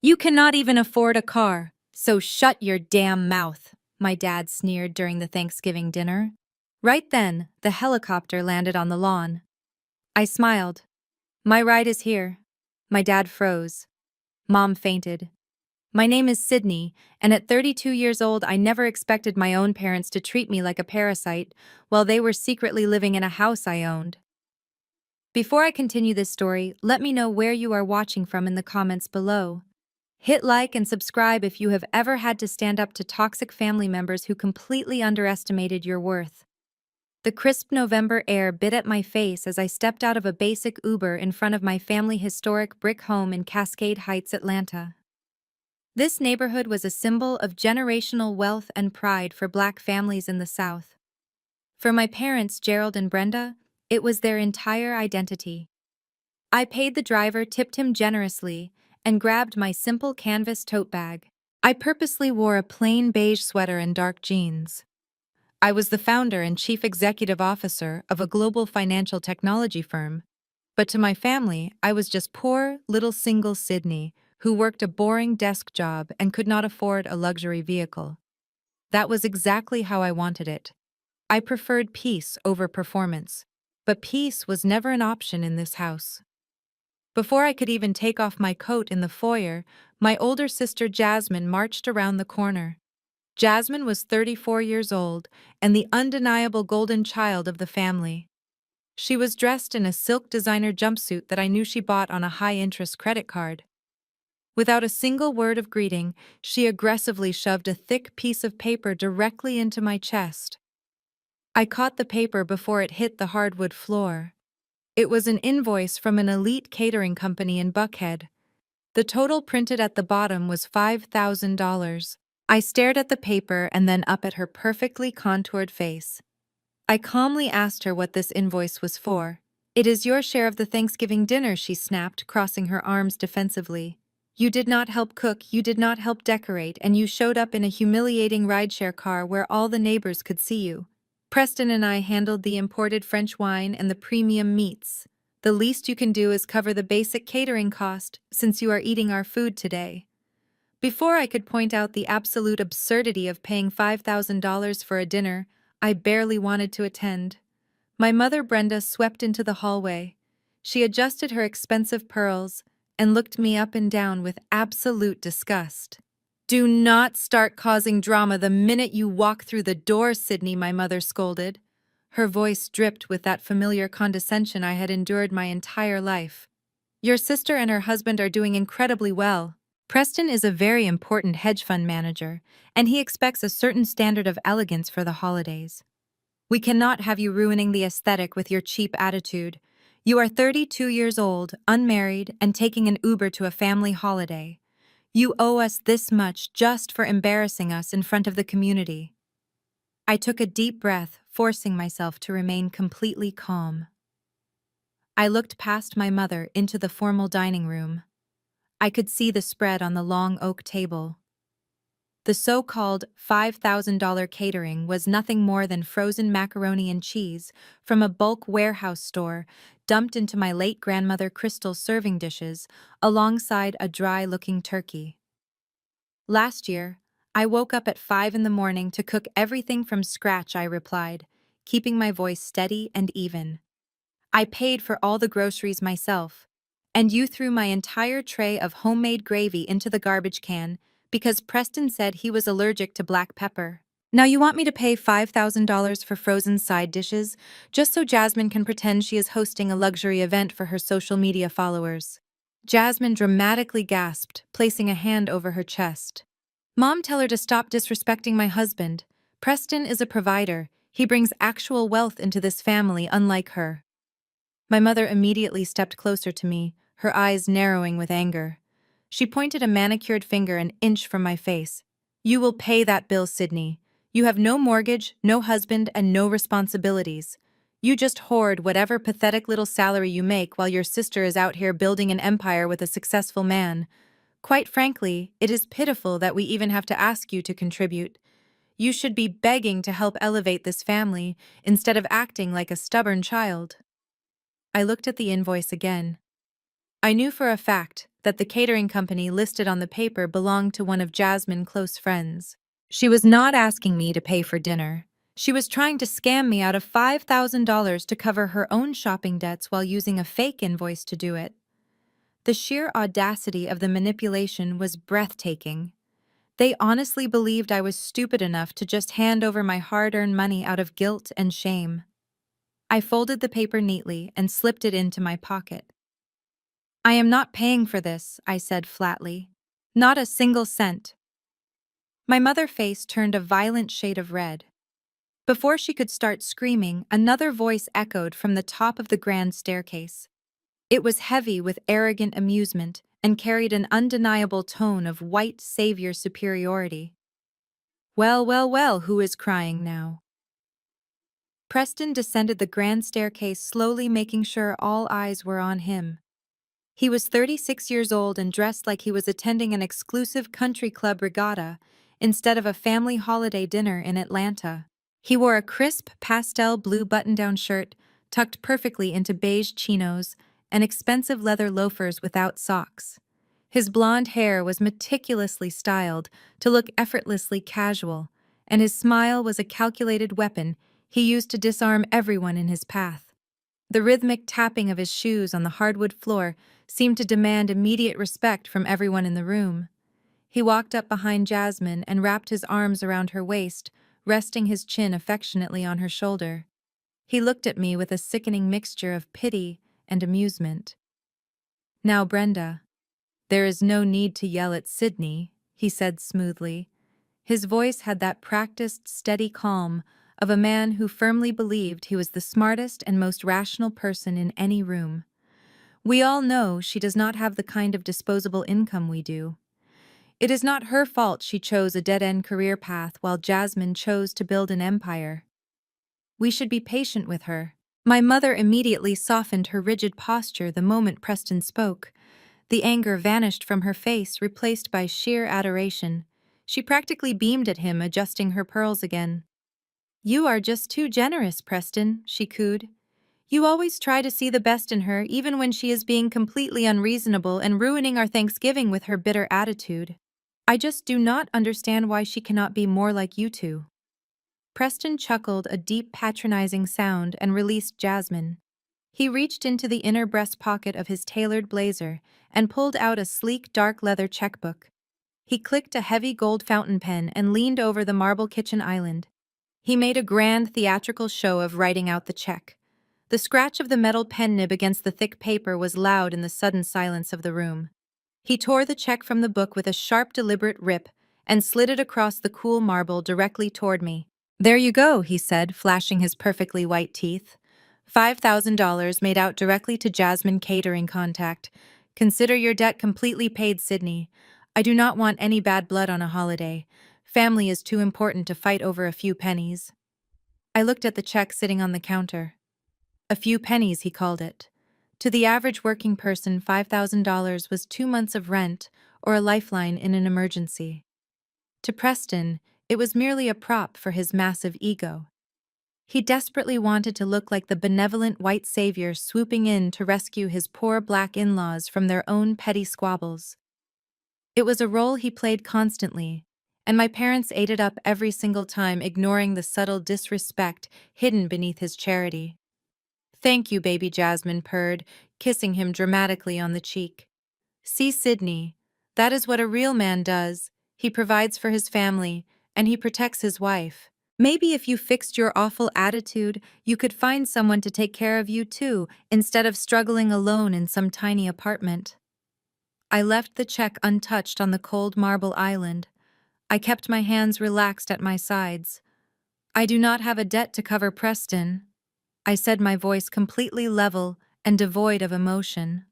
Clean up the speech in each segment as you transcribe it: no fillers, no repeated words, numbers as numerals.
You cannot even afford a car, so shut your damn mouth, my dad sneered during the Thanksgiving dinner. Right then, the helicopter landed on the lawn. I smiled. My ride is here. My dad froze. Mom fainted. My name is Sydney, and at 32 years old, I never expected my own parents to treat me like a parasite while they were secretly living in a house I owned. Before I continue this story, let me know where you are watching from in the comments below. Hit like and subscribe if you have ever had to stand up to toxic family members who completely underestimated your worth. The crisp November air bit at my face as I stepped out of a basic Uber in front of my family historic brick home in Cascade Heights, Atlanta. This neighborhood was a symbol of generational wealth and pride for Black families in the South. For my parents, Gerald and Brenda, it was their entire identity. I paid the driver, tipped him generously, and grabbed my simple canvas tote bag. I purposely wore a plain beige sweater and dark jeans. I was the founder and chief executive officer of a global financial technology firm, but to my family, I was just poor, little single Sydney who worked a boring desk job and could not afford a luxury vehicle. That was exactly how I wanted it. I preferred peace over performance, but peace was never an option in this house. Before I could even take off my coat in the foyer, my older sister Jasmine marched around the corner. Jasmine was 34 years old and the undeniable golden child of the family. She was dressed in a silk designer jumpsuit that I knew she bought on a high-interest credit card. Without a single word of greeting, she aggressively shoved a thick piece of paper directly into my chest. I caught the paper before it hit the hardwood floor. It was an invoice from an elite catering company in Buckhead. The total printed at the bottom was $5,000. I stared at the paper and then up at her perfectly contoured face. I calmly asked her what this invoice was for. "It is your share of the Thanksgiving dinner," she snapped, crossing her arms defensively. "You did not help cook, you did not help decorate, and you showed up in a humiliating rideshare car where all the neighbors could see you. Preston and I handled the imported French wine and the premium meats. The least you can do is cover the basic catering cost, since you are eating our food today." Before I could point out the absolute absurdity of paying $5,000 for a dinner I barely wanted to attend, my mother Brenda swept into the hallway. She adjusted her expensive pearls and looked me up and down with absolute disgust. "Do not start causing drama the minute you walk through the door, Sydney," my mother scolded. Her voice dripped with that familiar condescension I had endured my entire life. "Your sister and her husband are doing incredibly well. Preston is a very important hedge fund manager, and he expects a certain standard of elegance for the holidays. We cannot have you ruining the aesthetic with your cheap attitude. You are 32 years old, unmarried, and taking an Uber to a family holiday. You owe us this much just for embarrassing us in front of the community." I took a deep breath, forcing myself to remain completely calm. I looked past my mother into the formal dining room. I could see the spread on the long oak table. The so-called $5,000 catering was nothing more than frozen macaroni and cheese from a bulk warehouse store dumped into my late grandmother Crystal's serving dishes alongside a dry-looking turkey. "Last year, I woke up at 5 in the morning to cook everything from scratch," I replied, keeping my voice steady and even. "I paid for all the groceries myself, and you threw my entire tray of homemade gravy into the garbage can because Preston said he was allergic to black pepper. Now you want me to pay $5,000 for frozen side dishes just so Jasmine can pretend she is hosting a luxury event for her social media followers." Jasmine dramatically gasped, placing a hand over her chest. "Mom, tell her to stop disrespecting my husband. Preston is a provider. He brings actual wealth into this family, unlike her." My mother immediately stepped closer to me, her eyes narrowing with anger. She pointed a manicured finger an inch from my face. "You will pay that bill, Sydney. You have no mortgage, no husband, and no responsibilities. You just hoard whatever pathetic little salary you make while your sister is out here building an empire with a successful man. Quite frankly, it is pitiful that we even have to ask you to contribute. You should be begging to help elevate this family instead of acting like a stubborn child." I looked at the invoice again. I knew for a fact that the catering company listed on the paper belonged to one of Jasmine's close friends. She was not asking me to pay for dinner. She was trying to scam me out of $5,000 to cover her own shopping debts while using a fake invoice to do it. The sheer audacity of the manipulation was breathtaking. They honestly believed I was stupid enough to just hand over my hard-earned money out of guilt and shame. I folded the paper neatly and slipped it into my pocket. "I am not paying for this," I said flatly. "Not a single cent." My mother's face turned a violent shade of red. Before she could start screaming, another voice echoed from the top of the grand staircase. It was heavy with arrogant amusement and carried an undeniable tone of white savior superiority. "Well, well, well, who is crying now?" Preston descended the grand staircase slowly, making sure all eyes were on him. He was 36 years old and dressed like he was attending an exclusive country club regatta instead of a family holiday dinner in Atlanta. He wore a crisp pastel blue button-down shirt tucked perfectly into beige chinos and expensive leather loafers without socks. His blonde hair was meticulously styled to look effortlessly casual, and his smile was a calculated weapon he used to disarm everyone in his path. The rhythmic tapping of his shoes on the hardwood floor seemed to demand immediate respect from everyone in the room. He walked up behind Jasmine and wrapped his arms around her waist, resting his chin affectionately on her shoulder. He looked at me with a sickening mixture of pity and amusement. "Now, Brenda, there is no need to yell at Sydney," he said smoothly. His voice had that practiced, steady calm of a man who firmly believed he was the smartest and most rational person in any room. "We all know she does not have the kind of disposable income we do. It is not her fault she chose a dead-end career path while Jasmine chose to build an empire. We should be patient with her." My mother immediately softened her rigid posture the moment Preston spoke. The anger vanished from her face, replaced by sheer adoration. She practically beamed at him, adjusting her pearls again. "You are just too generous, Preston," she cooed. "You always try to see the best in her, even when she is being completely unreasonable and ruining our Thanksgiving with her bitter attitude. I just do not understand why she cannot be more like you two." Preston chuckled a deep, patronizing sound and released Jasmine. He reached into the inner breast pocket of his tailored blazer and pulled out a sleek, dark leather checkbook. He clicked a heavy gold fountain pen and leaned over the marble kitchen island. He made a grand theatrical show of writing out the check. The scratch of the metal pen nib against the thick paper was loud in the sudden silence of the room. He tore the check from the book with a sharp, deliberate rip and slid it across the cool marble directly toward me. "There you go," he said, flashing his perfectly white teeth. $5,000 made out directly to Jasmine Catering Contact. Consider your debt completely paid, Sydney. I do not want any bad blood on a holiday. Family is too important to fight over a few pennies." I looked at the check sitting on the counter. A few pennies, he called it. To the average working person, $5,000 was 2 months of rent or a lifeline in an emergency. To Preston, it was merely a prop for his massive ego. He desperately wanted to look like the benevolent white savior swooping in to rescue his poor black in-laws from their own petty squabbles. It was a role he played constantly, and my parents ate it up every single time, ignoring the subtle disrespect hidden beneath his charity. "Thank you," baby Jasmine purred, kissing him dramatically on the cheek. "See, Sydney, that is what a real man does. He provides for his family, and he protects his wife. Maybe if you fixed your awful attitude, you could find someone to take care of you too, instead of struggling alone in some tiny apartment." I left the check untouched on the cold marble island. I kept my hands relaxed at my sides. "I do not have a debt to cover, Preston," I said, my voice completely level and devoid of emotion.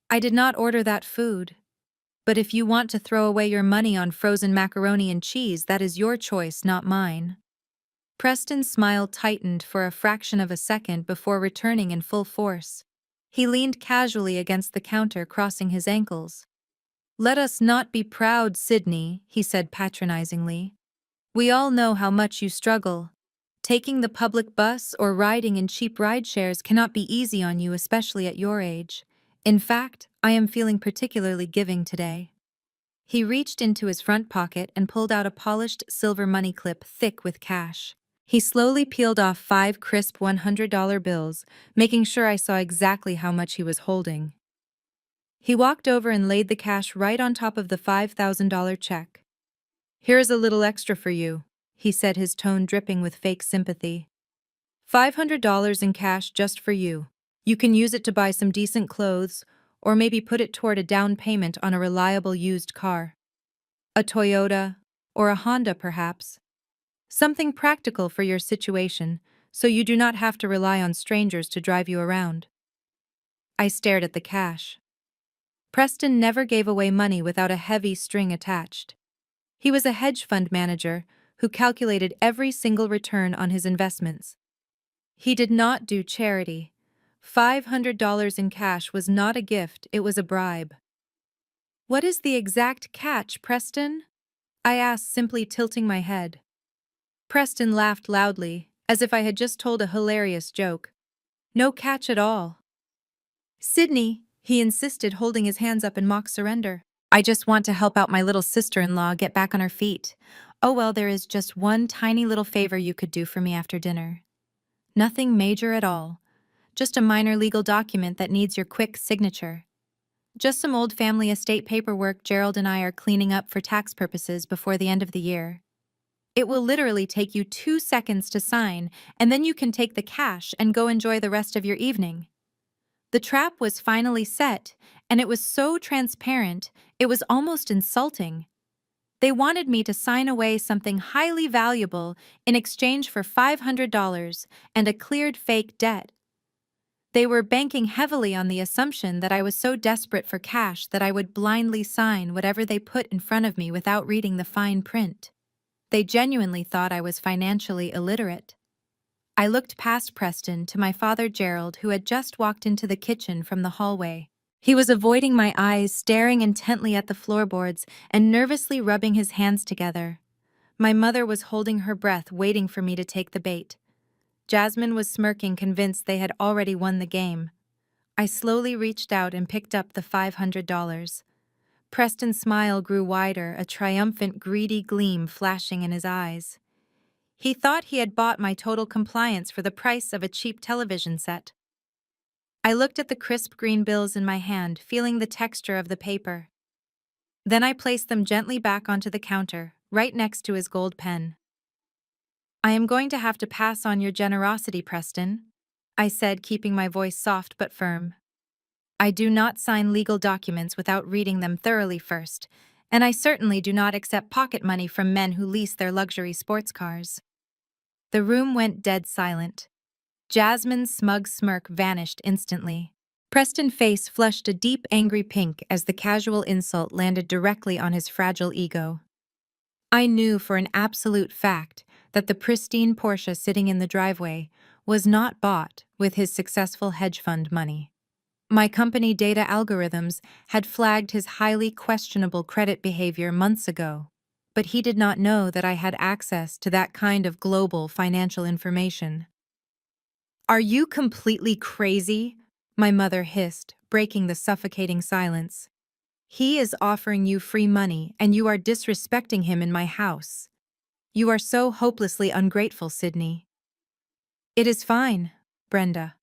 "I did not order that food. But if you want to throw away your money on frozen macaroni and cheese, that is your choice, not mine." Preston's smile tightened for a fraction of a second before returning in full force. He leaned casually against the counter, crossing his ankles. "Let us not be proud, Sydney," he said patronizingly. "We all know how much you struggle. Taking the public bus or riding in cheap ride shares cannot be easy on you, especially at your age. In fact, I am feeling particularly giving today. He reached into his front pocket and pulled out a polished silver money clip thick with cash. He slowly peeled off 5 crisp $100 bills, making sure I saw exactly how much he was holding. He walked over and laid the cash right on top of the $5,000 check. "Here is a little extra for you," he said, his tone dripping with fake sympathy. $500 in cash just for you. You can use it to buy some decent clothes, or maybe put it toward a down payment on a reliable used car. A Toyota, or a Honda perhaps. Something practical for your situation, so you do not have to rely on strangers to drive you around. I stared at the cash. Preston never gave away money without a heavy string attached. He was a hedge fund manager who calculated every single return on his investments. He did not do charity. $500 in cash was not a gift, it was a bribe. "What is the exact catch, Preston?" I asked, simply tilting my head. Preston laughed loudly, as if I had just told a hilarious joke. "No catch at all." "Sydney," he insisted, holding his hands up in mock surrender. "I just want to help out my little sister-in-law get back on her feet. Oh well, there is just one tiny little favor you could do for me after dinner. Nothing major at all. Just a minor legal document that needs your quick signature. Just some old family estate paperwork Gerald and I are cleaning up for tax purposes before the end of the year. It will literally take you 2 seconds to sign, and then you can take the cash and go enjoy the rest of your evening." The trap was finally set, and it was so transparent, it was almost insulting. They wanted me to sign away something highly valuable in exchange for $500 and a cleared fake debt. They were banking heavily on the assumption that I was so desperate for cash that I would blindly sign whatever they put in front of me without reading the fine print. They genuinely thought I was financially illiterate. I looked past Preston to my father Gerald, who had just walked into the kitchen from the hallway. He was avoiding my eyes, staring intently at the floorboards and nervously rubbing his hands together. My mother was holding her breath, waiting for me to take the bait. Jasmine was smirking, convinced they had already won the game. I slowly reached out and picked up the $500. Preston's smile grew wider, a triumphant, greedy gleam flashing in his eyes. He thought he had bought my total compliance for the price of a cheap television set. I looked at the crisp green bills in my hand, feeling the texture of the paper. Then I placed them gently back onto the counter, right next to his gold pen. "I am going to have to pass on your generosity, Preston," I said, keeping my voice soft but firm. "I do not sign legal documents without reading them thoroughly first, and I certainly do not accept pocket money from men who lease their luxury sports cars." The room went dead silent. Jasmine's smug smirk vanished instantly. Preston's face flushed a deep, angry pink as the casual insult landed directly on his fragile ego. I knew for an absolute fact that the pristine Porsche sitting in the driveway was not bought with his successful hedge fund money. My company data algorithms had flagged his highly questionable credit behavior months ago, but he did not know that I had access to that kind of global financial information. "Are you completely crazy?" my mother hissed, breaking the suffocating silence. "He is offering you free money, and you are disrespecting him in my house. You are so hopelessly ungrateful, Sydney." "It is fine, Brenda."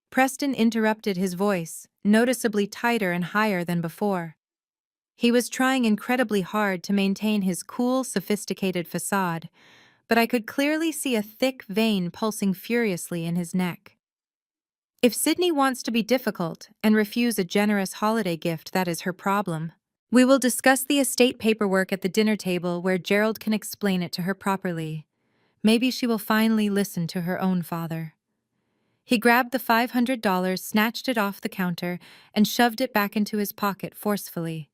Preston interrupted, his voice noticeably tighter and higher than before. He was trying incredibly hard to maintain his cool, sophisticated facade, but I could clearly see a thick vein pulsing furiously in his neck. "If Sydney wants to be difficult and refuse a generous holiday gift, that is her problem. We will discuss the estate paperwork at the dinner table where Gerald can explain it to her properly. Maybe she will finally listen to her own father." He grabbed the $500, snatched it off the counter, and shoved it back into his pocket forcefully.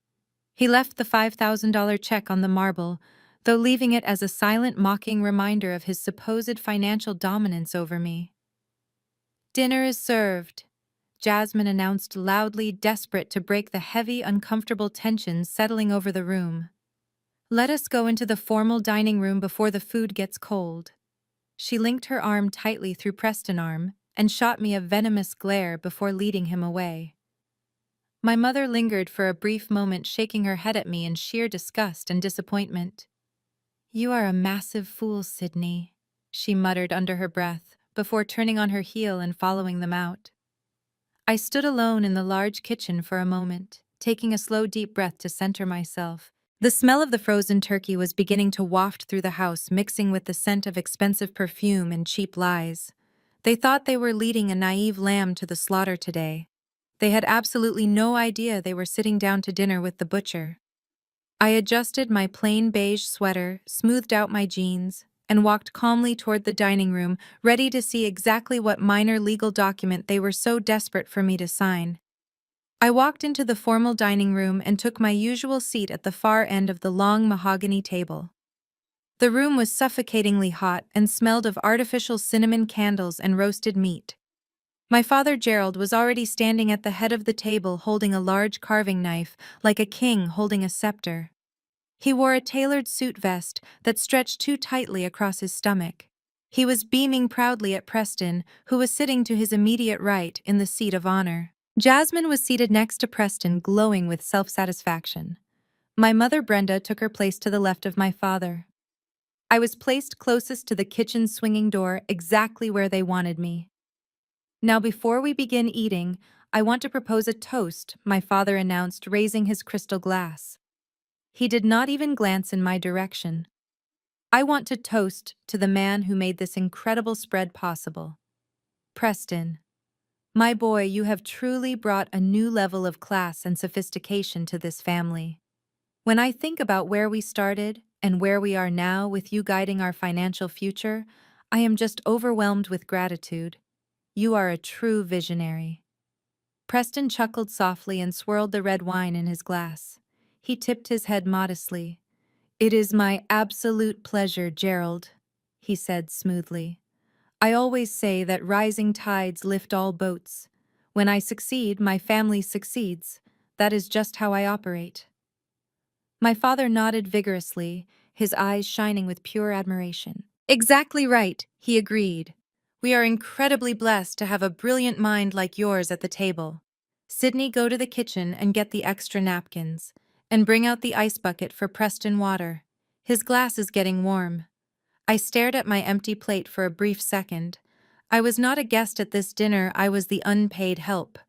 He left the $5,000 check on the marble, though leaving it as a silent, mocking reminder of his supposed financial dominance over me. "Dinner is served," Jasmine announced loudly, desperate to break the heavy, uncomfortable tension settling over the room. "Let us go into the formal dining room before the food gets cold." She linked her arm tightly through Preston's arm and shot me a venomous glare before leading him away. My mother lingered for a brief moment, shaking her head at me in sheer disgust and disappointment. "You are a massive fool, Sydney," she muttered under her breath, before turning on her heel and following them out. I stood alone in the large kitchen for a moment, taking a slow, deep breath to center myself. The smell of the frozen turkey was beginning to waft through the house, mixing with the scent of expensive perfume and cheap lies. They thought they were leading a naive lamb to the slaughter today. They had absolutely no idea they were sitting down to dinner with the butcher. I adjusted my plain beige sweater, smoothed out my jeans, and walked calmly toward the dining room, ready to see exactly what minor legal document they were so desperate for me to sign. I walked into the formal dining room and took my usual seat at the far end of the long mahogany table. The room was suffocatingly hot and smelled of artificial cinnamon candles and roasted meat. My father Gerald was already standing at the head of the table holding a large carving knife, like a king holding a scepter. He wore a tailored suit vest that stretched too tightly across his stomach. He was beaming proudly at Preston, who was sitting to his immediate right in the seat of honor. Jasmine was seated next to Preston, glowing with self-satisfaction. My mother Brenda took her place to the left of my father. I was placed closest to the kitchen's swinging door, exactly where they wanted me. "Now, before we begin eating, I want to propose a toast," my father announced, raising his crystal glass. He did not even glance in my direction. "I want to toast to the man who made this incredible spread possible. Preston, my boy, you have truly brought a new level of class and sophistication to this family. When I think about where we started and where we are now with you guiding our financial future, I am just overwhelmed with gratitude. You are a true visionary." Preston chuckled softly and swirled the red wine in his glass. He tipped his head modestly. "It is my absolute pleasure, Gerald," he said smoothly. "I always say that rising tides lift all boats. When I succeed, my family succeeds. That is just how I operate." My father nodded vigorously, his eyes shining with pure admiration. "Exactly right," he agreed. "We are incredibly blessed to have a brilliant mind like yours at the table. Sydney, go to the kitchen and get the extra napkins, and bring out the ice bucket for Preston water. His glass is getting warm." I stared at my empty plate for a brief second. I was not a guest at this dinner, I was the unpaid help.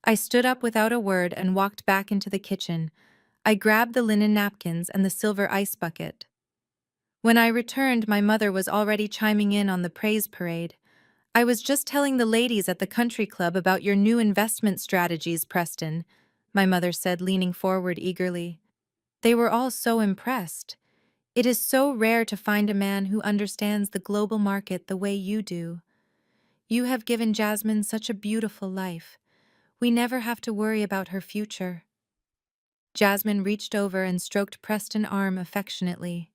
I stood up without a word and walked back into the kitchen. I grabbed the linen napkins and the silver ice bucket. When I returned, my mother was already chiming in on the praise parade. "I was just telling the ladies at the country club about your new investment strategies, Preston," my mother said, leaning forward eagerly. "They were all so impressed. It is so rare to find a man who understands the global market the way you do. You have given Jasmine such a beautiful life. We never have to worry about her future." Jasmine reached over and stroked Preston's arm affectionately.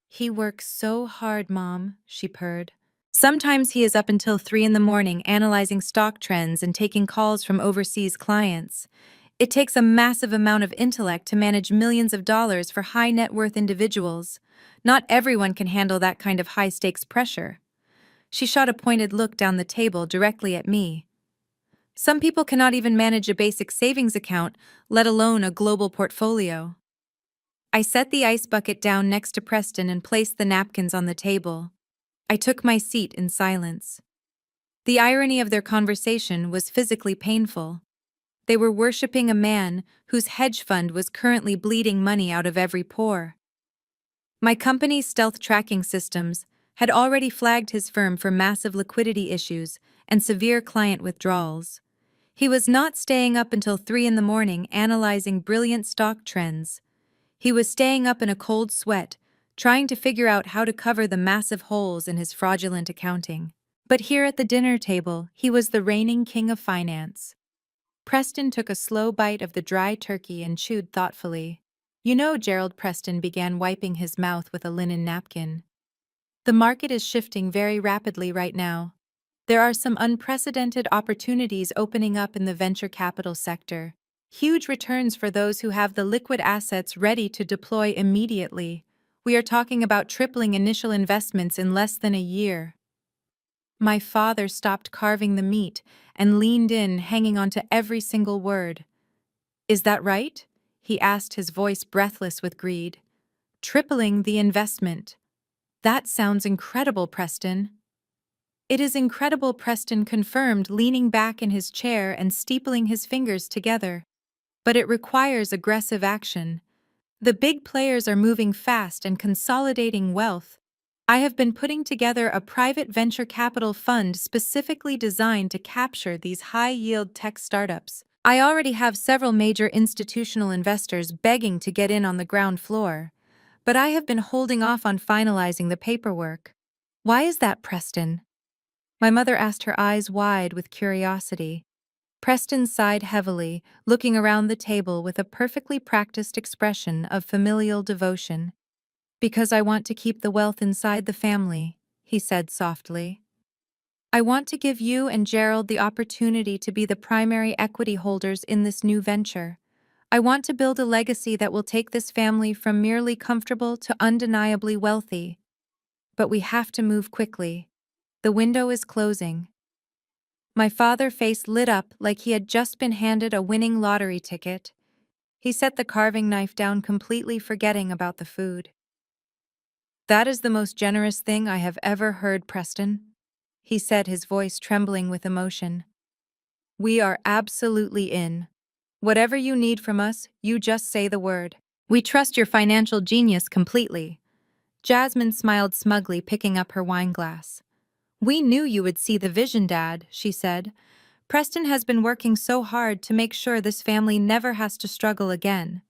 "He works so hard, Mom," she purred. "Sometimes he is up until 3 in the morning analyzing stock trends and taking calls from overseas clients. It takes a massive amount of intellect to manage millions of dollars for high net worth individuals. Not everyone can handle that kind of high-stakes pressure." She shot a pointed look down the table directly at me. "Some people cannot even manage a basic savings account, let alone a global portfolio." I set the ice bucket down next to Preston and placed the napkins on the table. I took my seat in silence. The irony of their conversation was physically painful. They were worshipping a man whose hedge fund was currently bleeding money out of every pore. My company's stealth tracking systems had already flagged his firm for massive liquidity issues and severe client withdrawals. He was not staying up until 3 in the morning analyzing brilliant stock trends. He was staying up in a cold sweat, trying to figure out how to cover the massive holes in his fraudulent accounting. But here at the dinner table, he was the reigning king of finance. Preston took a slow bite of the dry turkey and chewed thoughtfully. "You know," Gerald Preston began, wiping his mouth with a linen napkin, "the market is shifting very rapidly right now. There are some unprecedented opportunities opening up in the venture capital sector. Huge returns for those who have the liquid assets ready to deploy immediately. We are talking about tripling initial investments in less than a year." My father stopped carving the meat and leaned in, hanging on to every single word. Is that right? He asked, his voice breathless with greed. Tripling the investment. That sounds incredible, Preston. It is incredible, Preston confirmed, leaning back in his chair and steepling his fingers together. But it requires aggressive action. The big players are moving fast and consolidating wealth. I have been putting together a private venture capital fund specifically designed to capture these high-yield tech startups. I already have several major institutional investors begging to get in on the ground floor, but I have been holding off on finalizing the paperwork. Why is that, Preston? My mother asked, her eyes wide with curiosity. Preston sighed heavily, looking around the table with a perfectly practiced expression of familial devotion. Because I want to keep the wealth inside the family, he said softly. I want to give you and Gerald the opportunity to be the primary equity holders in this new venture. I want to build a legacy that will take this family from merely comfortable to undeniably wealthy. But we have to move quickly. The window is closing. My father's face lit up like he had just been handed a winning lottery ticket. He set the carving knife down, completely forgetting about the food. That is the most generous thing I have ever heard, Preston, he said, his voice trembling with emotion. We are absolutely in. Whatever you need from us, you just say the word. We trust your financial genius completely. Jasmine smiled smugly, picking up her wine glass. We knew you would see the vision, Dad, she said. Preston has been working so hard to make sure this family never has to struggle again.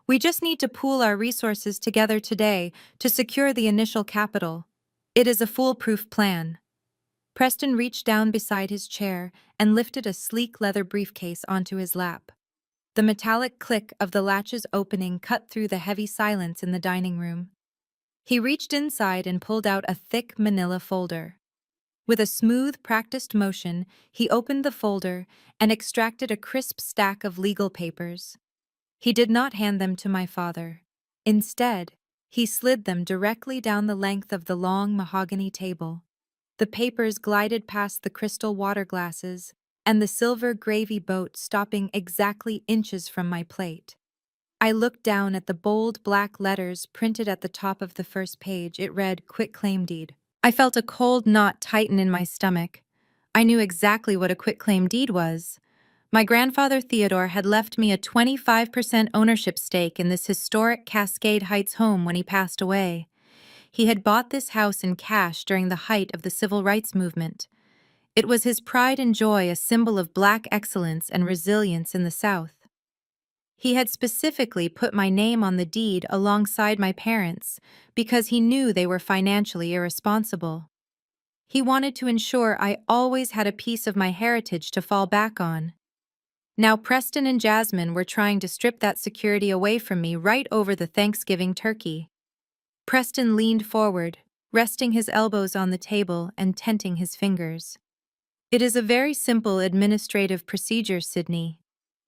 We just need to pool our resources together today to secure the initial capital. It is a foolproof plan. Preston reached down beside his chair and lifted a sleek leather briefcase onto his lap. The metallic click of the latch's opening cut through the heavy silence in the dining room. He reached inside and pulled out a thick manila folder. With a smooth, practiced motion, he opened the folder and extracted a crisp stack of legal papers. He did not hand them to my father. Instead, he slid them directly down the length of the long mahogany table. The papers glided past the crystal water glasses and the silver gravy boat, stopping exactly inches from my plate. I looked down at the bold black letters printed at the top of the first page. It read, "Quitclaim deed." I felt a cold knot tighten in my stomach. I knew exactly what a quitclaim deed was. My grandfather Theodore had left me a 25% ownership stake in this historic Cascade Heights home when he passed away. He had bought this house in cash during the height of the civil rights movement. It was his pride and joy, a symbol of Black excellence and resilience in the South. He had specifically put my name on the deed alongside my parents because he knew they were financially irresponsible. He wanted to ensure I always had a piece of my heritage to fall back on. Now Preston and Jasmine were trying to strip that security away from me right over the Thanksgiving turkey. Preston leaned forward, resting his elbows on the table and tenting his fingers. It is a very simple administrative procedure, Sydney,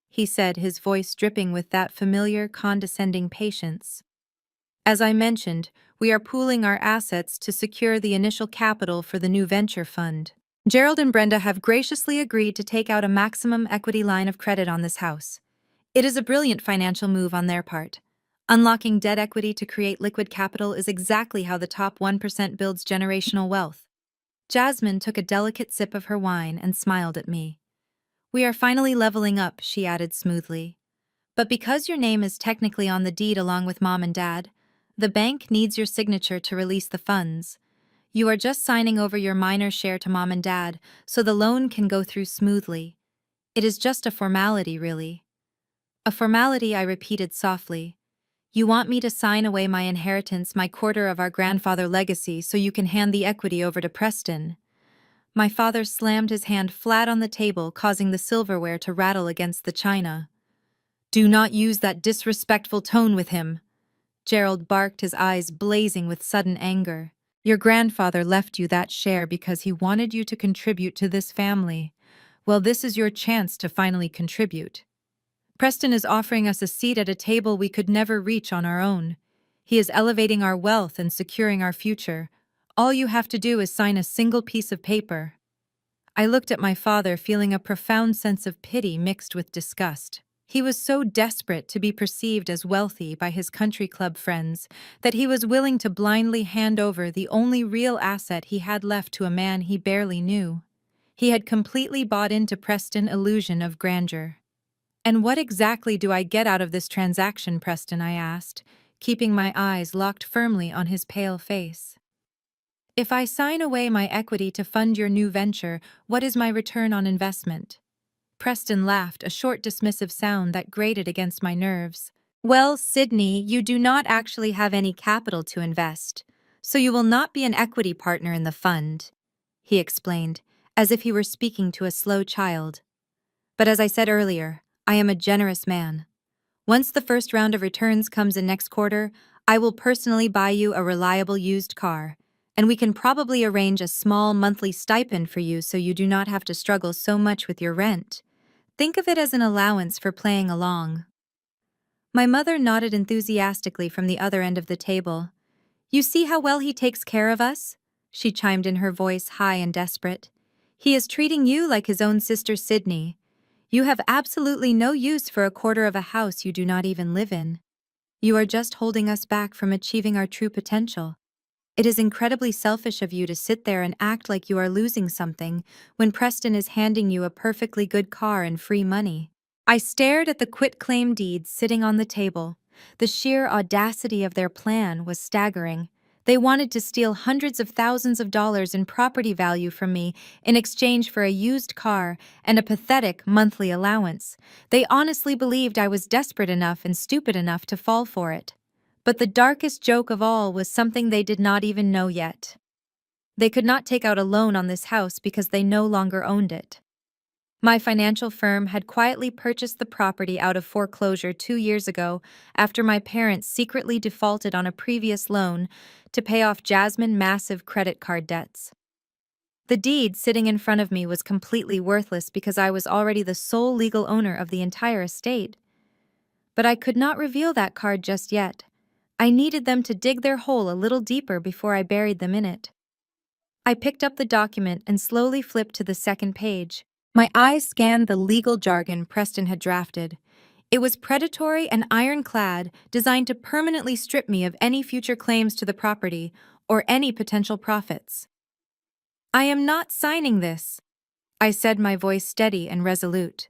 he said, his voice dripping with that familiar, condescending patience. As I mentioned, we are pooling our assets to secure the initial capital for the new venture fund. Gerald and Brenda have graciously agreed to take out a maximum equity line of credit on this house. It is a brilliant financial move on their part. Unlocking debt equity to create liquid capital is exactly how the top 1% builds generational wealth. Jasmine took a delicate sip of her wine and smiled at me. We are finally leveling up, she added smoothly. But because your name is technically on the deed along with Mom and Dad, the bank needs your signature to release the funds. You are just signing over your minor share to Mom and Dad, so the loan can go through smoothly. It is just a formality, really. A formality, I repeated softly. You want me to sign away my inheritance, my quarter of our grandfather legacy, so you can hand the equity over to Preston. My father slammed his hand flat on the table, causing the silverware to rattle against the china. Do not use that disrespectful tone with him, Gerald barked, his eyes blazing with sudden anger. Your grandfather left you that share because he wanted you to contribute to this family. Well, this is your chance to finally contribute. Preston is offering us a seat at a table we could never reach on our own. He is elevating our wealth and securing our future. All you have to do is sign a single piece of paper. I looked at my father, feeling a profound sense of pity mixed with disgust. He was so desperate to be perceived as wealthy by his country club friends that he was willing to blindly hand over the only real asset he had left to a man he barely knew. He had completely bought into Preston's illusion of grandeur. "And what exactly do I get out of this transaction, Preston?" I asked, keeping my eyes locked firmly on his pale face. "If I sign away my equity to fund your new venture, what is my return on investment?" Preston laughed, a short dismissive sound that grated against my nerves. "Well, Sydney, you do not actually have any capital to invest, so you will not be an equity partner in the fund," he explained, as if he were speaking to a slow child. "But as I said earlier, I am a generous man. Once the first round of returns comes in next quarter, I will personally buy you a reliable used car, and we can probably arrange a small monthly stipend for you so you do not have to struggle so much with your rent. Think of it as an allowance for playing along." My mother nodded enthusiastically from the other end of the table. "You see how well he takes care of us?" she chimed in, her voice high and desperate. "He is treating you like his own sister Sydney. You have absolutely no use for a quarter of a house you do not even live in. You are just holding us back from achieving our true potential. It is incredibly selfish of you to sit there and act like you are losing something when Preston is handing you a perfectly good car and free money." I stared at the quitclaim deeds sitting on the table. The sheer audacity of their plan was staggering. They wanted to steal hundreds of thousands of dollars in property value from me in exchange for a used car and a pathetic monthly allowance. They honestly believed I was desperate enough and stupid enough to fall for it. But the darkest joke of all was something they did not even know yet. They could not take out a loan on this house because they no longer owned it. My financial firm had quietly purchased the property out of foreclosure 2 years ago after my parents secretly defaulted on a previous loan to pay off Jasmine's massive credit card debts. The deed sitting in front of me was completely worthless because I was already the sole legal owner of the entire estate. But I could not reveal that card just yet. I needed them to dig their hole a little deeper before I buried them in it. I picked up the document and slowly flipped to the second page. My eyes scanned the legal jargon Preston had drafted. It was predatory and ironclad, designed to permanently strip me of any future claims to the property or any potential profits. "I am not signing this," I said, my voice steady and resolute.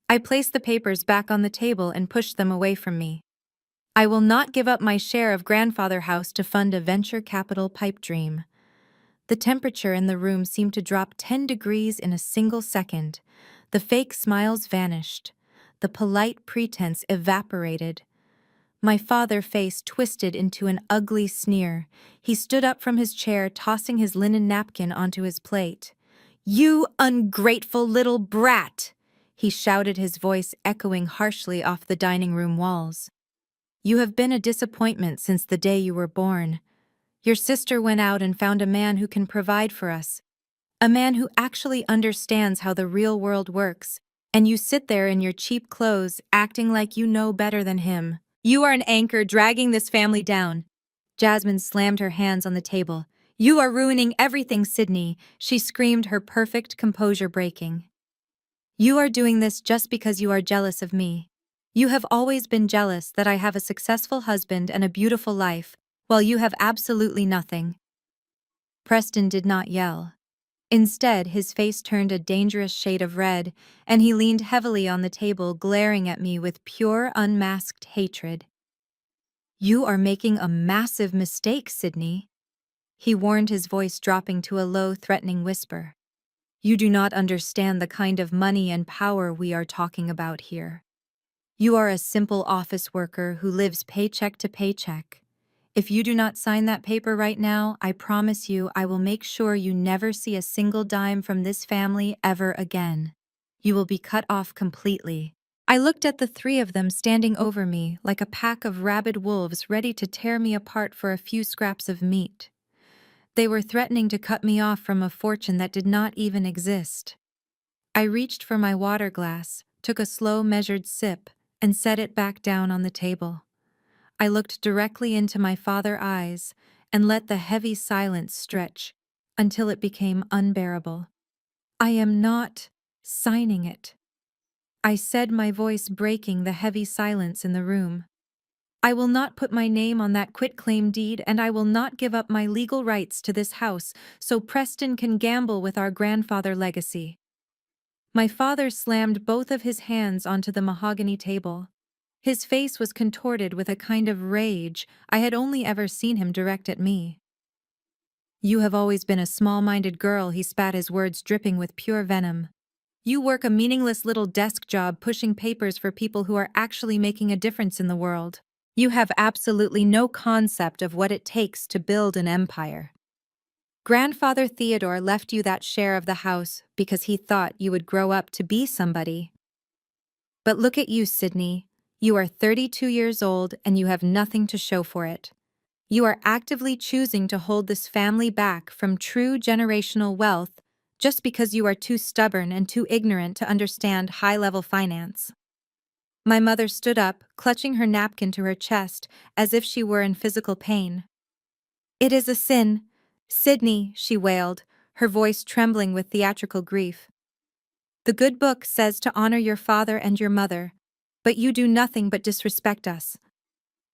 I placed the papers back on the table and pushed them away from me. "I will not give up my share of Grandfather House to fund a venture capital pipe dream." The temperature in the room seemed to drop 10 degrees in a single second. The fake smiles vanished. The polite pretense evaporated. My father's face twisted into an ugly sneer. He stood up from his chair, tossing his linen napkin onto his plate. "You ungrateful little brat!" he shouted, his voice echoing harshly off the dining room walls. "You have been a disappointment since the day you were born. Your sister went out and found a man who can provide for us, a man who actually understands how the real world works, and you sit there in your cheap clothes acting like you know better than him. You are an anchor dragging this family down." Jasmine slammed her hands on the table. "You are ruining everything, Sydney," she screamed, her perfect composure breaking. "You are doing this just because you are jealous of me. You have always been jealous that I have a successful husband and a beautiful life, while you have absolutely nothing." Preston did not yell. Instead, his face turned a dangerous shade of red, and he leaned heavily on the table, glaring at me with pure, unmasked hatred. "You are making a massive mistake, Sydney," he warned, his voice dropping to a low, threatening whisper. "You do not understand the kind of money and power we are talking about here. You are a simple office worker who lives paycheck to paycheck. If you do not sign that paper right now, I promise you I will make sure you never see a single dime from this family ever again. You will be cut off completely." I looked at the three of them standing over me like a pack of rabid wolves ready to tear me apart for a few scraps of meat. They were threatening to cut me off from a fortune that did not even exist. I reached for my water glass, took a slow, measured sip, and set it back down on the table. I looked directly into my father's eyes and let the heavy silence stretch until it became unbearable. "I am not signing it." I said, my voice breaking the heavy silence in the room. I will not put my name on that quitclaim deed, and I will not give up my legal rights to this house so Preston can gamble with our grandfather legacy. My father slammed both of his hands onto the mahogany table. His face was contorted with a kind of rage I had only ever seen him direct at me. You have always been a small-minded girl, he spat, his words dripping with pure venom. You work a meaningless little desk job pushing papers for people who are actually making a difference in the world. You have absolutely no concept of what it takes to build an empire. Grandfather Theodore left you that share of the house because he thought you would grow up to be somebody. But look at you, Sydney. You are 32 years old and you have nothing to show for it. You are actively choosing to hold this family back from true generational wealth just because you are too stubborn and too ignorant to understand high-level finance. My mother stood up, clutching her napkin to her chest as if she were in physical pain. It is a sin, Sydney, she wailed, her voice trembling with theatrical grief. The good book says to honor your father and your mother, but you do nothing but disrespect us.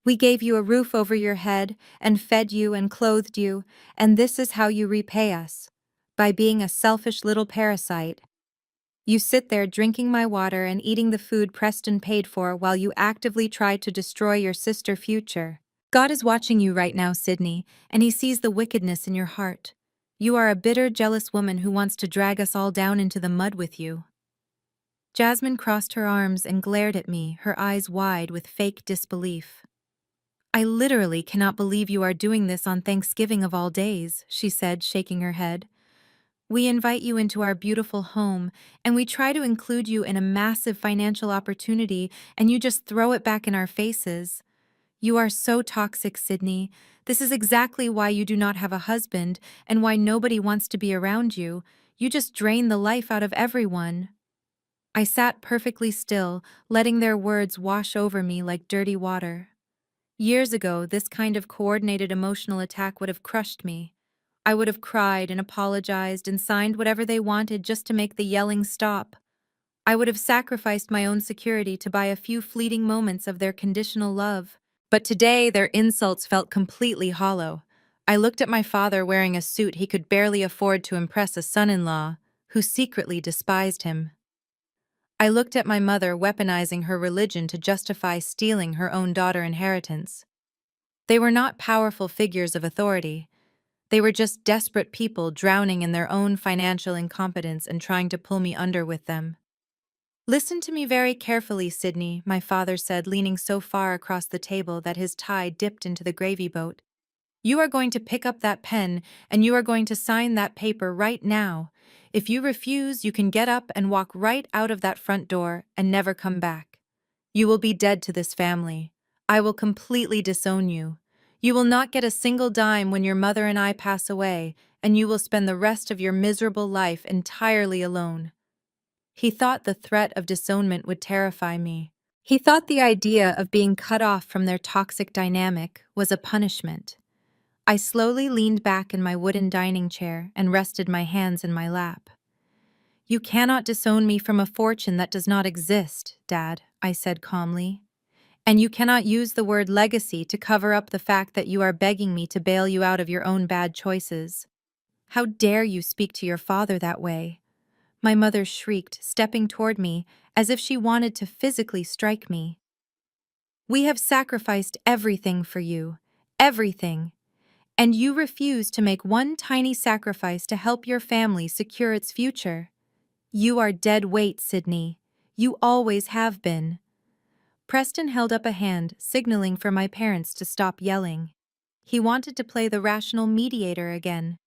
We gave you a roof over your head and fed you and clothed you, and this is how you repay us. By being a selfish little parasite. You sit there drinking my water and eating the food Preston paid for while you actively try to destroy your sister's future. God is watching you right now, Sydney, and he sees the wickedness in your heart. You are a bitter, jealous woman who wants to drag us all down into the mud with you. Jasmine crossed her arms and glared at me, her eyes wide with fake disbelief. I literally cannot believe you are doing this on Thanksgiving of all days, she said, shaking her head. We invite you into our beautiful home, and we try to include you in a massive financial opportunity, and you just throw it back in our faces. You are so toxic, Sydney. This is exactly why you do not have a husband, and why nobody wants to be around you. You just drain the life out of everyone. I sat perfectly still, letting their words wash over me like dirty water. Years ago, this kind of coordinated emotional attack would have crushed me. I would have cried and apologized and signed whatever they wanted just to make the yelling stop. I would have sacrificed my own security to buy a few fleeting moments of their conditional love. But today, their insults felt completely hollow. I looked at my father wearing a suit he could barely afford to impress a son-in-law, who secretly despised him. I looked at my mother weaponizing her religion to justify stealing her own daughter's inheritance. They were not powerful figures of authority. They were just desperate people drowning in their own financial incompetence and trying to pull me under with them. Listen to me very carefully, Sydney, my father said, leaning so far across the table that his tie dipped into the gravy boat. You are going to pick up that pen and you are going to sign that paper right now. If you refuse, you can get up and walk right out of that front door and never come back. You will be dead to this family. I will completely disown you. You will not get a single dime when your mother and I pass away, and you will spend the rest of your miserable life entirely alone. He thought the threat of disownment would terrify me. He thought the idea of being cut off from their toxic dynamic was a punishment. I slowly leaned back in my wooden dining chair and rested my hands in my lap. You cannot disown me from a fortune that does not exist, Dad, I said calmly. And you cannot use the word legacy to cover up the fact that you are begging me to bail you out of your own bad choices. How dare you speak to your father that way? My mother shrieked, stepping toward me as if she wanted to physically strike me. We have sacrificed everything for you. Everything. And you refuse to make one tiny sacrifice to help your family secure its future. You are dead weight, Sydney. You always have been. Preston held up a hand, signaling for my parents to stop yelling. He wanted to play the rational mediator again.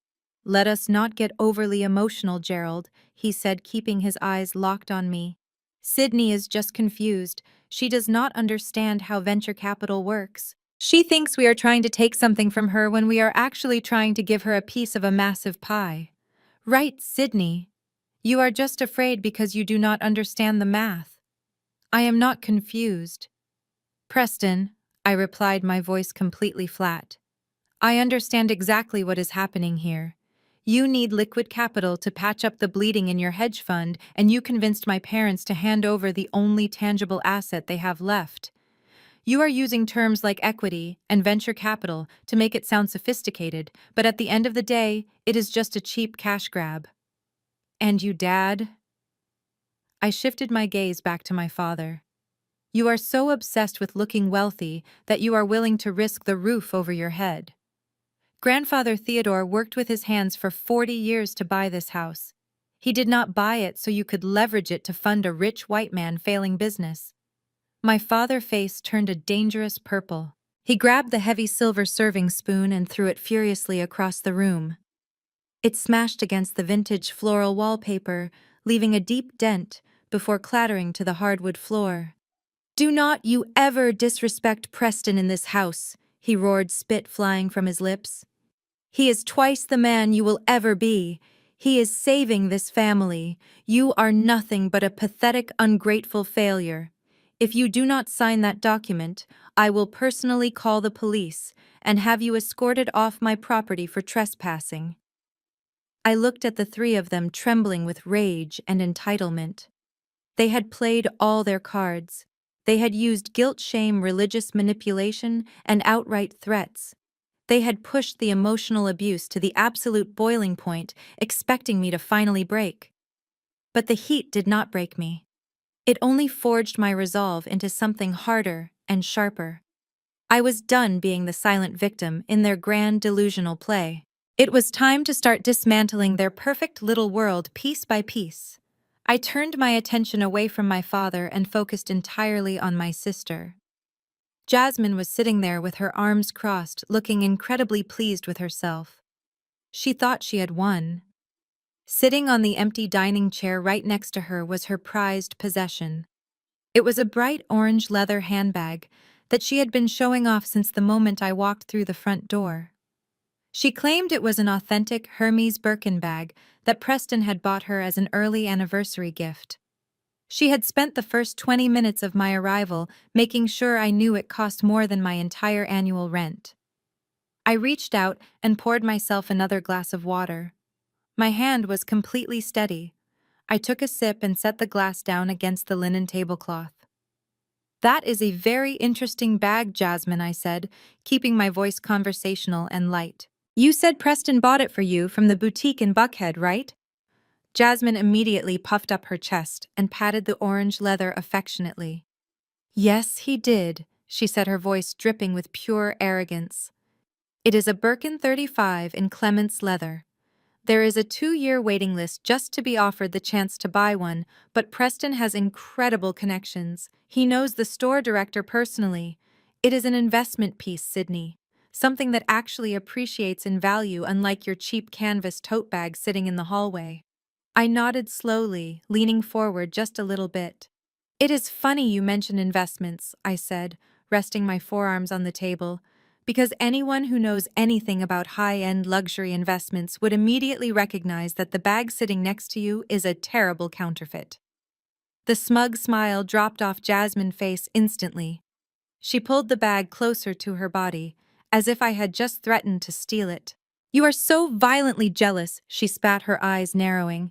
Let us not get overly emotional, Gerald, he said, keeping his eyes locked on me. Sydney is just confused. She does not understand how venture capital works. She thinks we are trying to take something from her when we are actually trying to give her a piece of a massive pie. Right, Sydney. You are just afraid because you do not understand the math. I am not confused. Preston, I replied, my voice completely flat. I understand exactly what is happening here. You need liquid capital to patch up the bleeding in your hedge fund, and you convinced my parents to hand over the only tangible asset they have left. You are using terms like equity and venture capital to make it sound sophisticated, but at the end of the day, it is just a cheap cash grab. And you, Dad? I shifted my gaze back to my father. You are so obsessed with looking wealthy that you are willing to risk the roof over your head. Grandfather Theodore worked with his hands for 40 years to buy this house. He did not buy it so you could leverage it to fund a rich white man failing business. My father's face turned a dangerous purple. He grabbed the heavy silver serving spoon and threw it furiously across the room. It smashed against the vintage floral wallpaper, leaving a deep dent before clattering to the hardwood floor. "Do not you ever disrespect Preston in this house," he roared, spit flying from his lips. "He is twice the man you will ever be. He is saving this family. You are nothing but a pathetic, ungrateful failure. If you do not sign that document, I will personally call the police and have you escorted off my property for trespassing." I looked at the three of them, trembling with rage and entitlement. They had played all their cards. They had used guilt, shame, religious manipulation, and outright threats. They had pushed the emotional abuse to the absolute boiling point, expecting me to finally break. But the heat did not break me. It only forged my resolve into something harder and sharper. I was done being the silent victim in their grand delusional play. It was time to start dismantling their perfect little world piece by piece. I turned my attention away from my father and focused entirely on my sister. Jasmine was sitting there with her arms crossed, looking incredibly pleased with herself. She thought she had won. Sitting on the empty dining chair right next to her was her prized possession. It was a bright orange leather handbag that she had been showing off since the moment I walked through the front door. She claimed it was an authentic Hermes Birkin bag that Preston had bought her as an early anniversary gift. She had spent the first 20 minutes of my arrival making sure I knew it cost more than my entire annual rent. I reached out and poured myself another glass of water. My hand was completely steady. I took a sip and set the glass down against the linen tablecloth. "That is a very interesting bag, Jasmine," I said, keeping my voice conversational and light. "You said Preston bought it for you from the boutique in Buckhead, right?" Jasmine immediately puffed up her chest and patted the orange leather affectionately. "Yes, he did," she said, her voice dripping with pure arrogance. "It is a Birkin 35 in Clements leather. There is a 2-year waiting list just to be offered the chance to buy one, but Preston has incredible connections. He knows the store director personally. It is an investment piece, Sydney. Something that actually appreciates in value, unlike your cheap canvas tote bag sitting in the hallway." I nodded slowly, leaning forward just a little bit. "It is funny you mention investments," I said, resting my forearms on the table, because anyone who knows anything about high-end luxury investments would immediately recognize that the bag sitting next to you is a terrible counterfeit. The smug smile dropped off Jasmine's face instantly. She pulled the bag closer to her body, as if I had just threatened to steal it. "You are so violently jealous," she spat, her eyes narrowing.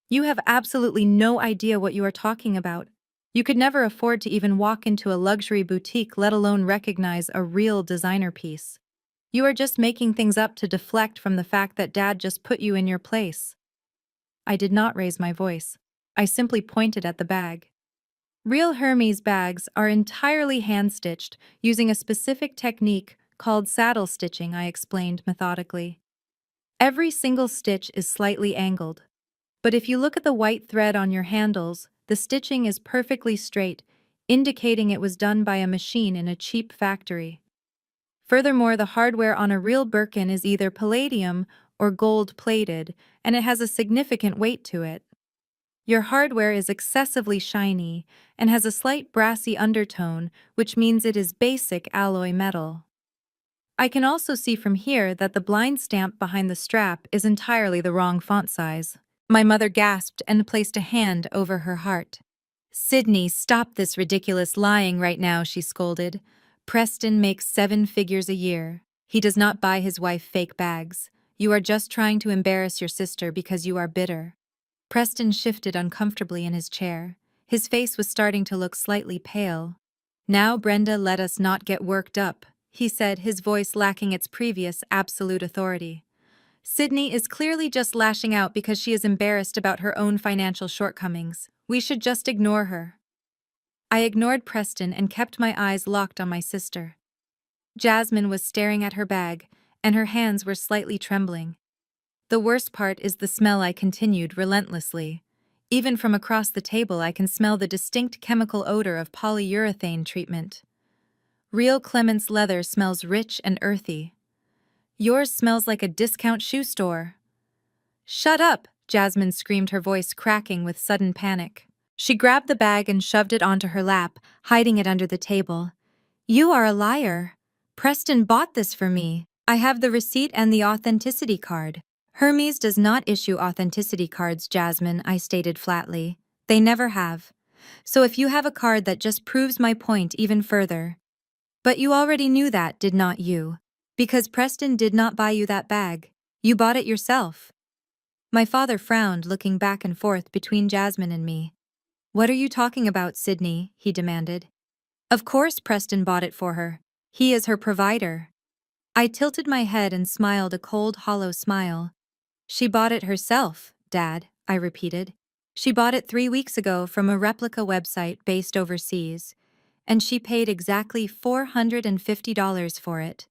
"You have absolutely no idea what you are talking about. You could never afford to even walk into a luxury boutique, let alone recognize a real designer piece. You are just making things up to deflect from the fact that Dad just put you in your place." I did not raise my voice. I simply pointed at the bag. "Real Hermes bags are entirely hand-stitched, using a specific technique called saddle stitching," I explained methodically. "Every single stitch is slightly angled. But if you look at the white thread on your handles, the stitching is perfectly straight, indicating it was done by a machine in a cheap factory. Furthermore, the hardware on a real Birkin is either palladium or gold-plated, and it has a significant weight to it. Your hardware is excessively shiny and has a slight brassy undertone, which means it is basic alloy metal. I can also see from here that the blind stamp behind the strap is entirely the wrong font size." My mother gasped and placed a hand over her heart. "Sydney, stop this ridiculous lying right now," she scolded. "Preston makes 7 figures a year. He does not buy his wife fake bags. You are just trying to embarrass your sister because you are bitter. Preston shifted uncomfortably in his chair. His face was starting to look slightly pale. Now, Brenda, let us not get worked up, he said, his voice lacking its previous absolute authority. Sydney is clearly just lashing out because she is embarrassed about her own financial shortcomings. We should just ignore her. I ignored Preston and kept my eyes locked on my sister. Jasmine was staring at her bag, and her hands were slightly trembling. The worst part is the smell, I continued relentlessly. Even from across the table I can smell the distinct chemical odor of polyurethane treatment. Real Clement's leather smells rich and earthy. Yours smells like a discount shoe store. Shut up, Jasmine screamed, her voice cracking with sudden panic. She grabbed the bag and shoved it onto her lap, hiding it under the table. You are a liar. Preston bought this for me. I have the receipt and the authenticity card. Hermes does not issue authenticity cards, Jasmine, I stated flatly. They never have. So if you have a card, that just proves my point even further. But you already knew that, did not you? Because Preston did not buy you that bag. You bought it yourself. My father frowned, looking back and forth between Jasmine and me. What are you talking about, Sydney? He demanded. Of course Preston bought it for her. He is her provider. I tilted my head and smiled a cold, hollow smile. She bought it herself, Dad, I repeated. She bought it 3 weeks ago from a replica website based overseas, and she paid exactly $450 for it.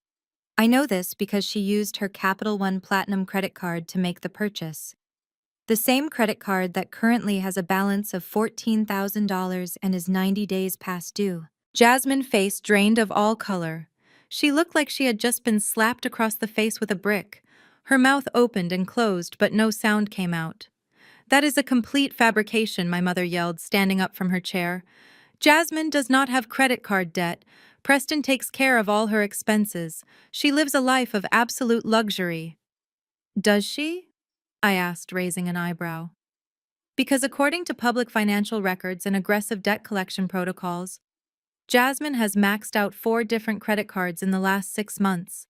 I know this because she used her Capital One Platinum credit card to make the purchase. The same credit card that currently has a balance of $14,000 and is 90 days past due. Jasmine's face drained of all color. She looked like she had just been slapped across the face with a brick. Her mouth opened and closed, but no sound came out. That is a complete fabrication, my mother yelled, standing up from her chair. Jasmine does not have credit card debt. Preston takes care of all her expenses. She lives a life of absolute luxury. Does she? I asked, raising an eyebrow. Because according to public financial records and aggressive debt collection protocols, Jasmine has maxed out 4 different credit cards in the last 6 months.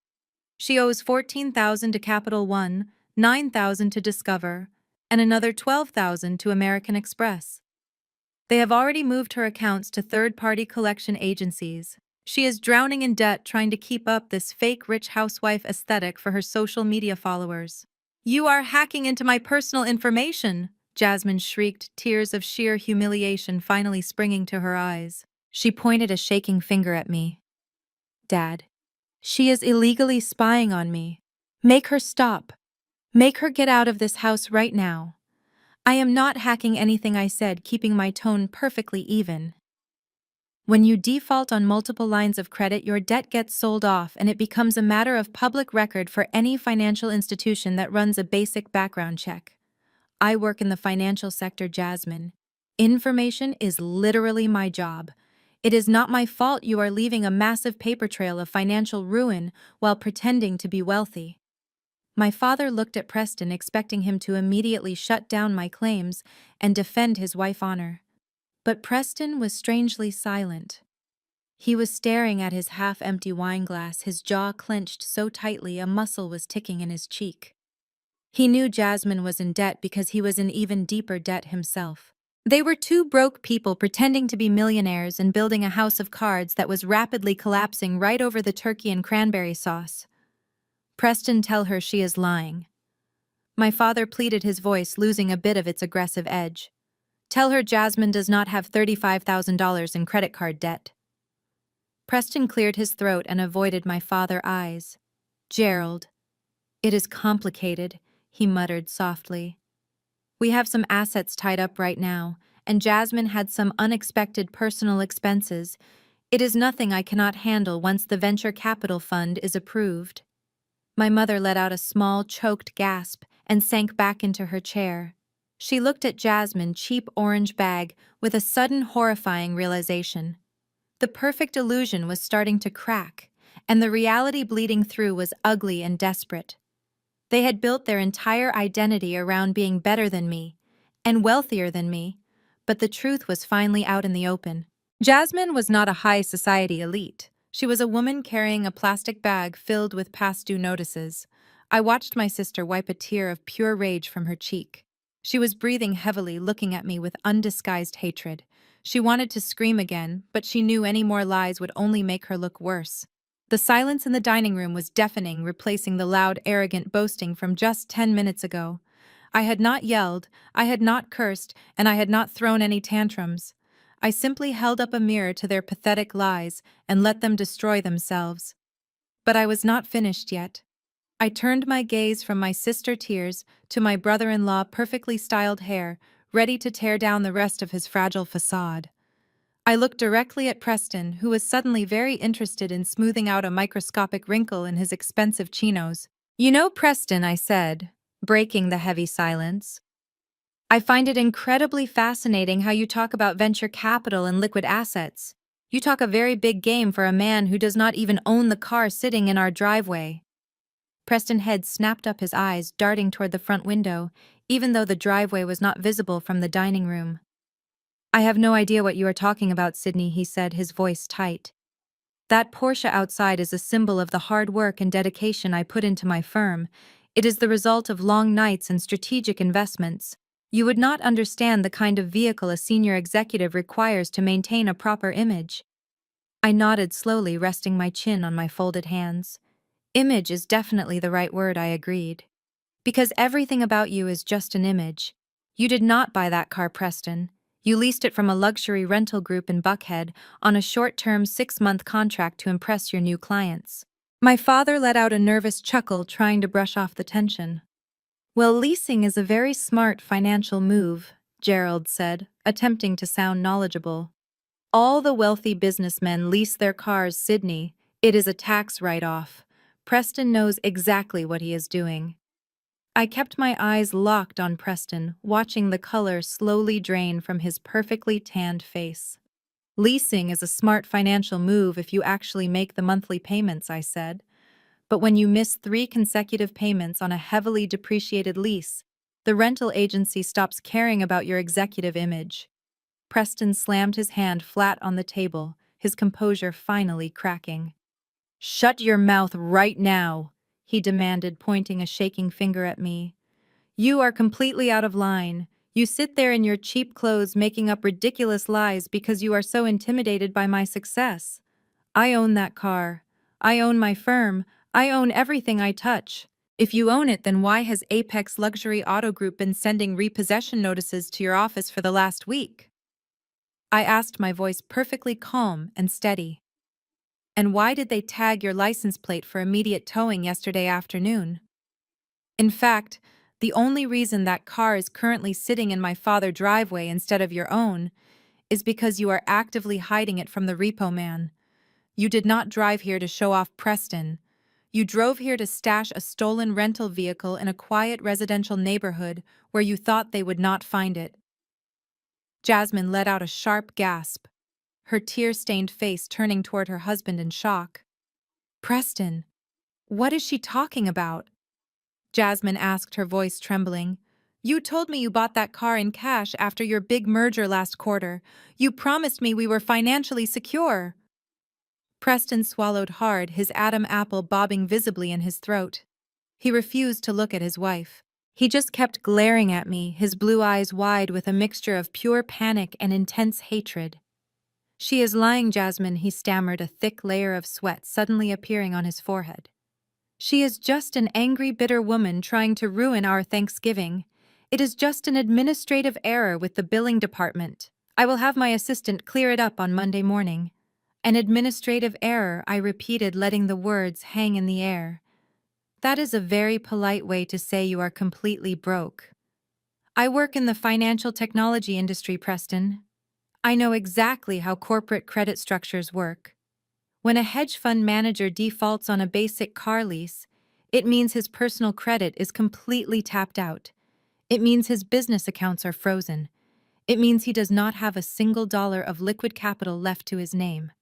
She owes $14,000 to Capital One, $9,000 to Discover, and another $12,000 to American Express. They have already moved her accounts to third-party collection agencies. She is drowning in debt trying to keep up this fake rich housewife aesthetic for her social media followers. You are hacking into my personal information, Jasmine shrieked, tears of sheer humiliation finally springing to her eyes. She pointed a shaking finger at me. Dad, she is illegally spying on me. Make her stop. Make her get out of this house right now. I am not hacking anything, I said, keeping my tone perfectly even. When you default on multiple lines of credit, your debt gets sold off and it becomes a matter of public record for any financial institution that runs a basic background check. I work in the financial sector, Jasmine. Information is literally my job. It is not my fault you are leaving a massive paper trail of financial ruin while pretending to be wealthy. My father looked at Preston, expecting him to immediately shut down my claims and defend his wife's honor. But Preston was strangely silent. He was staring at his half-empty wine glass, his jaw clenched so tightly a muscle was ticking in his cheek. He knew Jasmine was in debt because he was in even deeper debt himself. They were 2 broke people pretending to be millionaires and building a house of cards that was rapidly collapsing right over the turkey and cranberry sauce. Preston, tell her she is lying. My father pleaded, his voice losing a bit of its aggressive edge. Tell her Jasmine does not have $35,000 in credit card debt. Preston cleared his throat and avoided my father's eyes. Gerald. It is complicated, he muttered softly. We have some assets tied up right now, and Jasmine had some unexpected personal expenses. It is nothing I cannot handle once the venture capital fund is approved. My mother let out a small, choked gasp and sank back into her chair. She looked at Jasmine's cheap orange bag with a sudden horrifying realization. The perfect illusion was starting to crack, and the reality bleeding through was ugly and desperate. They had built their entire identity around being better than me, and wealthier than me, but the truth was finally out in the open. Jasmine was not a high society elite. She was a woman carrying a plastic bag filled with past due notices, I watched my sister wipe a tear of pure rage from her cheek. She was breathing heavily, looking at me with undisguised hatred. She wanted to scream again, but she knew any more lies would only make her look worse. The silence in the dining room was deafening, replacing the loud, arrogant boasting from just 10 minutes ago. I had not yelled, I had not cursed, and I had not thrown any tantrums. I simply held up a mirror to their pathetic lies and let them destroy themselves. But I was not finished yet. I turned my gaze from my sister tears to my brother-in-law perfectly styled hair, ready to tear down the rest of his fragile facade. I looked directly at Preston, who was suddenly very interested in smoothing out a microscopic wrinkle in his expensive chinos. "You know, Preston," I said, breaking the heavy silence, "I find it incredibly fascinating how you talk about venture capital and liquid assets. You talk a very big game for a man who does not even own the car sitting in our driveway." Preston Head snapped up his eyes, darting toward the front window, even though the driveway was not visible from the dining room. "I have no idea what you are talking about, Sydney," he said, his voice tight. "That Porsche outside is a symbol of the hard work and dedication I put into my firm. It is the result of long nights and strategic investments. You would not understand the kind of vehicle a senior executive requires to maintain a proper image." I nodded slowly, resting my chin on my folded hands. "Image is definitely the right word," I agreed. "Because everything about you is just an image. You did not buy that car, Preston. You leased it from a luxury rental group in Buckhead on a short-term 6-month contract to impress your new clients." My father let out a nervous chuckle, trying to brush off the tension. "Well, leasing is a very smart financial move," Gerald said, attempting to sound knowledgeable. "All the wealthy businessmen lease their cars, Sydney. It is a tax write-off. Preston knows exactly what he is doing." I kept my eyes locked on Preston, watching the color slowly drain from his perfectly tanned face. "Leasing is a smart financial move if you actually make the monthly payments," I said. "But when you miss 3 consecutive payments on a heavily depreciated lease, the rental agency stops caring about your executive image." Preston slammed his hand flat on the table, his composure finally cracking. "Shut your mouth right now," he demanded, pointing a shaking finger at me. "You are completely out of line. You sit there in your cheap clothes making up ridiculous lies because you are so intimidated by my success. I own that car. I own my firm. I own everything I touch. If you own it, then why has Apex Luxury Auto Group been sending repossession notices to your office for the last week?" I asked, my voice perfectly calm and steady. "And why did they tag your license plate for immediate towing yesterday afternoon? In fact, the only reason that car is currently sitting in my father's driveway instead of your own is because you are actively hiding it from the repo man. You did not drive here to show off Preston. You drove here to stash a stolen rental vehicle in a quiet residential neighborhood where you thought they would not find it." Jasmine let out a sharp gasp, her tear-stained face turning toward her husband in shock. "Preston, what is she talking about?" Jasmine asked, her voice trembling. "You told me you bought that car in cash after your big merger last quarter. You promised me we were financially secure." Preston swallowed hard, his Adam apple bobbing visibly in his throat. He refused to look at his wife. He just kept glaring at me, his blue eyes wide with a mixture of pure panic and intense hatred. "She is lying, Jasmine," he stammered, a thick layer of sweat suddenly appearing on his forehead. "She is just an angry, bitter woman trying to ruin our Thanksgiving. It is just an administrative error with the billing department. I will have my assistant clear it up on Monday morning." "An administrative error," I repeated, letting the words hang in the air. "That is a very polite way to say you are completely broke." "I work in the financial technology industry, Preston. I know exactly how corporate credit structures work. When a hedge fund manager defaults on a basic car lease, it means his personal credit is completely tapped out. It means his business accounts are frozen. It means he does not have a single dollar of liquid capital left to his name."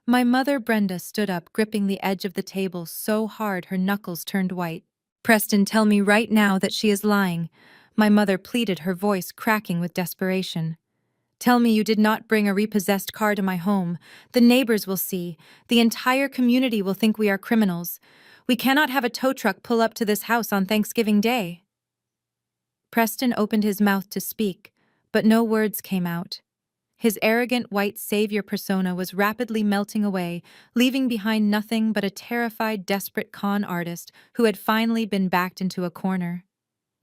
My mother, Brenda, stood up, gripping the edge of the table so hard her knuckles turned white. "Preston, tell me right now that she is lying," my mother pleaded, her voice cracking with desperation. "Tell me you did not bring a repossessed car to my home. The neighbors will see. The entire community will think we are criminals. We cannot have a tow truck pull up to this house on Thanksgiving Day." Preston opened his mouth to speak, but no words came out. His arrogant white savior persona was rapidly melting away, leaving behind nothing but a terrified, desperate con artist who had finally been backed into a corner.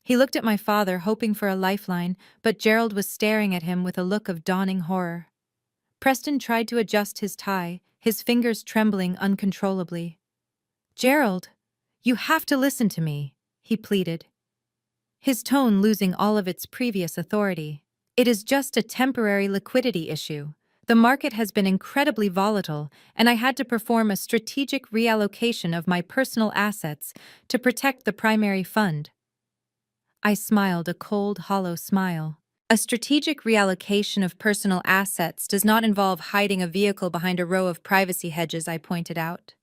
He looked at my father, hoping for a lifeline, but Gerald was staring at him with a look of dawning horror. Preston tried to adjust his tie, his fingers trembling uncontrollably. "Gerald, you have to listen to me," he pleaded, his tone losing all of its previous authority. "It is just a temporary liquidity issue. The market has been incredibly volatile, and I had to perform a strategic reallocation of my personal assets to protect the primary fund." I smiled a cold, hollow smile. A strategic reallocation of personal assets does not involve hiding a vehicle behind a row of privacy hedges, I pointed out.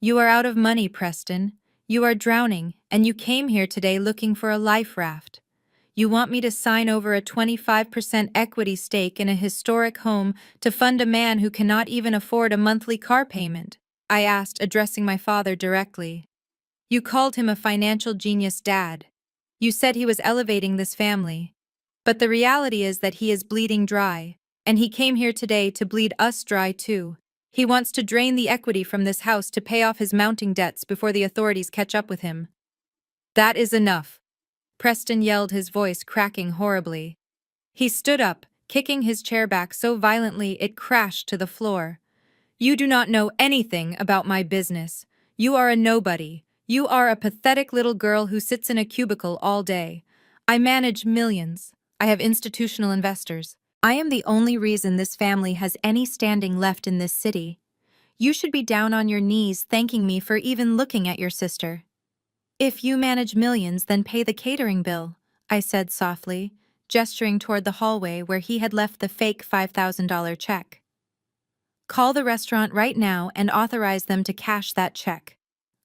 "You are out of money, Preston. You are drowning, and you came here today looking for a life raft. You want me to sign over a 25% equity stake in a historic home to fund a man who cannot even afford a monthly car payment?" I asked, addressing my father directly. "You called him a financial genius, Dad. You said he was elevating this family. But the reality is that he is bleeding dry, and he came here today to bleed us dry too. He wants to drain the equity from this house to pay off his mounting debts before the authorities catch up with him." "That is enough," Preston yelled, his voice cracking horribly. He stood up, kicking his chair back so violently it crashed to the floor. "You do not know anything about my business. You are a nobody. You are a pathetic little girl who sits in a cubicle all day. I manage millions. I have institutional investors. I am the only reason this family has any standing left in this city. You should be down on your knees thanking me for even looking at your sister." "If you manage millions, then pay the catering bill," I said softly, gesturing toward the hallway where he had left the fake $5,000 check. "Call the restaurant right now and authorize them to cash that check.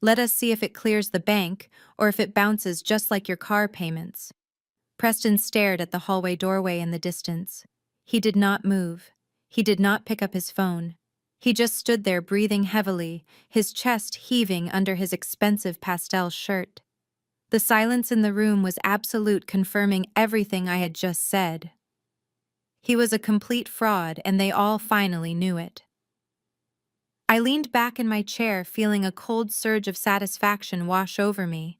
Let us see if it clears the bank or if it bounces just like your car payments." Preston stared at the hallway doorway in the distance. He did not move. He did not pick up his phone. He just stood there breathing heavily, his chest heaving under his expensive pastel shirt. The silence in the room was absolute, confirming everything I had just said. He was a complete fraud, and they all finally knew it. I leaned back in my chair, feeling a cold surge of satisfaction wash over me.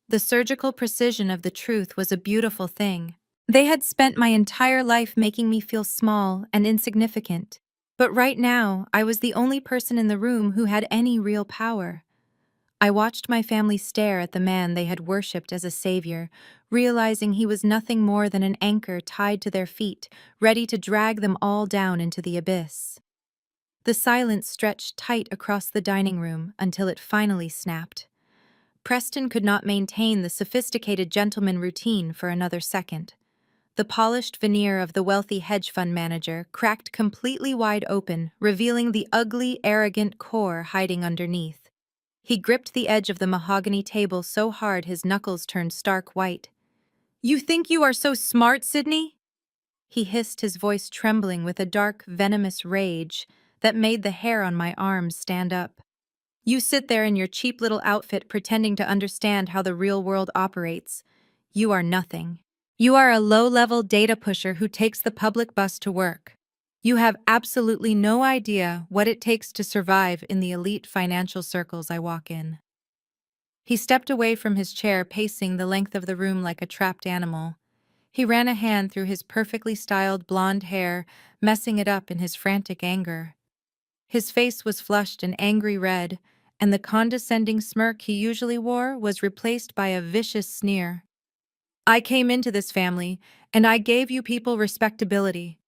The surgical precision of the truth was a beautiful thing. They had spent my entire life making me feel small and insignificant. But right now, I was the only person in the room who had any real power. I watched my family stare at the man they had worshipped as a savior, realizing he was nothing more than an anchor tied to their feet, ready to drag them all down into the abyss. The silence stretched tight across the dining room until it finally snapped. Preston could not maintain the sophisticated gentleman routine for another second. The polished veneer of the wealthy hedge fund manager cracked completely wide open, revealing the ugly, arrogant core hiding underneath. He gripped the edge of the mahogany table so hard his knuckles turned stark white. "You think you are so smart, Sydney?" He hissed, his voice trembling with a dark, venomous rage that made the hair on my arms stand up. "You sit there in your cheap little outfit pretending to understand how the real world operates. You are nothing. You are a low-level data pusher who takes the public bus to work. You have absolutely no idea what it takes to survive in the elite financial circles I walk in." He stepped away from his chair, pacing the length of the room like a trapped animal. He ran a hand through his perfectly styled blonde hair, messing it up in his frantic anger. His face was flushed an angry red, and the condescending smirk he usually wore was replaced by a vicious sneer. "I came into this family, and I gave you people respectability,"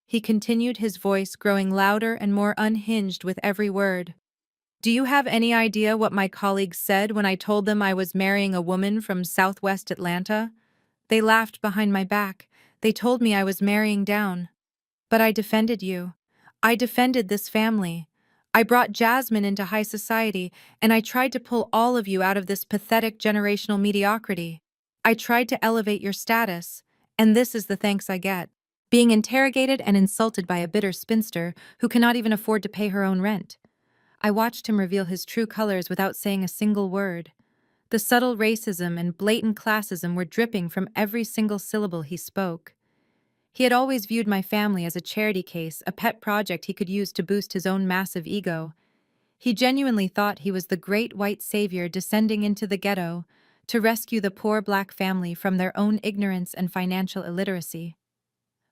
he continued, his voice growing louder and more unhinged with every word. "Do you have any idea what my colleagues said when I told them I was marrying a woman from Southwest Atlanta? They laughed behind my back. They told me I was marrying down. But I defended you. I defended this family. I brought Jasmine into high society, and I tried to pull all of you out of this pathetic generational mediocrity. I tried to elevate your status, and this is the thanks I get. Being interrogated and insulted by a bitter spinster who cannot even afford to pay her own rent. I watched him reveal his true colors without saying a single word. The subtle racism and blatant classism were dripping from every single syllable he spoke. He had always viewed my family as a charity case, a pet project he could use to boost his own massive ego. He genuinely thought he was the great white savior descending into the ghetto to rescue the poor black family from their own ignorance and financial illiteracy.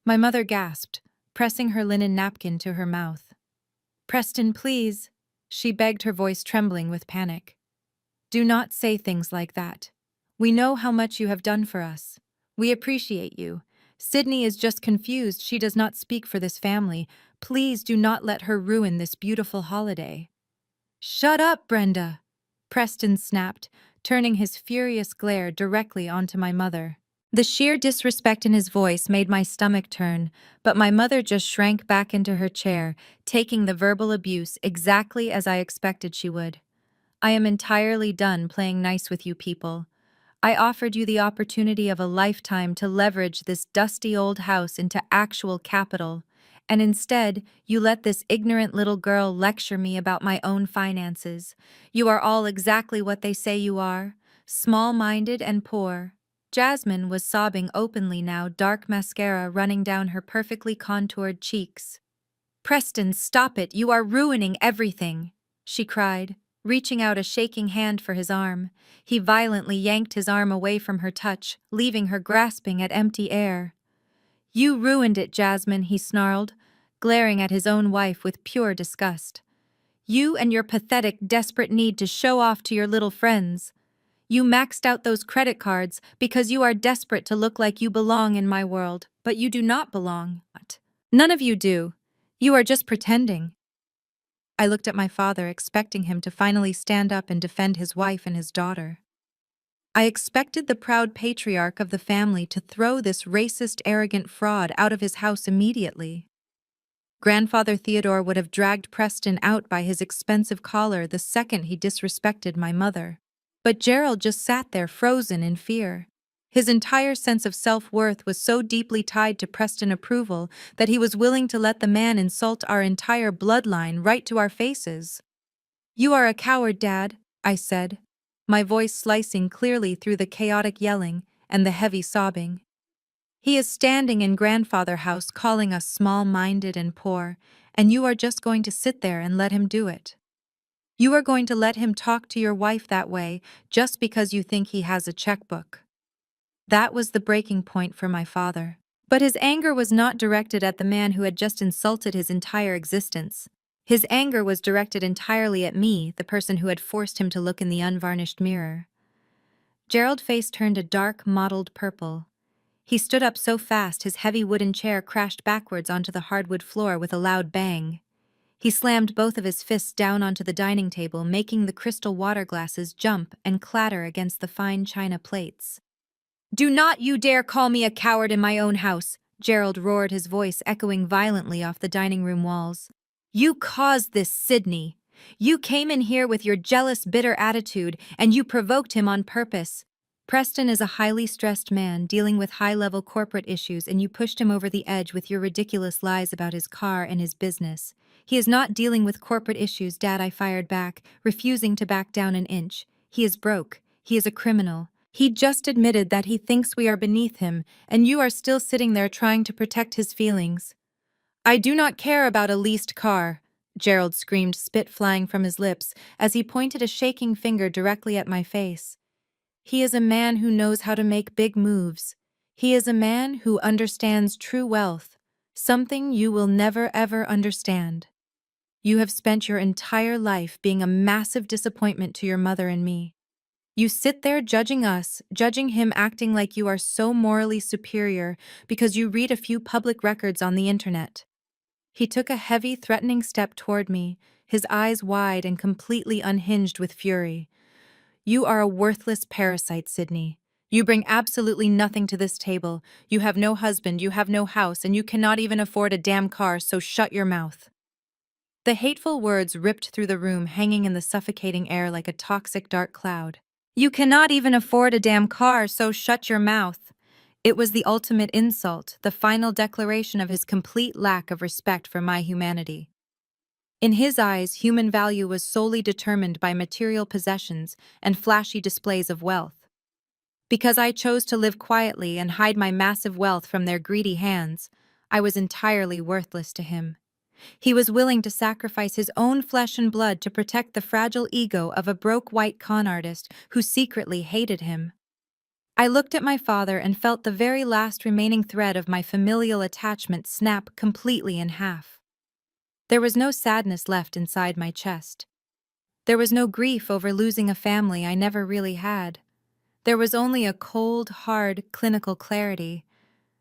My mother gasped, pressing her linen napkin to her mouth. "Preston, please," she begged, her voice trembling with panic. "Do not say things like that. We know how much you have done for us. We appreciate you. Sydney is just confused. She does not speak for this family. Please do not let her ruin this beautiful holiday." "Shut up, Brenda!" Preston snapped, turning his furious glare directly onto my mother. The sheer disrespect in his voice made my stomach turn, but my mother just shrank back into her chair, taking the verbal abuse exactly as I expected she would. "I am entirely done playing nice with you people. I offered you the opportunity of a lifetime to leverage this dusty old house into actual capital, and instead, you let this ignorant little girl lecture me about my own finances. You are all exactly what they say you are, small-minded and poor." Jasmine was sobbing openly now, dark mascara running down her perfectly contoured cheeks. "Preston, stop it, you are ruining everything," she cried, reaching out a shaking hand for his arm. He violently yanked his arm away from her touch, leaving her grasping at empty air. "You ruined it, Jasmine," he snarled, glaring at his own wife with pure disgust. "You and your pathetic, desperate need to show off to your little friends. You maxed out those credit cards because you are desperate to look like you belong in my world, but you do not belong. None of you do. You are just pretending." I looked at my father, expecting him to finally stand up and defend his wife and his daughter. I expected the proud patriarch of the family to throw this racist, arrogant fraud out of his house immediately. Grandfather Theodore would have dragged Preston out by his expensive collar the second he disrespected my mother. But Gerald just sat there frozen in fear. His entire sense of self-worth was so deeply tied to Preston approval that he was willing to let the man insult our entire bloodline right to our faces. "You are a coward, Dad," I said, my voice slicing clearly through the chaotic yelling and the heavy sobbing. "He is standing in Grandfather House calling us small-minded and poor, and you are just going to sit there and let him do it. You are going to let him talk to your wife that way just because you think he has a checkbook." That was the breaking point for my father. But his anger was not directed at the man who had just insulted his entire existence. His anger was directed entirely at me, the person who had forced him to look in the unvarnished mirror. Gerald's face turned a dark, mottled purple. He stood up so fast his heavy wooden chair crashed backwards onto the hardwood floor with a loud bang. He slammed both of his fists down onto the dining table, making the crystal water glasses jump and clatter against the fine china plates. "Do not you dare call me a coward in my own house," Gerald roared, his voice echoing violently off the dining room walls. "You caused this, Sydney. You came in here with your jealous, bitter attitude, and you provoked him on purpose. Preston is a highly stressed man dealing with high-level corporate issues, and you pushed him over the edge with your ridiculous lies about his car and his business. He is not dealing with corporate issues, Dad," I fired back, refusing to back down an inch. "He is broke. He is a criminal. He just admitted that he thinks we are beneath him, and you are still sitting there trying to protect his feelings." "I do not care about a leased car," Gerald screamed, spit flying from his lips as he pointed a shaking finger directly at my face. "He is a man who knows how to make big moves. He is a man who understands true wealth, something you will never ever understand. You have spent your entire life being a massive disappointment to your mother and me. You sit there judging us, judging him, acting like you are so morally superior because you read a few public records on the internet." He took a heavy, threatening step toward me, his eyes wide and completely unhinged with fury. "You are a worthless parasite, Sydney. You bring absolutely nothing to this table. You have no husband, you have no house, and you cannot even afford a damn car, so shut your mouth." The hateful words ripped through the room, hanging in the suffocating air like a toxic dark cloud. "You cannot even afford a damn car, so shut your mouth." It was the ultimate insult, the final declaration of his complete lack of respect for my humanity. In his eyes, human value was solely determined by material possessions and flashy displays of wealth. Because I chose to live quietly and hide my massive wealth from their greedy hands, I was entirely worthless to him. He was willing to sacrifice his own flesh and blood to protect the fragile ego of a broke white con artist who secretly hated him. I looked at my father and felt the very last remaining thread of my familial attachment snap completely in half. There was no sadness left inside my chest. There was no grief over losing a family I never really had. There was only a cold, hard, clinical clarity.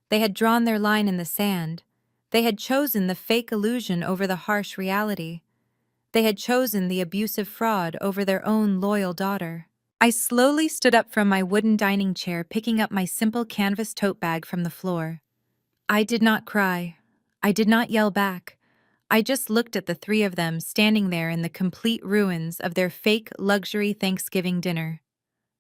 They had drawn their line in the sand. They had chosen the fake illusion over the harsh reality. They had chosen the abusive fraud over their own loyal daughter. I slowly stood up from my wooden dining chair, picking up my simple canvas tote bag from the floor. I did not cry. I did not yell back. I just looked at the three of them standing there in the complete ruins of their fake luxury Thanksgiving dinner.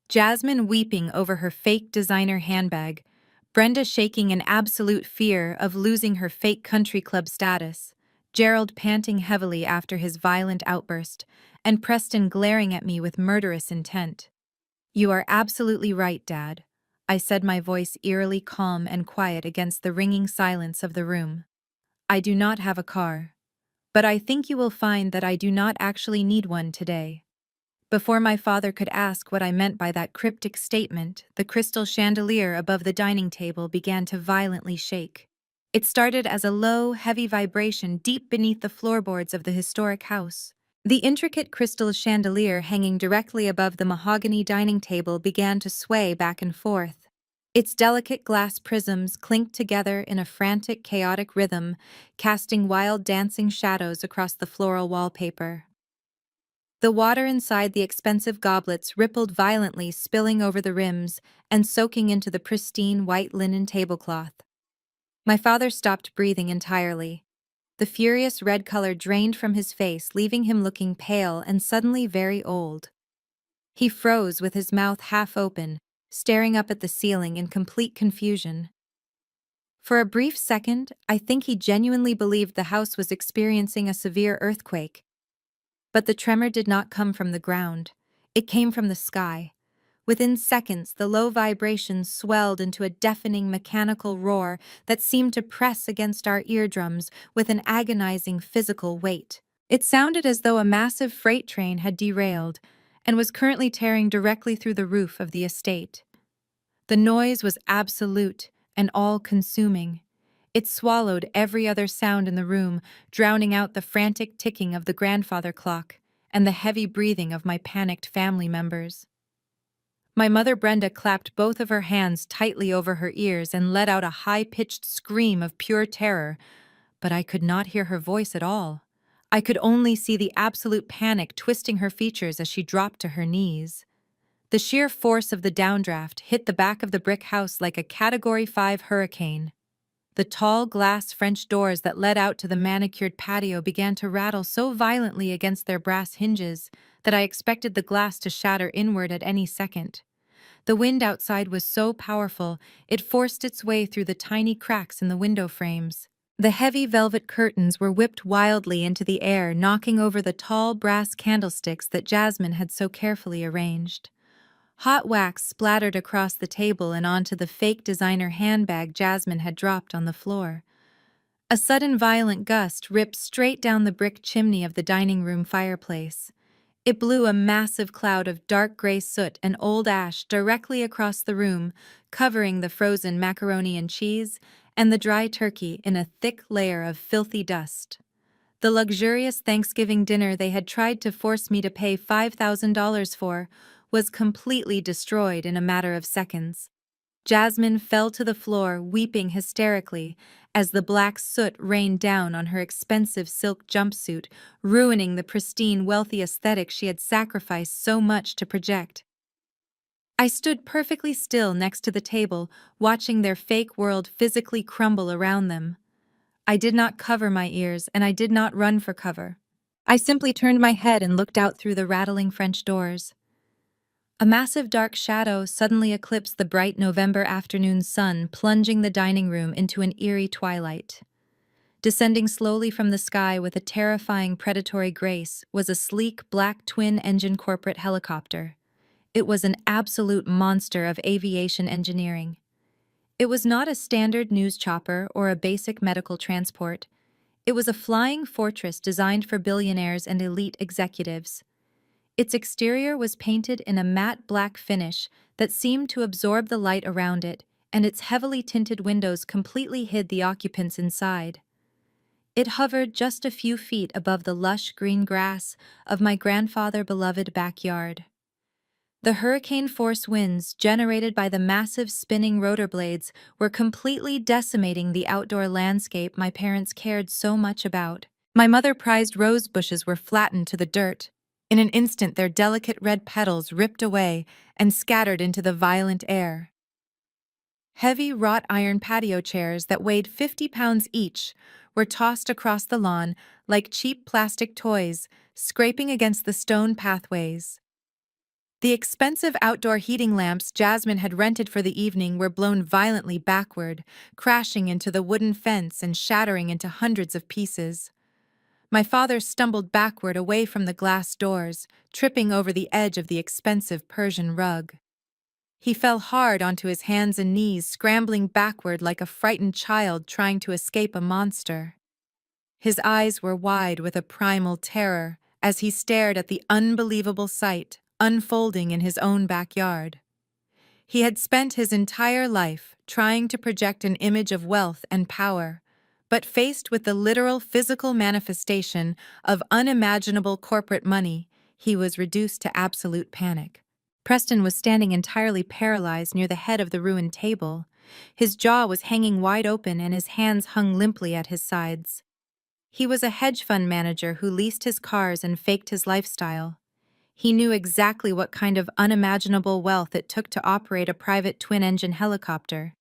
Jasmine weeping over her fake designer handbag, Brenda shaking in absolute fear of losing her fake country club status, Gerald panting heavily after his violent outburst, and Preston glaring at me with murderous intent. "You are absolutely right, Dad," I said, my voice eerily calm and quiet against the ringing silence of the room. "I do not have a car. But I think you will find that I do not actually need one today." Before my father could ask what I meant by that cryptic statement, the crystal chandelier above the dining table began to violently shake. It started as a low, heavy vibration deep beneath the floorboards of the historic house. The intricate crystal chandelier hanging directly above the mahogany dining table began to sway back and forth. Its delicate glass prisms clinked together in a frantic, chaotic rhythm, casting wild dancing shadows across the floral wallpaper. The water inside the expensive goblets rippled violently, spilling over the rims and soaking into the pristine white linen tablecloth. My father stopped breathing entirely. The furious red color drained from his face, leaving him looking pale and suddenly very old. He froze with his mouth half open, staring up at the ceiling in complete confusion. For a brief second, I think he genuinely believed the house was experiencing a severe earthquake. But the tremor did not come from the ground. It came from the sky. Within seconds, the low vibrations swelled into a deafening mechanical roar that seemed to press against our eardrums with an agonizing physical weight. It sounded as though a massive freight train had derailed and was currently tearing directly through the roof of the estate. The noise was absolute and all-consuming. It swallowed every other sound in the room, drowning out the frantic ticking of the grandfather clock and the heavy breathing of my panicked family members. My mother Brenda clapped both of her hands tightly over her ears and let out a high-pitched scream of pure terror, but I could not hear her voice at all. I could only see the absolute panic twisting her features as she dropped to her knees. The sheer force of the downdraft hit the back of the brick house like a Category 5 hurricane. The tall glass French doors that led out to the manicured patio began to rattle so violently against their brass hinges that I expected the glass to shatter inward at any second. The wind outside was so powerful, it forced its way through the tiny cracks in the window frames. The heavy velvet curtains were whipped wildly into the air, knocking over the tall brass candlesticks that Jasmine had so carefully arranged. Hot wax splattered across the table and onto the fake designer handbag Jasmine had dropped on the floor. A sudden violent gust ripped straight down the brick chimney of the dining room fireplace. It blew a massive cloud of dark gray soot and old ash directly across the room, covering the frozen macaroni and cheese and the dry turkey in a thick layer of filthy dust. The luxurious Thanksgiving dinner they had tried to force me to pay $5,000 for was completely destroyed in a matter of seconds. Jasmine fell to the floor, weeping hysterically, as the black soot rained down on her expensive silk jumpsuit, ruining the pristine, wealthy aesthetic she had sacrificed so much to project. I stood perfectly still next to the table, watching their fake world physically crumble around them. I did not cover my ears, and I did not run for cover. I simply turned my head and looked out through the rattling French doors. A massive dark shadow suddenly eclipsed the bright November afternoon sun, plunging the dining room into an eerie twilight. Descending slowly from the sky with a terrifying predatory grace was a sleek black twin-engine corporate helicopter. It was an absolute monster of aviation engineering. It was not a standard news chopper or a basic medical transport. It was a flying fortress designed for billionaires and elite executives. Its exterior was painted in a matte black finish that seemed to absorb the light around it, and its heavily tinted windows completely hid the occupants inside. It hovered just a few feet above the lush green grass of my grandfather-beloved backyard. The hurricane-force winds generated by the massive spinning rotor blades were completely decimating the outdoor landscape my parents cared so much about. My mother prized rose bushes were flattened to the dirt. In an instant, their delicate red petals ripped away and scattered into the violent air. Heavy wrought iron patio chairs that weighed 50 pounds each were tossed across the lawn like cheap plastic toys, scraping against the stone pathways. The expensive outdoor heating lamps Jasmine had rented for the evening were blown violently backward, crashing into the wooden fence and shattering into hundreds of pieces. My father stumbled backward away from the glass doors, tripping over the edge of the expensive Persian rug. He fell hard onto his hands and knees, scrambling backward like a frightened child trying to escape a monster. His eyes were wide with a primal terror as he stared at the unbelievable sight unfolding in his own backyard. He had spent his entire life trying to project an image of wealth and power, but faced with the literal physical manifestation of unimaginable corporate money, he was reduced to absolute panic. Preston was standing entirely paralyzed near the head of the ruined table. His jaw was hanging wide open and his hands hung limply at his sides. He was a hedge fund manager who leased his cars and faked his lifestyle. He knew exactly what kind of unimaginable wealth it took to operate a private twin-engine helicopter.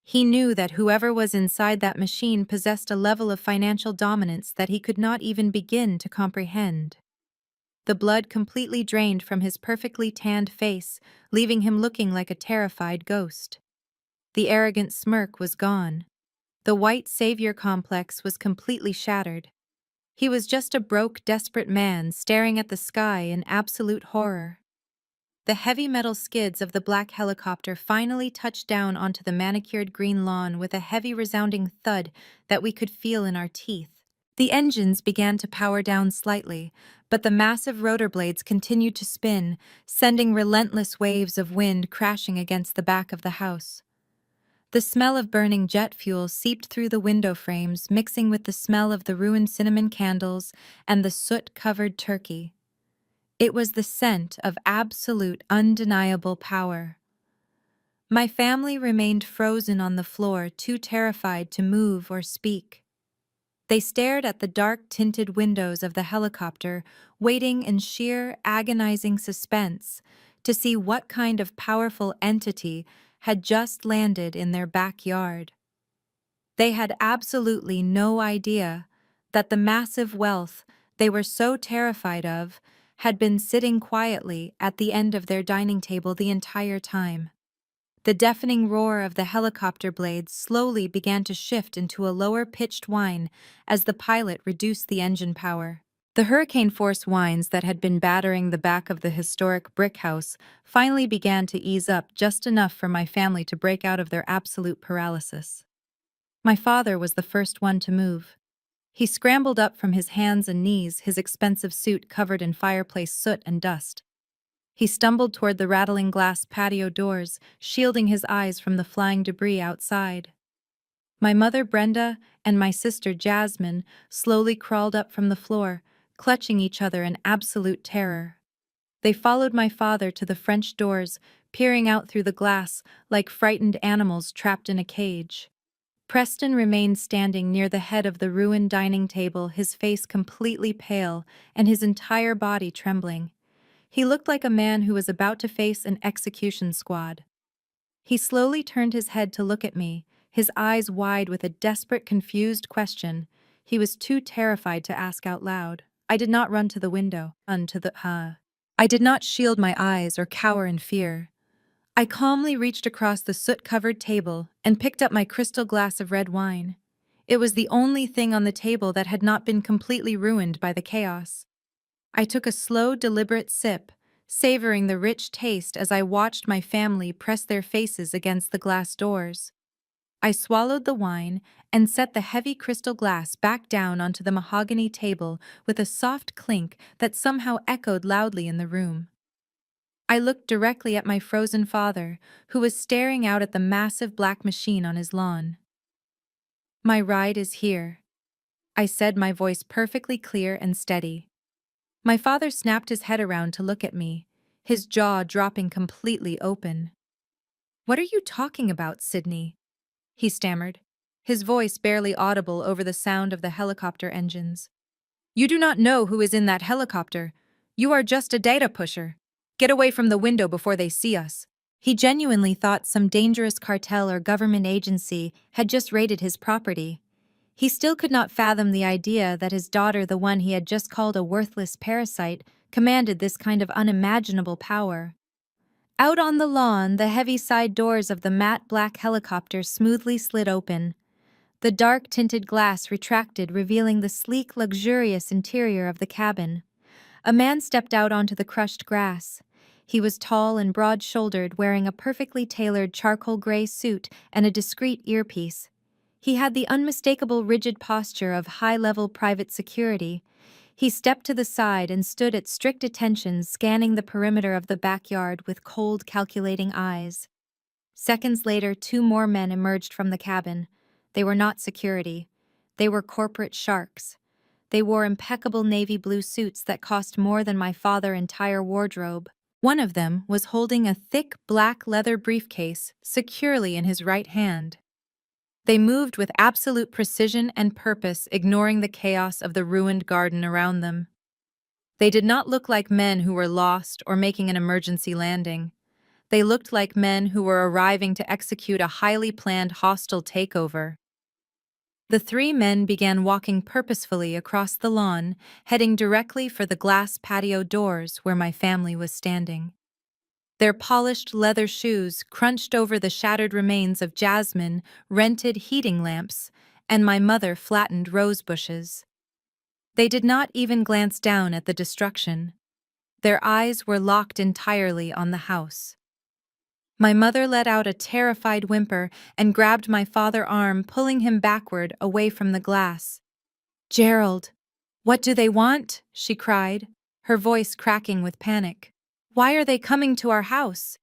He knew that whoever was inside that machine possessed a level of financial dominance that he could not even begin to comprehend. The blood completely drained from his perfectly tanned face, leaving him looking like a terrified ghost. The arrogant smirk was gone. The white savior complex was completely shattered. He was just a broke, desperate man staring at the sky in absolute horror. The heavy metal skids of the black helicopter finally touched down onto the manicured green lawn with a heavy resounding thud that we could feel in our teeth. The engines began to power down slightly, but the massive rotor blades continued to spin, sending relentless waves of wind crashing against the back of the house. The smell of burning jet fuel seeped through the window frames, mixing with the smell of the ruined cinnamon candles and the soot-covered turkey. It was the scent of absolute, undeniable power. My family remained frozen on the floor, too terrified to move or speak. They stared at the dark tinted windows of the helicopter, waiting in sheer, agonizing suspense to see what kind of powerful entity had just landed in their backyard. They had absolutely no idea that the massive wealth they were so terrified of had been sitting quietly at the end of their dining table the entire time. The deafening roar of the helicopter blades slowly began to shift into a lower-pitched whine as the pilot reduced the engine power. The hurricane-force whines that had been battering the back of the historic brick house finally began to ease up just enough for my family to break out of their absolute paralysis. My father was the first one to move. He scrambled up from his hands and knees, his expensive suit covered in fireplace soot and dust. He stumbled toward the rattling glass patio doors, shielding his eyes from the flying debris outside. My mother Brenda and my sister Jasmine slowly crawled up from the floor, clutching each other in absolute terror. They followed my father to the French doors, peering out through the glass like frightened animals trapped in a cage. Preston remained standing near the head of the ruined dining table, his face completely pale and his entire body trembling. He looked like a man who was about to face an execution squad. He slowly turned his head to look at me, his eyes wide with a desperate, confused question he was too terrified to ask out loud. I did not run to the window, I did not shield my eyes or cower in fear. I calmly reached across the soot-covered table and picked up my crystal glass of red wine. It was the only thing on the table that had not been completely ruined by the chaos. I took a slow, deliberate sip, savoring the rich taste as I watched my family press their faces against the glass doors. I swallowed the wine and set the heavy crystal glass back down onto the mahogany table with a soft clink that somehow echoed loudly in the room. I looked directly at my frozen father, who was staring out at the massive black machine on his lawn. "My ride is here," I said, my voice perfectly clear and steady. My father snapped his head around to look at me, his jaw dropping completely open. "What are you talking about, Sydney?" he stammered, his voice barely audible over the sound of the helicopter engines. "You do not know who is in that helicopter. You are just a data pusher. Get away from the window before they see us." He genuinely thought some dangerous cartel or government agency had just raided his property. He still could not fathom the idea that his daughter, the one he had just called a worthless parasite, commanded this kind of unimaginable power. Out on the lawn, the heavy side doors of the matte black helicopter smoothly slid open. The dark-tinted glass retracted, revealing the sleek, luxurious interior of the cabin. A man stepped out onto the crushed grass. He was tall and broad-shouldered, wearing a perfectly tailored charcoal gray suit and a discreet earpiece. He had the unmistakable rigid posture of high-level private security. He stepped to the side and stood at strict attention, scanning the perimeter of the backyard with cold, calculating eyes. Seconds later, two more men emerged from the cabin. They were not security. They were corporate sharks. They wore impeccable navy blue suits that cost more than my father's entire wardrobe. One of them was holding a thick black leather briefcase securely in his right hand. They moved with absolute precision and purpose, ignoring the chaos of the ruined garden around them. They did not look like men who were lost or making an emergency landing. They looked like men who were arriving to execute a highly planned hostile takeover. The three men began walking purposefully across the lawn, heading directly for the glass patio doors where my family was standing. Their polished leather shoes crunched over the shattered remains of jasmine, rented heating lamps, and my mother flattened rose bushes. They did not even glance down at the destruction. Their eyes were locked entirely on the house. My mother let out a terrified whimper and grabbed my father's arm, pulling him backward away from the glass. "Gerald, what do they want?" she cried, her voice cracking with panic. "Why are they coming to our house?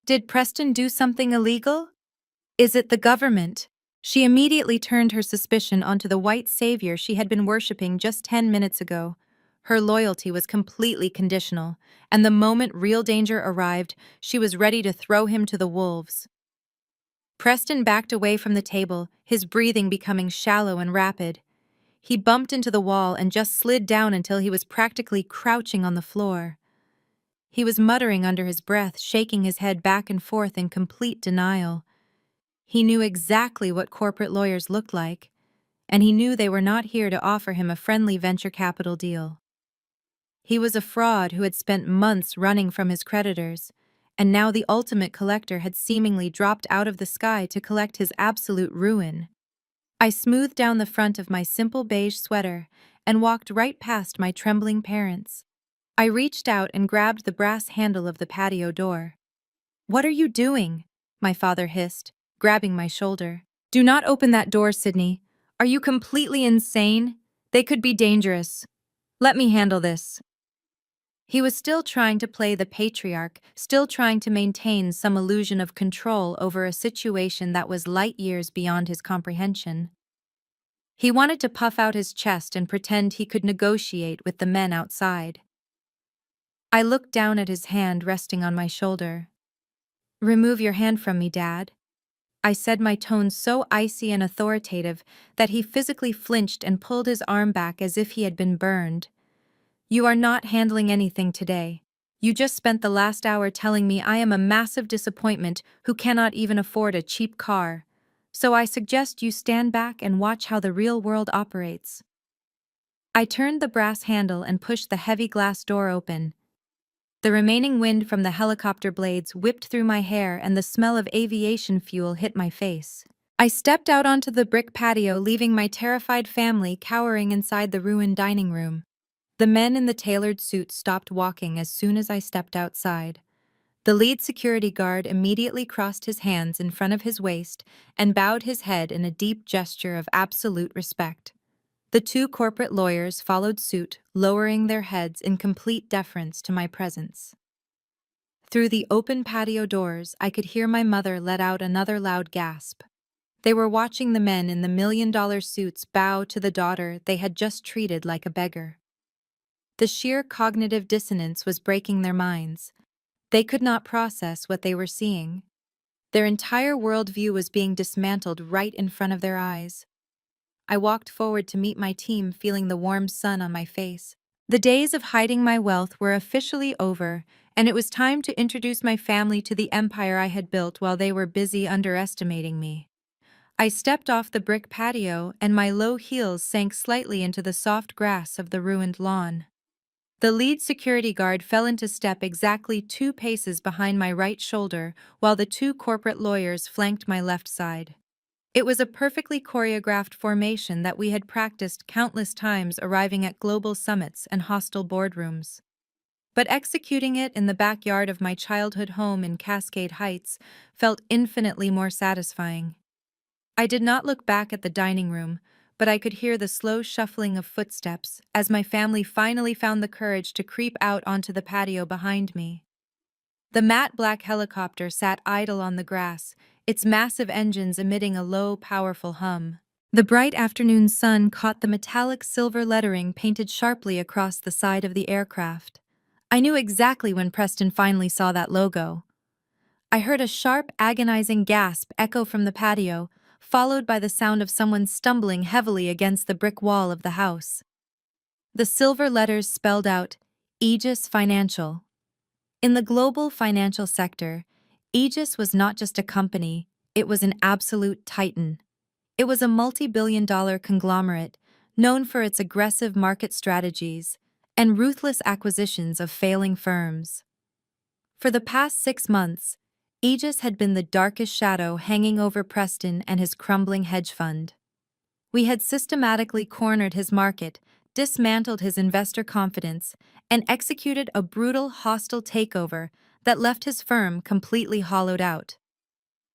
Did Preston do something illegal? Is it the government?" She immediately turned her suspicion onto the white savior she had been worshipping just 10 minutes ago. Her loyalty was completely conditional, and the moment real danger arrived, she was ready to throw him to the wolves. Preston backed away from the table, his breathing becoming shallow and rapid. He bumped into the wall and just slid down until he was practically crouching on the floor. He was muttering under his breath, shaking his head back and forth in complete denial. He knew exactly what corporate lawyers looked like, and he knew they were not here to offer him a friendly venture capital deal. He was a fraud who had spent months running from his creditors, and now the ultimate collector had seemingly dropped out of the sky to collect his absolute ruin. I smoothed down the front of my simple beige sweater and walked right past my trembling parents. I reached out and grabbed the brass handle of the patio door. "What are you doing?" my father hissed, grabbing my shoulder. "Do not open that door, Sydney. Are you completely insane? They could be dangerous. Let me handle this." He was still trying to play the patriarch, still trying to maintain some illusion of control over a situation that was light years beyond his comprehension. He wanted to puff out his chest and pretend he could negotiate with the men outside. I looked down at his hand resting on my shoulder. "Remove your hand from me, Dad," I said, my tone so icy and authoritative that he physically flinched and pulled his arm back as if he had been burned. "You are not handling anything today. You just spent the last hour telling me I am a massive disappointment who cannot even afford a cheap car. So I suggest you stand back and watch how the real world operates." I turned the brass handle and pushed the heavy glass door open. The remaining wind from the helicopter blades whipped through my hair and the smell of aviation fuel hit my face. I stepped out onto the brick patio, leaving my terrified family cowering inside the ruined dining room. The men in the tailored suits stopped walking as soon as I stepped outside. The lead security guard immediately crossed his hands in front of his waist and bowed his head in a deep gesture of absolute respect. The two corporate lawyers followed suit, lowering their heads in complete deference to my presence. Through the open patio doors, I could hear my mother let out another loud gasp. They were watching the men in the million-dollar suits bow to the daughter they had just treated like a beggar. The sheer cognitive dissonance was breaking their minds. They could not process what they were seeing. Their entire worldview was being dismantled right in front of their eyes. I walked forward to meet my team, feeling the warm sun on my face. The days of hiding my wealth were officially over, and it was time to introduce my family to the empire I had built while they were busy underestimating me. I stepped off the brick patio, and my low heels sank slightly into the soft grass of the ruined lawn. The lead security guard fell into step exactly 2 paces behind my right shoulder, while the two corporate lawyers flanked my left side. It was a perfectly choreographed formation that we had practiced countless times arriving at global summits and hostile boardrooms. But executing it in the backyard of my childhood home in Cascade Heights felt infinitely more satisfying. I did not look back at the dining room, but I could hear the slow shuffling of footsteps as my family finally found the courage to creep out onto the patio behind me. The matte black helicopter sat idle on the grass, its massive engines emitting a low, powerful hum. The bright afternoon sun caught the metallic silver lettering painted sharply across the side of the aircraft. I knew exactly when Preston finally saw that logo. I heard a sharp, agonizing gasp echo from the patio, followed by the sound of someone stumbling heavily against the brick wall of the house. The silver letters spelled out, Aegis Financial. In the global financial sector, Aegis was not just a company, it was an absolute titan. It was a multi-billion-dollar conglomerate known for its aggressive market strategies and ruthless acquisitions of failing firms. For the past 6 months, Aegis had been the darkest shadow hanging over Preston and his crumbling hedge fund. We had systematically cornered his market, dismantled his investor confidence, and executed a brutal, hostile takeover that left his firm completely hollowed out.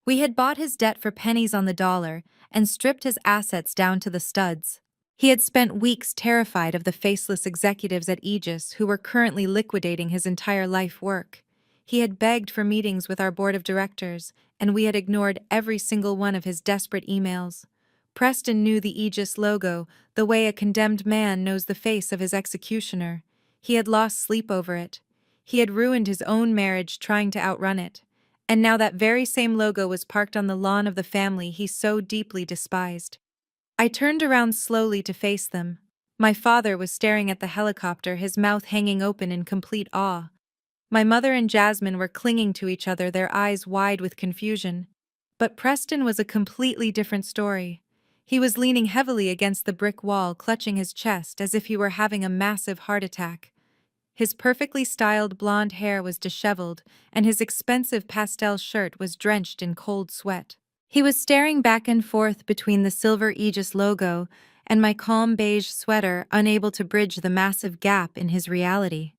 We had bought his debt for pennies on the dollar and stripped his assets down to the studs. He had spent weeks terrified of the faceless executives at Aegis who were currently liquidating his entire life work. He had begged for meetings with our board of directors, and we had ignored every single one of his desperate emails. Preston knew the Aegis logo the way a condemned man knows the face of his executioner. He had lost sleep over it. He had ruined his own marriage trying to outrun it. And now that very same logo was parked on the lawn of the family he so deeply despised. I turned around slowly to face them. My father was staring at the helicopter, his mouth hanging open in complete awe. My mother and Jasmine were clinging to each other, their eyes wide with confusion. But Preston was a completely different story. He was leaning heavily against the brick wall, clutching his chest as if he were having a massive heart attack. His perfectly styled blonde hair was disheveled, and his expensive pastel shirt was drenched in cold sweat. He was staring back and forth between the silver Aegis logo and my calm beige sweater, unable to bridge the massive gap in his reality.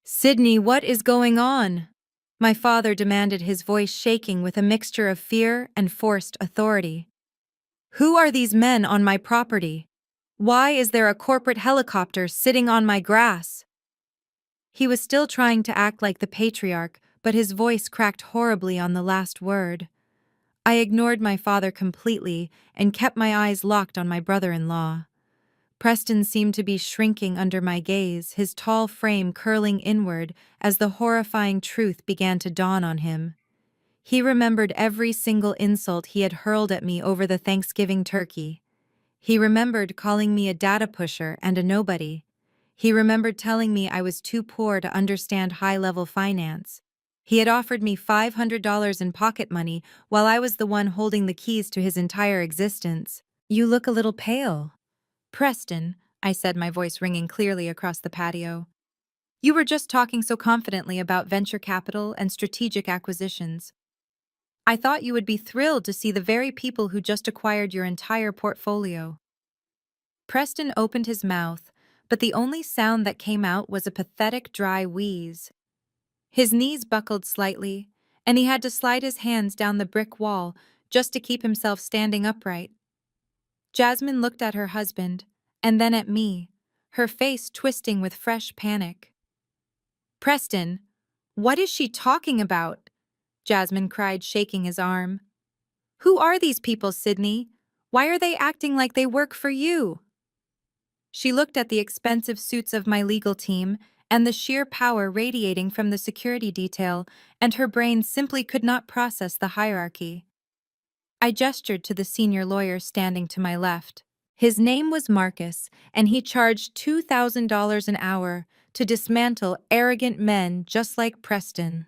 "Sydney, what is going on?" my father demanded, his voice shaking with a mixture of fear and forced authority. "Who are these men on my property? Why is there a corporate helicopter sitting on my grass?" He was still trying to act like the patriarch, but his voice cracked horribly on the last word. I ignored my father completely and kept my eyes locked on my brother-in-law. Preston seemed to be shrinking under my gaze, his tall frame curling inward as the horrifying truth began to dawn on him. He remembered every single insult he had hurled at me over the Thanksgiving turkey. He remembered calling me a data pusher and a nobody. He remembered telling me I was too poor to understand high-level finance. He had offered me $500 in pocket money while I was the one holding the keys to his entire existence. "You look a little pale." "Preston," I said, my voice ringing clearly across the patio. "You were just talking so confidently about venture capital and strategic acquisitions." I thought you would be thrilled to see the very people who just acquired your entire portfolio. Preston opened his mouth, but the only sound that came out was a pathetic dry wheeze. His knees buckled slightly, and he had to slide his hands down the brick wall just to keep himself standing upright. Jasmine looked at her husband, and then at me, her face twisting with fresh panic. "Preston, what is she talking about?" Jasmine cried, shaking his arm. "Who are these people, Sydney? Why are they acting like they work for you?" She looked at the expensive suits of my legal team and the sheer power radiating from the security detail, and her brain simply could not process the hierarchy. I gestured to the senior lawyer standing to my left. His name was Marcus, and he charged $2,000 an hour to dismantle arrogant men just like Preston.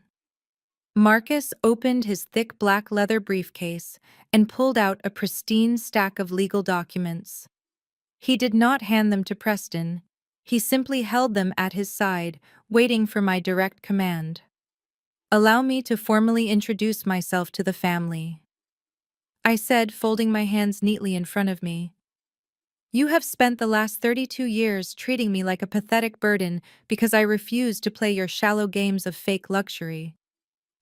Marcus opened his thick black leather briefcase and pulled out a pristine stack of legal documents. He did not hand them to Preston. He simply held them at his side, waiting for my direct command. "Allow me to formally introduce myself to the family," I said, folding my hands neatly in front of me. "You have spent the last 32 years treating me like a pathetic burden because I refused to play your shallow games of fake luxury.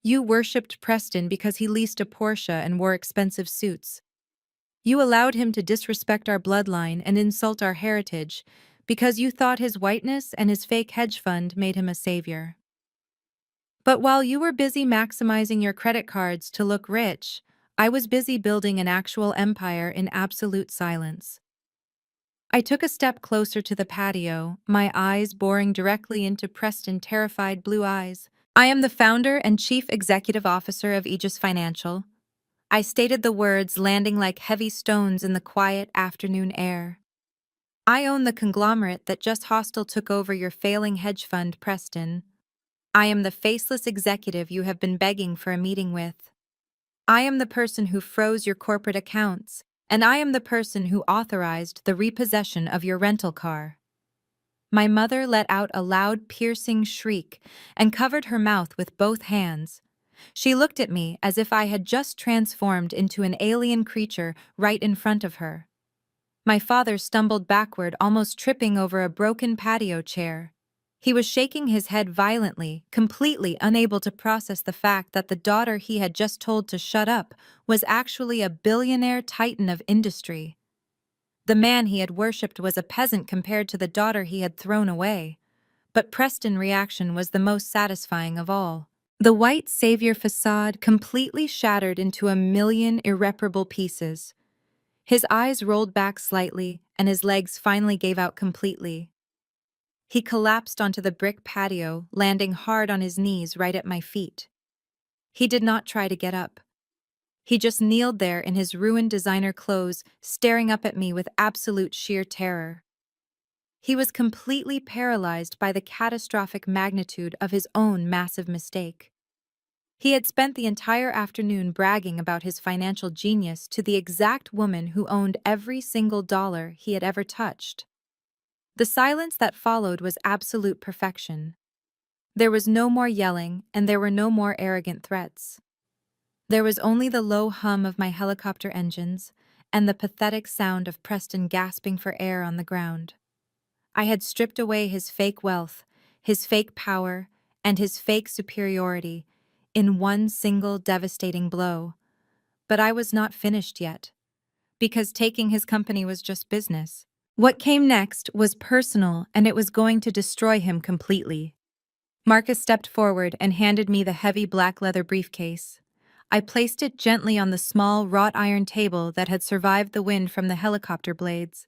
You worshipped Preston because he leased a Porsche and wore expensive suits. You allowed him to disrespect our bloodline and insult our heritage because you thought his whiteness and his fake hedge fund made him a savior. But while you were busy maximizing your credit cards to look rich, I was busy building an actual empire in absolute silence." I took a step closer to the patio, my eyes boring directly into Preston's terrified blue eyes. "I am the founder and chief executive officer of Aegis Financial." I stated the words, landing like heavy stones in the quiet afternoon air. "I own the conglomerate that just hostile took over your failing hedge fund, Preston. I am the faceless executive you have been begging for a meeting with. I am the person who froze your corporate accounts, and I am the person who authorized the repossession of your rental car." My mother let out a loud, piercing shriek and covered her mouth with both hands. She looked at me as if I had just transformed into an alien creature right in front of her. My father stumbled backward, almost tripping over a broken patio chair. He was shaking his head violently, completely unable to process the fact that the daughter he had just told to shut up was actually a billionaire titan of industry. The man he had worshipped was a peasant compared to the daughter he had thrown away. But Preston's reaction was the most satisfying of all. The white savior facade completely shattered into a million irreparable pieces. His eyes rolled back slightly, and his legs finally gave out completely. He collapsed onto the brick patio, landing hard on his knees right at my feet. He did not try to get up. He just kneeled there in his ruined designer clothes, staring up at me with absolute sheer terror. He was completely paralyzed by the catastrophic magnitude of his own massive mistake. He had spent the entire afternoon bragging about his financial genius to the exact woman who owned every single dollar he had ever touched. The silence that followed was absolute perfection. There was no more yelling, and there were no more arrogant threats. There was only the low hum of my helicopter engines and the pathetic sound of Preston gasping for air on the ground. I had stripped away his fake wealth, his fake power, and his fake superiority in one single devastating blow. But I was not finished yet, because taking his company was just business. What came next was personal, and it was going to destroy him completely. Marcus stepped forward and handed me the heavy black leather briefcase. I placed it gently on the small wrought iron table that had survived the wind from the helicopter blades.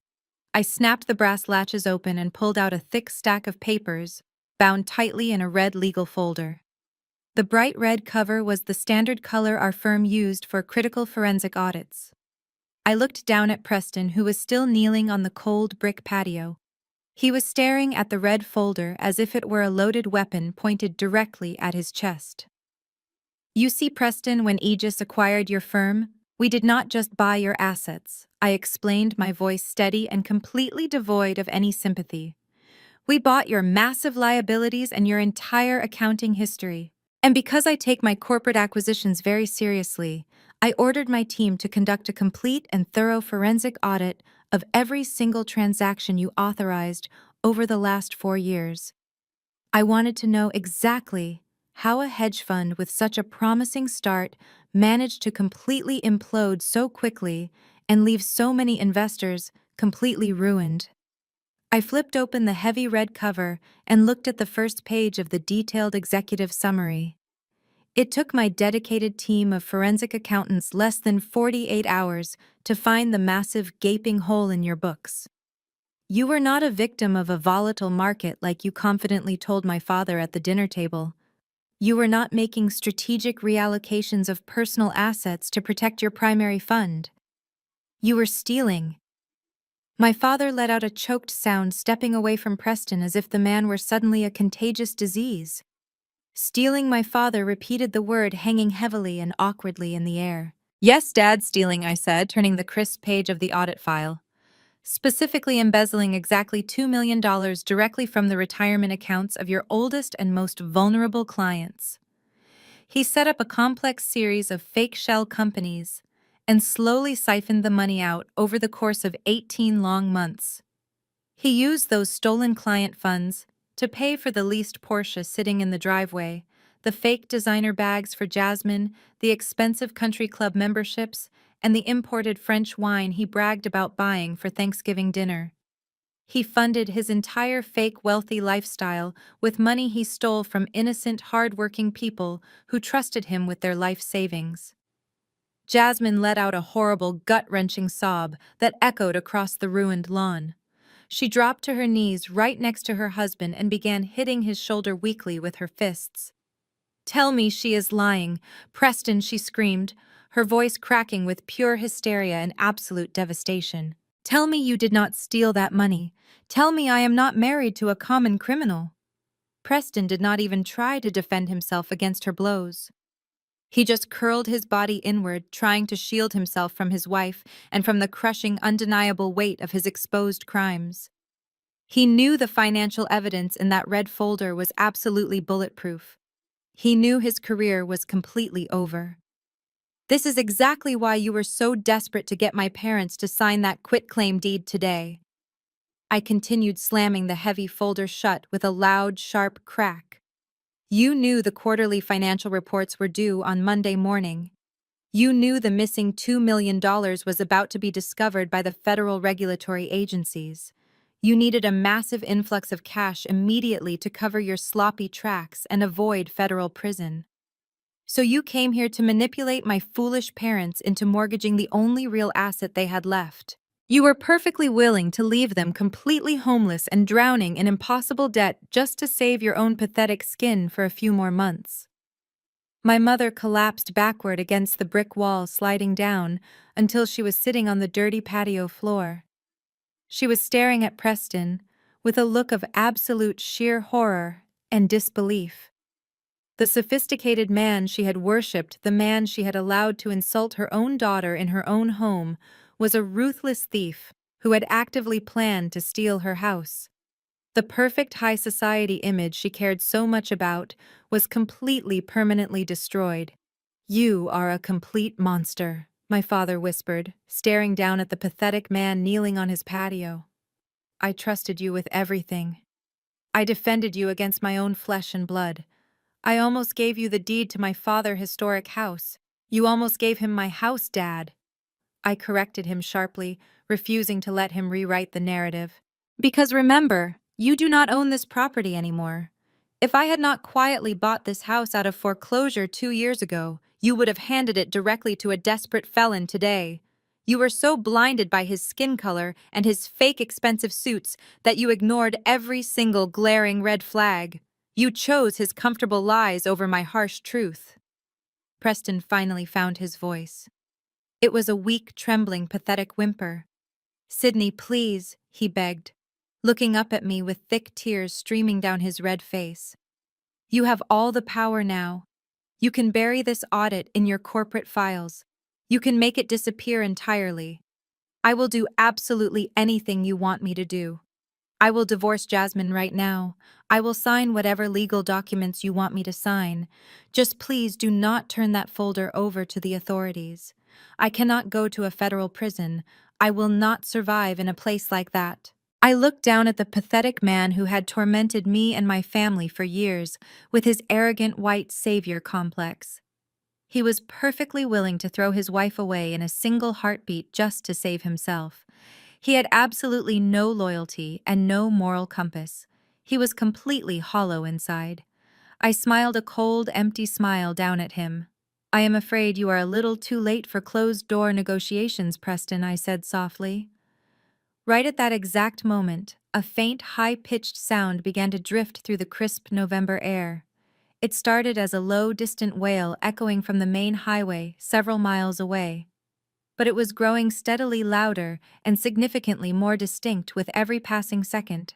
I snapped the brass latches open and pulled out a thick stack of papers, bound tightly in a red legal folder. The bright red cover was the standard color our firm used for critical forensic audits. I looked down at Preston, who was still kneeling on the cold brick patio. He was staring at the red folder as if it were a loaded weapon pointed directly at his chest. "You see, Preston, when Aegis acquired your firm, we did not just buy your assets," I explained, my voice steady and completely devoid of any sympathy. "We bought your massive liabilities and your entire accounting history. And because I take my corporate acquisitions very seriously, I ordered my team to conduct a complete and thorough forensic audit of every single transaction you authorized over the last 4 years. I wanted to know exactly how a hedge fund with such a promising start managed to completely implode so quickly and leave so many investors completely ruined. I flipped open the heavy red cover and looked at the first page of the detailed executive summary. It took my dedicated team of forensic accountants less than 48 hours to find the massive gaping hole in your books. You were not a victim of a volatile market like you confidently told my father at the dinner table. You were not making strategic reallocations of personal assets to protect your primary fund. You were stealing. My father let out a choked sound, stepping away from Preston as if the man were suddenly a contagious disease. Stealing, my father repeated the word, hanging heavily and awkwardly in the air. Yes, Dad, stealing, I said, turning the crisp page of the audit file. Specifically embezzling exactly $2 million directly from the retirement accounts of your oldest and most vulnerable clients. He set up a complex series of fake shell companies and slowly siphoned the money out over the course of 18 long months. He used those stolen client funds to pay for the leased Porsche sitting in the driveway, the fake designer bags for Jasmine, the expensive country club memberships, and the imported French wine he bragged about buying for Thanksgiving dinner. He funded his entire fake wealthy lifestyle with money he stole from innocent, hard-working people who trusted him with their life savings. Jasmine let out a horrible, gut-wrenching sob that echoed across the ruined lawn. She dropped to her knees right next to her husband and began hitting his shoulder weakly with her fists. "Tell me she is lying, Preston," she screamed, her voice cracking with pure hysteria and absolute devastation. "Tell me you did not steal that money. Tell me I am not married to a common criminal." Preston did not even try to defend himself against her blows. He just curled his body inward, trying to shield himself from his wife and from the crushing, undeniable weight of his exposed crimes. He knew the financial evidence in that red folder was absolutely bulletproof. He knew his career was completely over. "This is exactly why you were so desperate to get my parents to sign that quitclaim deed today." I continued, slamming the heavy folder shut with a loud, sharp crack. "You knew the quarterly financial reports were due on Monday morning. You knew the missing $2 million was about to be discovered by the federal regulatory agencies. You needed a massive influx of cash immediately to cover your sloppy tracks and avoid federal prison. So you came here to manipulate my foolish parents into mortgaging the only real asset they had left. You were perfectly willing to leave them completely homeless and drowning in impossible debt just to save your own pathetic skin for a few more months." My mother collapsed backward against the brick wall, sliding down until she was sitting on the dirty patio floor. She was staring at Preston with a look of absolute sheer horror and disbelief. The sophisticated man she had worshipped, the man she had allowed to insult her own daughter in her own home, was a ruthless thief who had actively planned to steal her house. The perfect high society image she cared so much about was completely, permanently destroyed. "You are a complete monster," my father whispered, staring down at the pathetic man kneeling on his patio. "I trusted you with everything. I defended you against my own flesh and blood. I almost gave you the deed to my father's historic house. You almost gave him my house, Dad." I corrected him sharply, refusing to let him rewrite the narrative. "Because remember, you do not own this property anymore. If I had not quietly bought this house out of foreclosure 2 years ago, you would have handed it directly to a desperate felon today. You were so blinded by his skin color and his fake expensive suits that you ignored every single glaring red flag. You chose his comfortable lies over my harsh truth." Preston finally found his voice. It was a weak, trembling, pathetic whimper. "Sydney, please," he begged, looking up at me with thick tears streaming down his red face. "You have all the power now. You can bury this audit in your corporate files. You can make it disappear entirely. I will do absolutely anything you want me to do." I will divorce Jasmine right now. I will sign whatever legal documents you want me to sign. Just please do not turn that folder over to the authorities. I cannot go to a federal prison. I will not survive in a place like that. I looked down at the pathetic man who had tormented me and my family for years with his arrogant white savior complex. He was perfectly willing to throw his wife away in a single heartbeat just to save himself. He had absolutely no loyalty and no moral compass. He was completely hollow inside. I smiled a cold, empty smile down at him. I am afraid you are a little too late for closed-door negotiations, Preston, I said softly. Right at that exact moment, a faint, high-pitched sound began to drift through the crisp November air. It started as a low, distant wail echoing from the main highway several miles away. But it was growing steadily louder and significantly more distinct with every passing second.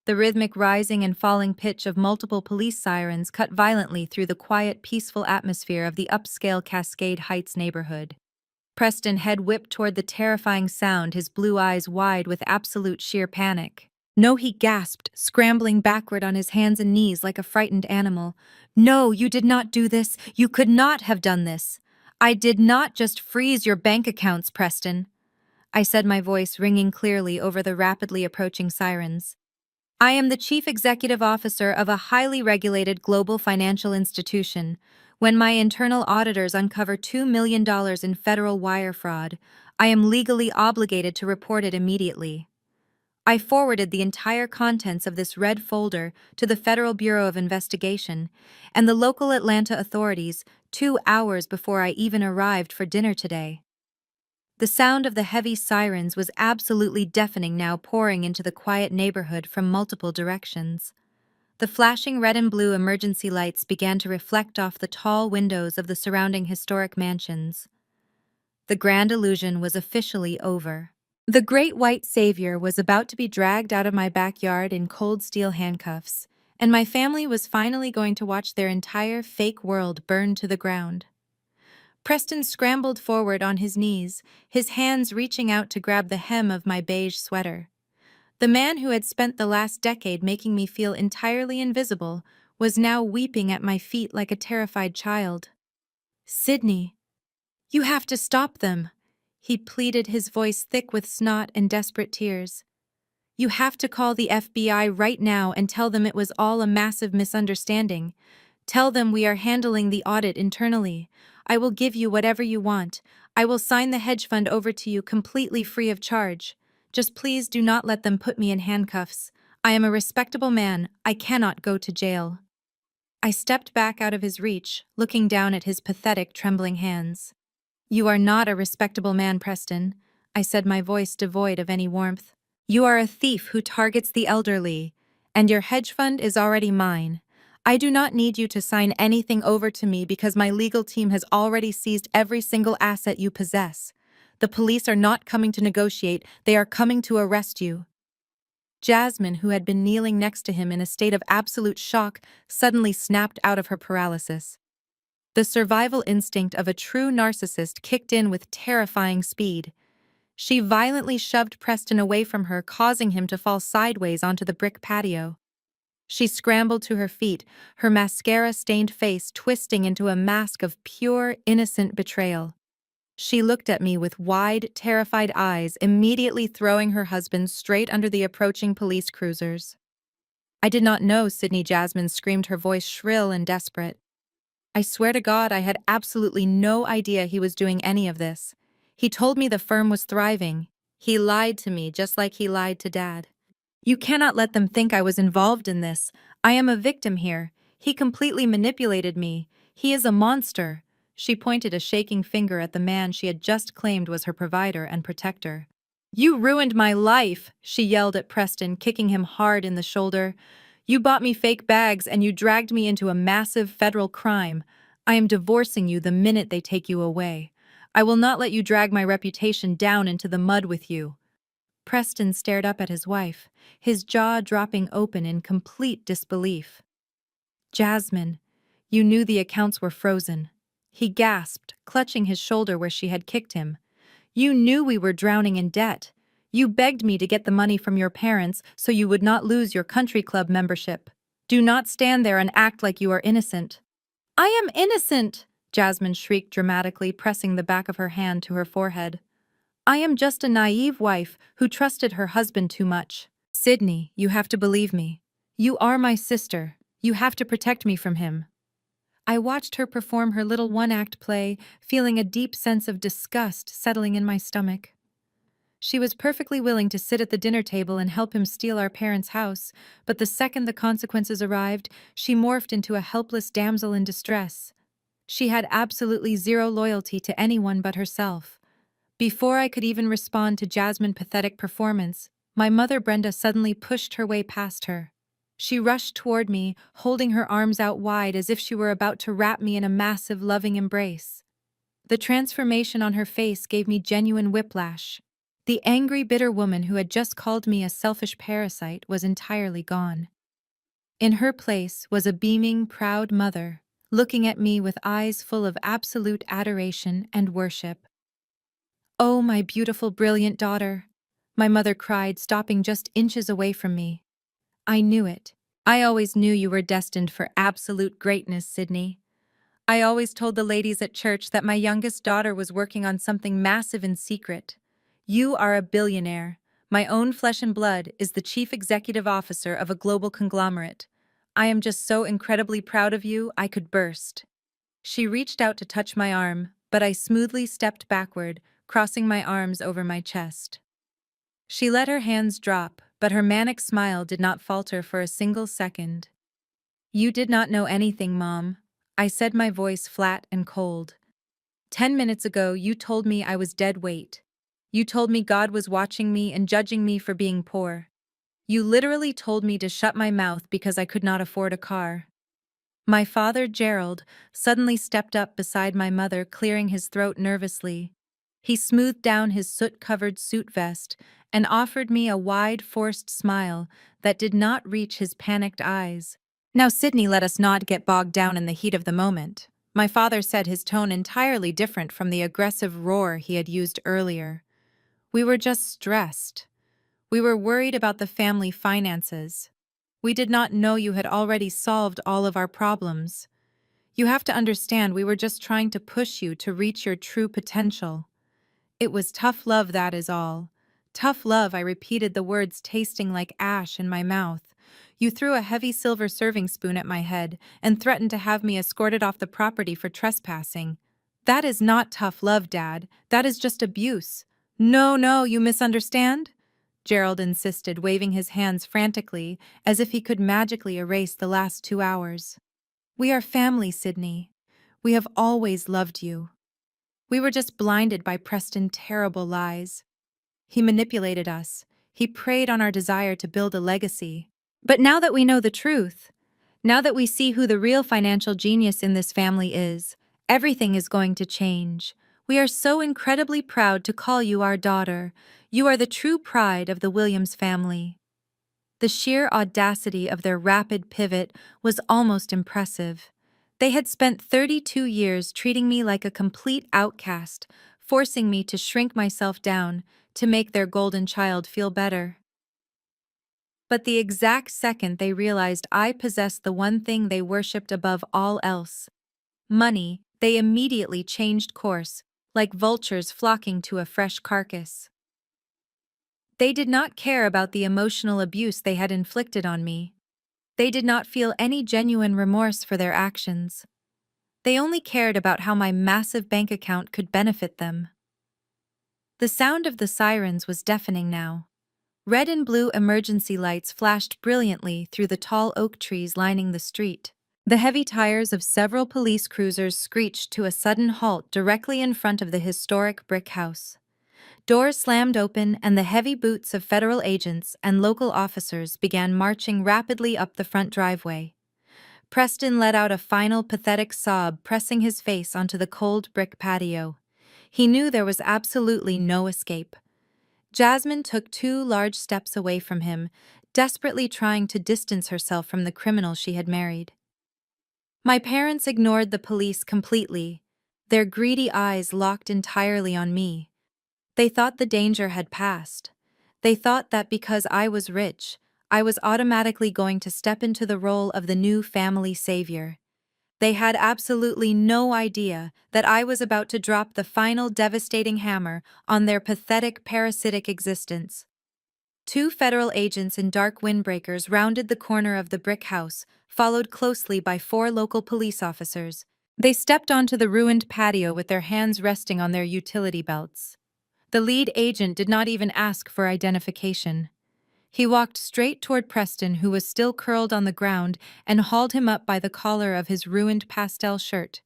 The rhythmic rising and falling pitch of multiple police sirens cut violently through the quiet, peaceful atmosphere of the upscale Cascade Heights neighborhood. Preston head whipped toward the terrifying sound, his blue eyes wide with absolute sheer panic. "No," he gasped, scrambling backward on his hands and knees like a frightened animal. "No, you did not do this. You could not have done this. I did not just freeze your bank accounts, Preston," I said, my voice ringing clearly over the rapidly approaching sirens. "I am the chief executive officer of a highly regulated global financial institution. When my internal auditors uncover $2 million in federal wire fraud, I am legally obligated to report it immediately." I forwarded the entire contents of this red folder to the Federal Bureau of Investigation and the local Atlanta authorities 2 hours before I even arrived for dinner today. The sound of the heavy sirens was absolutely deafening now, pouring into the quiet neighborhood from multiple directions. The flashing red and blue emergency lights began to reflect off the tall windows of the surrounding historic mansions. The grand illusion was officially over. The great white savior was about to be dragged out of my backyard in cold steel handcuffs, and my family was finally going to watch their entire fake world burn to the ground. Preston scrambled forward on his knees, his hands reaching out to grab the hem of my beige sweater. The man who had spent the last decade making me feel entirely invisible was now weeping at my feet like a terrified child. "Sydney, you have to stop them," he pleaded, his voice thick with snot and desperate tears. "You have to call the FBI right now and tell them it was all a massive misunderstanding. Tell them we are handling the audit internally. I will give you whatever you want. I will sign the hedge fund over to you completely free of charge. Just please do not let them put me in handcuffs. I am a respectable man. I cannot go to jail." I stepped back out of his reach, looking down at his pathetic, trembling hands. "You are not a respectable man, Preston," I said, my voice devoid of any warmth. "You are a thief who targets the elderly, and your hedge fund is already mine. I do not need you to sign anything over to me because my legal team has already seized every single asset you possess. The police are not coming to negotiate, they are coming to arrest you." Jasmine, who had been kneeling next to him in a state of absolute shock, suddenly snapped out of her paralysis. The survival instinct of a true narcissist kicked in with terrifying speed. She violently shoved Preston away from her, causing him to fall sideways onto the brick patio. She scrambled to her feet, her mascara-stained face twisting into a mask of pure, innocent betrayal. She looked at me with wide, terrified eyes, immediately throwing her husband straight under the approaching police cruisers. "I did not know," Sydney, Jasmine screamed, her voice shrill and desperate. "I swear to God, I had absolutely no idea he was doing any of this. He told me the firm was thriving. He lied to me just like he lied to Dad. You cannot let them think I was involved in this. I am a victim here. He completely manipulated me. He is a monster." She pointed a shaking finger at the man she had just claimed was her provider and protector. "You ruined my life," she yelled at Preston, kicking him hard in the shoulder. "You bought me fake bags and you dragged me into a massive federal crime. I am divorcing you the minute they take you away. I will not let you drag my reputation down into the mud with you." Preston stared up at his wife, his jaw dropping open in complete disbelief. "Jasmine, you knew the accounts were frozen," he gasped, clutching his shoulder where she had kicked him. "You knew we were drowning in debt. You begged me to get the money from your parents so you would not lose your country club membership. Do not stand there and act like you are innocent. I am innocent, Jasmine shrieked dramatically, pressing the back of her hand to her forehead. I am just a naive wife who trusted her husband too much. Sydney, you have to believe me. You are my sister. You have to protect me from him. I watched her perform her little one-act play, feeling a deep sense of disgust settling in my stomach. She was perfectly willing to sit at the dinner table and help him steal our parents' house, but the second the consequences arrived, she morphed into a helpless damsel in distress. She had absolutely zero loyalty to anyone but herself. Before I could even respond to Jasmine's pathetic performance, my mother Brenda suddenly pushed her way past her. She rushed toward me, holding her arms out wide as if she were about to wrap me in a massive, loving embrace. The transformation on her face gave me genuine whiplash. The angry, bitter woman who had just called me a selfish parasite was entirely gone. In her place was a beaming, proud mother, looking at me with eyes full of absolute adoration and worship. "Oh, my beautiful, brilliant daughter," my mother cried, stopping just inches away from me. "I knew it. I always knew you were destined for absolute greatness, Sydney. I always told the ladies at church that my youngest daughter was working on something massive in secret. You are a billionaire. My own flesh and blood is the chief executive officer of a global conglomerate. I am just so incredibly proud of you, I could burst." She reached out to touch my arm, but I smoothly stepped backward, crossing my arms over my chest. She let her hands drop, but her manic smile did not falter for a single second. "You did not know anything, Mom," I said, my voice flat and cold. "10 minutes ago, you told me I was dead weight. You told me God was watching me and judging me for being poor. You literally told me to shut my mouth because I could not afford a car." My father, Gerald, suddenly stepped up beside my mother, clearing his throat nervously. He smoothed down his soot-covered suit vest and offered me a wide, forced smile that did not reach his panicked eyes. "Now, Sydney, let us not get bogged down in the heat of the moment," my father said, his tone entirely different from the aggressive roar he had used earlier. "We were just stressed. We were worried about the family finances. We did not know you had already solved all of our problems. You have to understand, we were just trying to push you to reach your true potential. It was tough love, that is all. Tough love," I repeated, the words tasting like ash in my mouth. "You threw a heavy silver serving spoon at my head and threatened to have me escorted off the property for trespassing. That is not tough love, Dad. That is just abuse." "No, no, you misunderstand," Gerald insisted, waving his hands frantically as if he could magically erase the last 2 hours. "We are family, Sydney. We have always loved you. We were just blinded by Preston's terrible lies. He manipulated us. He preyed on our desire to build a legacy. But now that we know the truth, now that we see who the real financial genius in this family is, everything is going to change. We are so incredibly proud to call you our daughter. You are the true pride of the Williams family." The sheer audacity of their rapid pivot was almost impressive. They had spent 32 years treating me like a complete outcast, forcing me to shrink myself down to make their golden child feel better. But the exact second they realized I possessed the one thing they worshipped above all else, money, they immediately changed course, like vultures flocking to a fresh carcass. They did not care about the emotional abuse they had inflicted on me. They did not feel any genuine remorse for their actions. They only cared about how my massive bank account could benefit them. The sound of the sirens was deafening now. Red and blue emergency lights flashed brilliantly through the tall oak trees lining the street. The heavy tires of several police cruisers screeched to a sudden halt directly in front of the historic brick house. Doors slammed open, and the heavy boots of federal agents and local officers began marching rapidly up the front driveway. Preston let out a final pathetic sob, pressing his face onto the cold brick patio. He knew there was absolutely no escape. Jasmine took 2 large steps away from him, desperately trying to distance herself from the criminal she had married. My parents ignored the police completely, their greedy eyes locked entirely on me. They thought the danger had passed. They thought that because I was rich, I was automatically going to step into the role of the new family savior. They had absolutely no idea that I was about to drop the final devastating hammer on their pathetic parasitic existence. Two federal agents in dark windbreakers rounded the corner of the brick house, followed closely by four local police officers. They stepped onto the ruined patio with their hands resting on their utility belts. The lead agent did not even ask for identification. He walked straight toward Preston, who was still curled on the ground, and hauled him up by the collar of his ruined pastel shirt.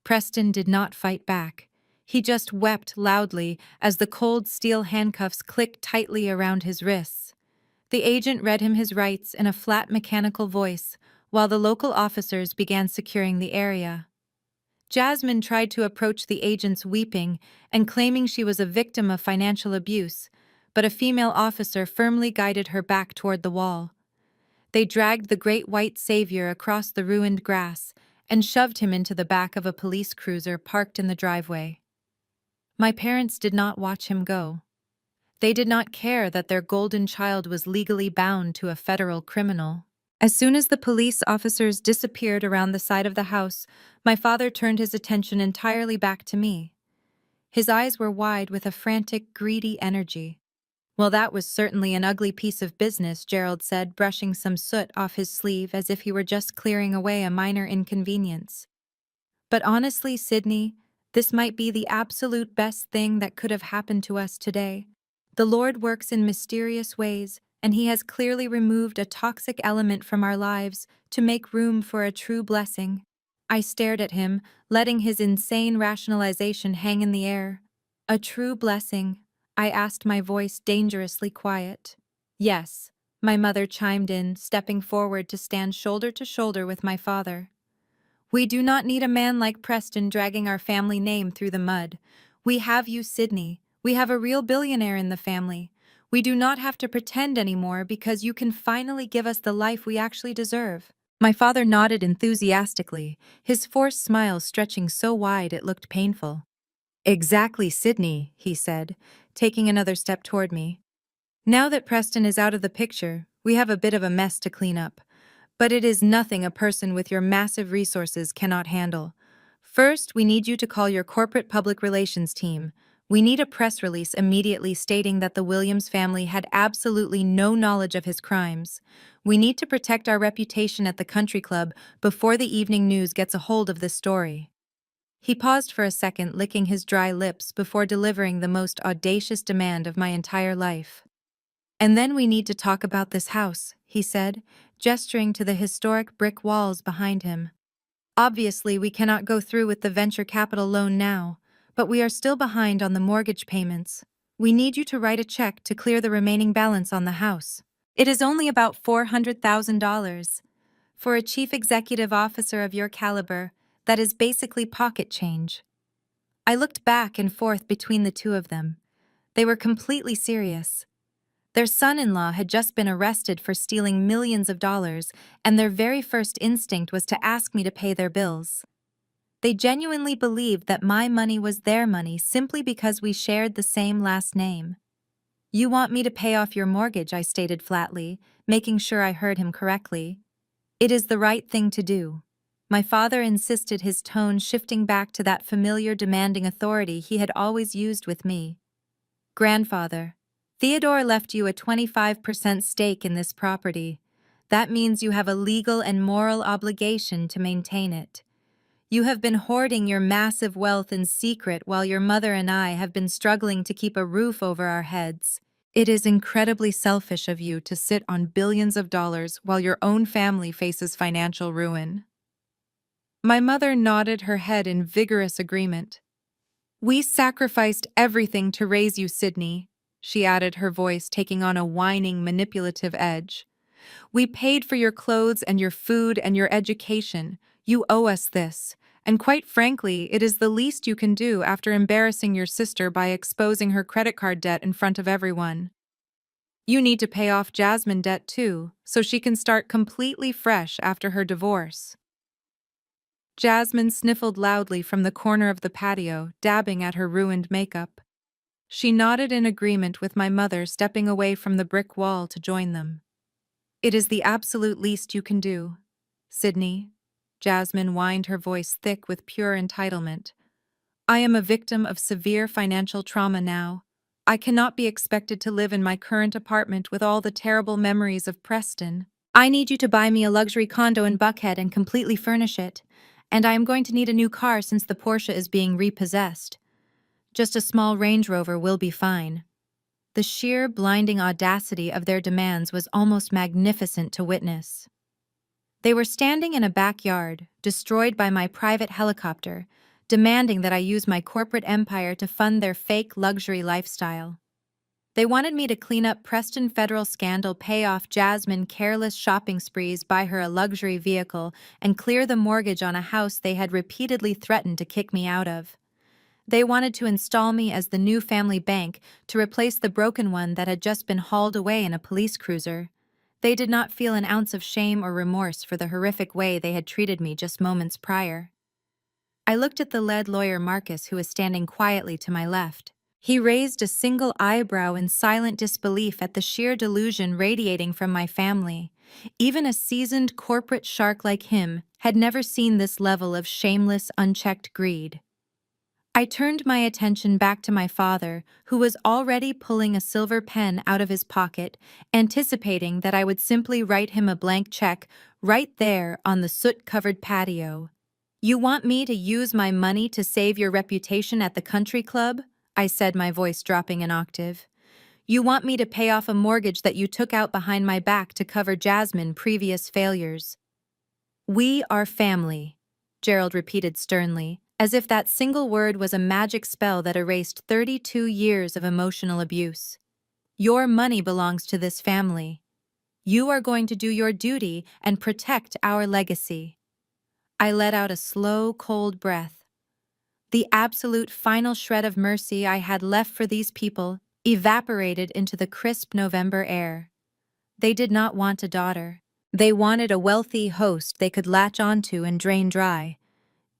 Preston did not fight back. He just wept loudly as the cold steel handcuffs clicked tightly around his wrists. The agent read him his rights in a flat mechanical voice, while the local officers began securing the area. Jasmine tried to approach the agents weeping and claiming she was a victim of financial abuse, but a female officer firmly guided her back toward the wall. They dragged the great white savior across the ruined grass and shoved him into the back of a police cruiser parked in the driveway. My parents did not watch him go. They did not care that their golden child was legally bound to a federal criminal. As soon as the police officers disappeared around the side of the house, my father turned his attention entirely back to me. His eyes were wide with a frantic, greedy energy. "Well, that was certainly an ugly piece of business," Gerald said, brushing some soot off his sleeve as if he were just clearing away a minor inconvenience. "But honestly, Sydney, this might be the absolute best thing that could have happened to us today. The Lord works in mysterious ways, and He has clearly removed a toxic element from our lives to make room for a true blessing." I stared at him, letting his insane rationalization hang in the air. "A true blessing?" I asked, my voice dangerously quiet. "Yes," my mother chimed in, stepping forward to stand shoulder to shoulder with my father. "We do not need a man like Preston dragging our family name through the mud. We have you, Sydney. We have a real billionaire in the family. We do not have to pretend anymore because you can finally give us the life we actually deserve." My father nodded enthusiastically, his forced smile stretching so wide it looked painful. "Exactly, Sydney," he said, taking another step toward me. "Now that Preston is out of the picture, we have a bit of a mess to clean up. But it is nothing a person with your massive resources cannot handle. First, we need you to call your corporate public relations team. We need a press release immediately stating that the Williams family had absolutely no knowledge of his crimes. We need to protect our reputation at the country club before the evening news gets a hold of this story." He paused for a second, licking his dry lips before delivering the most audacious demand of my entire life. "And then we need to talk about this house," he said, gesturing to the historic brick walls behind him. "Obviously, we cannot go through with the venture capital loan now, but we are still behind on the mortgage payments. We need you to write a check to clear the remaining balance on the house. It is only about $400,000. For a chief executive officer of your caliber, that is basically pocket change." I looked back and forth between the two of them. They were completely serious. Their son-in-law had just been arrested for stealing millions of dollars, and their very first instinct was to ask me to pay their bills. They genuinely believed that my money was their money simply because we shared the same last name. "You want me to pay off your mortgage," I stated flatly, making sure I heard him correctly. "It is the right thing to do." My father insisted, his tone shifting back to that familiar demanding authority he had always used with me. "Grandfather, Theodore left you a 25% stake in this property. That means you have a legal and moral obligation to maintain it. You have been hoarding your massive wealth in secret while your mother and I have been struggling to keep a roof over our heads. It is incredibly selfish of you to sit on billions of dollars while your own family faces financial ruin." My mother nodded her head in vigorous agreement. "We sacrificed everything to raise you, Sydney," she added, her voice taking on a whining, manipulative edge. "We paid for your clothes and your food and your education. You owe us this. And quite frankly, it is the least you can do after embarrassing your sister by exposing her credit card debt in front of everyone. You need to pay off Jasmine debt too, so she can start completely fresh after her divorce." Jasmine sniffled loudly from the corner of the patio, dabbing at her ruined makeup. She nodded in agreement with my mother, stepping away from the brick wall to join them. It is the absolute least you can do. Sydney. Jasmine whined, her voice thick with pure entitlement. I am a victim of severe financial trauma now. I cannot be expected to live in my current apartment with all the terrible memories of Preston. I need you to buy me a luxury condo in Buckhead and completely furnish it. And I am going to need a new car since the Porsche is being repossessed. Just a small Range Rover will be fine. The sheer, blinding audacity of their demands was almost magnificent to witness. They were standing in a backyard, destroyed by my private helicopter, demanding that I use my corporate empire to fund their fake luxury lifestyle. They wanted me to clean up Preston federal scandal, pay off Jasmine careless shopping sprees, buy her a luxury vehicle, and clear the mortgage on a house they had repeatedly threatened to kick me out of. They wanted to install me as the new family bank to replace the broken one that had just been hauled away in a police cruiser. They did not feel an ounce of shame or remorse for the horrific way they had treated me just moments prior. I looked at the lead lawyer Marcus, who was standing quietly to my left. He raised a single eyebrow in silent disbelief at the sheer delusion radiating from my family. Even a seasoned corporate shark like him had never seen this level of shameless, unchecked greed. I turned my attention back to my father, who was already pulling a silver pen out of his pocket, anticipating that I would simply write him a blank check right there on the soot-covered patio. You want me to use my money to save your reputation at the country club? I said, my voice dropping an octave. You want me to pay off a mortgage that you took out behind my back to cover Jasmine's previous failures? We are family, Gerald repeated sternly, as if that single word was a magic spell that erased 32 years of emotional abuse. Your money belongs to this family. You are going to do your duty and protect our legacy. I let out a slow, cold breath. The absolute final shred of mercy I had left for these people evaporated into the crisp November air. They did not want a daughter. They wanted a wealthy host they could latch onto and drain dry.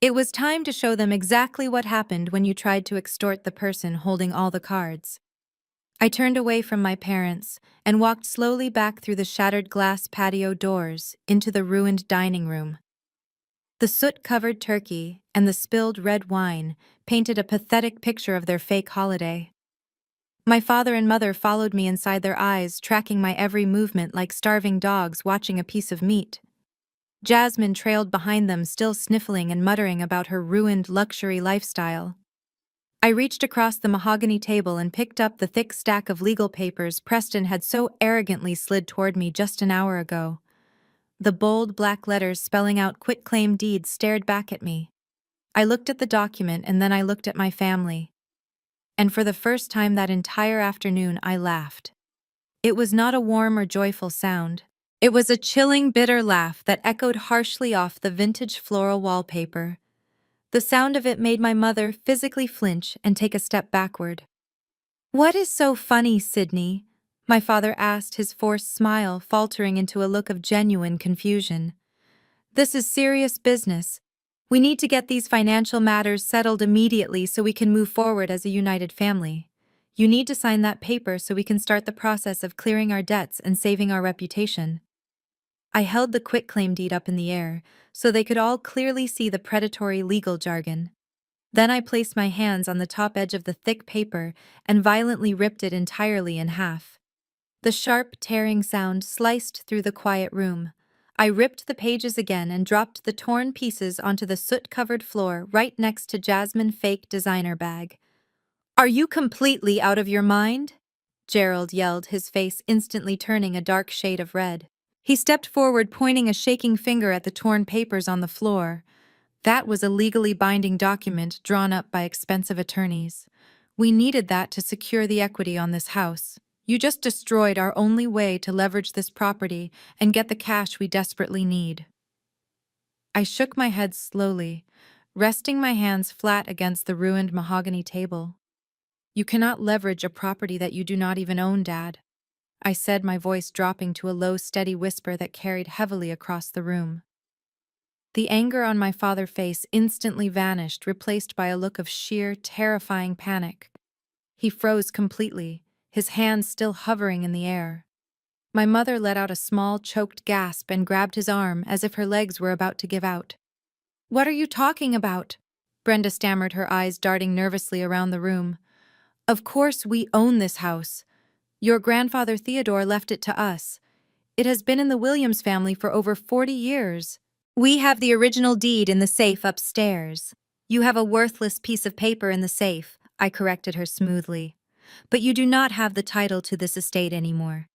It was time to show them exactly what happened when you tried to extort the person holding all the cards. I turned away from my parents and walked slowly back through the shattered glass patio doors into the ruined dining room. The soot-covered turkey and the spilled red wine painted a pathetic picture of their fake holiday. My father and mother followed me inside, their eyes tracking my every movement like starving dogs watching a piece of meat. Jasmine trailed behind them, still sniffling and muttering about her ruined luxury lifestyle. I reached across the mahogany table and picked up the thick stack of legal papers Preston had so arrogantly slid toward me just an hour ago. The bold black letters spelling out quitclaim deeds stared back at me. I looked at the document and then I looked at my family. And for the first time that entire afternoon, I laughed. It was not a warm or joyful sound. It was a chilling, bitter laugh that echoed harshly off the vintage floral wallpaper. The sound of it made my mother physically flinch and take a step backward. "What is so funny, Sydney?" my father asked, his forced smile faltering into a look of genuine confusion. "This is serious business. We need to get these financial matters settled immediately so we can move forward as a united family. You need to sign that paper so we can start the process of clearing our debts and saving our reputation." I held the quitclaim deed up in the air so they could all clearly see the predatory legal jargon. Then I placed my hands on the top edge of the thick paper and violently ripped it entirely in half. The sharp, tearing sound sliced through the quiet room. I ripped the pages again and dropped the torn pieces onto the soot-covered floor right next to Jasmine's fake designer bag. "Are you completely out of your mind?" Gerald yelled, his face instantly turning a dark shade of red. He stepped forward, pointing a shaking finger at the torn papers on the floor. That was a legally binding document drawn up by expensive attorneys. We needed that to secure the equity on this house. You just destroyed our only way to leverage this property and get the cash we desperately need. I shook my head slowly, resting my hands flat against the ruined mahogany table. "You cannot leverage a property that you do not even own, Dad," I said, my voice dropping to a low, steady whisper that carried heavily across the room. The anger on my father's face instantly vanished, replaced by a look of sheer, terrifying panic. He froze completely, his hands still hovering in the air. My mother let out a small, choked gasp and grabbed his arm as if her legs were about to give out. "What are you talking about?" Brenda stammered, her eyes darting nervously around the room. "Of course we own this house. Your grandfather Theodore left it to us. It has been in the Williams family for over 40 years. We have the original deed in the safe upstairs." "You have a worthless piece of paper in the safe," I corrected her smoothly. "But you do not have the title to this estate anymore.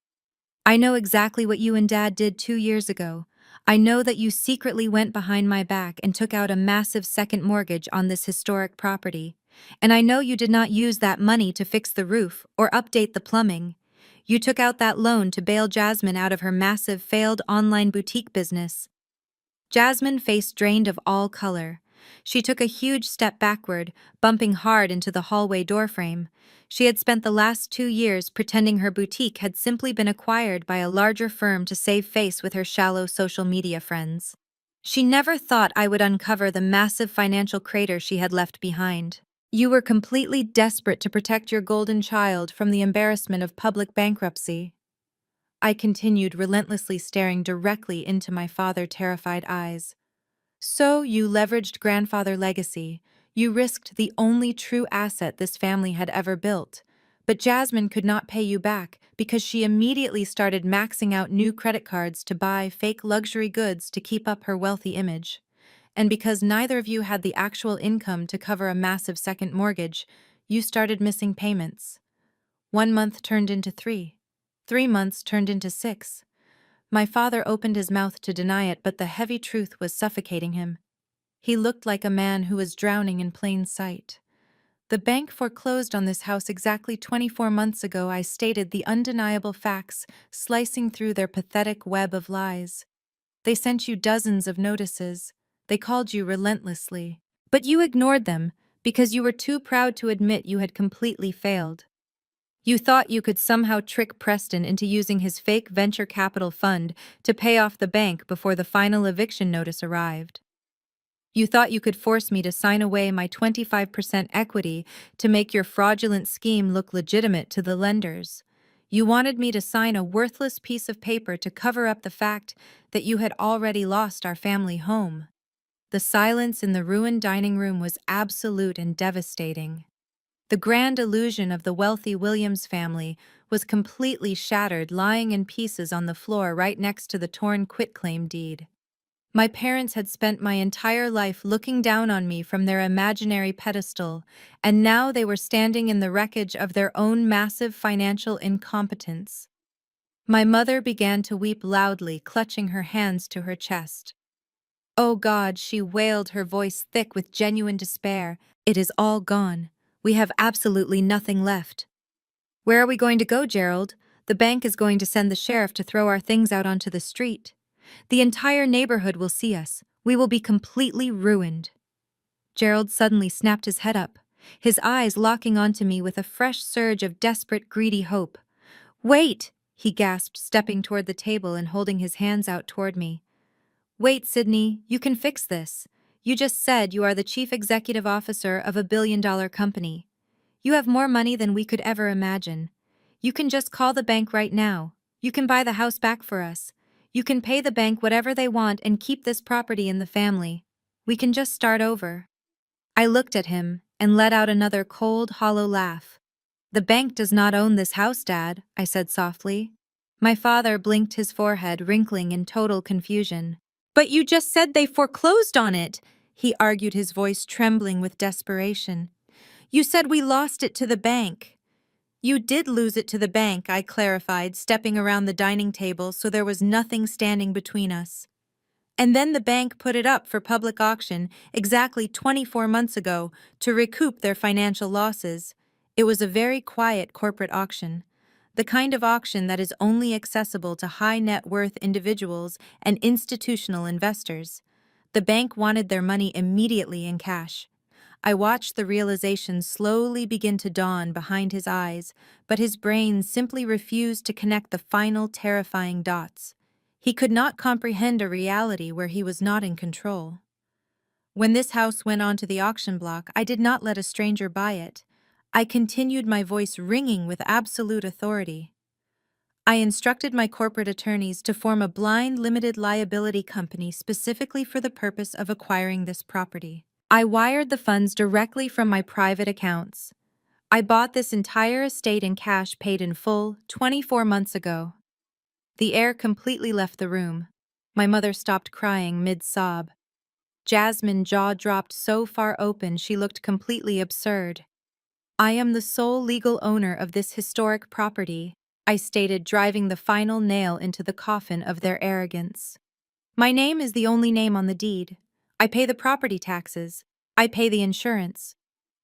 I know exactly what you and Dad did 2 years ago. I know that you secretly went behind my back and took out a massive second mortgage on this historic property. And I know you did not use that money to fix the roof or update the plumbing. You took out that loan to bail Jasmine out of her massive failed online boutique business." Jasmine face drained of all color. She took a huge step backward, bumping hard into the hallway doorframe. She had spent the last 2 years pretending her boutique had simply been acquired by a larger firm to save face with her shallow social media friends. She never thought I would uncover the massive financial crater she had left behind. "You were completely desperate to protect your golden child from the embarrassment of public bankruptcy." I continued, relentlessly staring directly into my father's terrified eyes. "So you leveraged grandfather legacy. You risked the only true asset this family had ever built. But Jasmine could not pay you back because she immediately started maxing out new credit cards to buy fake luxury goods to keep up her wealthy image. And because neither of you had the actual income to cover a massive second mortgage, you started missing payments. 1 month turned into 3. 3 months turned into 6. My father opened his mouth to deny it, but the heavy truth was suffocating him. He looked like a man who was drowning in plain sight. "The bank foreclosed on this house exactly 24 months ago," I stated, the undeniable facts slicing through their pathetic web of lies. "They sent you dozens of notices. They called you relentlessly. But you ignored them because you were too proud to admit you had completely failed. You thought you could somehow trick Preston into using his fake venture capital fund to pay off the bank before the final eviction notice arrived. You thought you could force me to sign away my 25% equity to make your fraudulent scheme look legitimate to the lenders. You wanted me to sign a worthless piece of paper to cover up the fact that you had already lost our family home." The silence in the ruined dining room was absolute and devastating. The grand illusion of the wealthy Williams family was completely shattered, lying in pieces on the floor right next to the torn quitclaim deed. My parents had spent my entire life looking down on me from their imaginary pedestal, and now they were standing in the wreckage of their own massive financial incompetence. My mother began to weep loudly, clutching her hands to her chest. "Oh God," she wailed, her voice thick with genuine despair. "It is all gone. We have absolutely nothing left. Where are we going to go, Gerald? The bank is going to send the sheriff to throw our things out onto the street. The entire neighborhood will see us. We will be completely ruined." Gerald suddenly snapped his head up, his eyes locking onto me with a fresh surge of desperate, greedy hope. "Wait!" he gasped, stepping toward the table and holding his hands out toward me. "Wait, Sydney, you can fix this. You just said you are the chief executive officer of a billion-dollar company. You have more money than we could ever imagine. You can just call the bank right now. You can buy the house back for us. You can pay the bank whatever they want and keep this property in the family. We can just start over." I looked at him and let out another cold, hollow laugh. "The bank does not own this house, Dad," I said softly. My father blinked, his forehead wrinkling in total confusion. "But you just said they foreclosed on it," he argued, his voice trembling with desperation. "You said we lost it to the bank." "You did lose it to the bank," I clarified, stepping around the dining table so there was nothing standing between us. "And then the bank put it up for public auction exactly 24 months ago to recoup their financial losses. It was a very quiet corporate auction, the kind of auction that is only accessible to high net worth individuals and institutional investors. The bank wanted their money immediately in cash." I watched the realization slowly begin to dawn behind his eyes, but his brain simply refused to connect the final terrifying dots. He could not comprehend a reality where he was not in control. "When this house went onto the auction block, I did not let a stranger buy it. I continued, my voice ringing with absolute authority. I instructed my corporate attorneys to form a blind limited liability company specifically for the purpose of acquiring this property. I wired the funds directly from my private accounts. I bought this entire estate in cash, paid in full, 24 months ago. The air completely left the room. My mother stopped crying mid-sob. Jasmine's jaw dropped so far open she looked completely absurd. I am the sole legal owner of this historic property, I stated, driving the final nail into the coffin of their arrogance. My name is the only name on the deed. I pay the property taxes. I pay the insurance.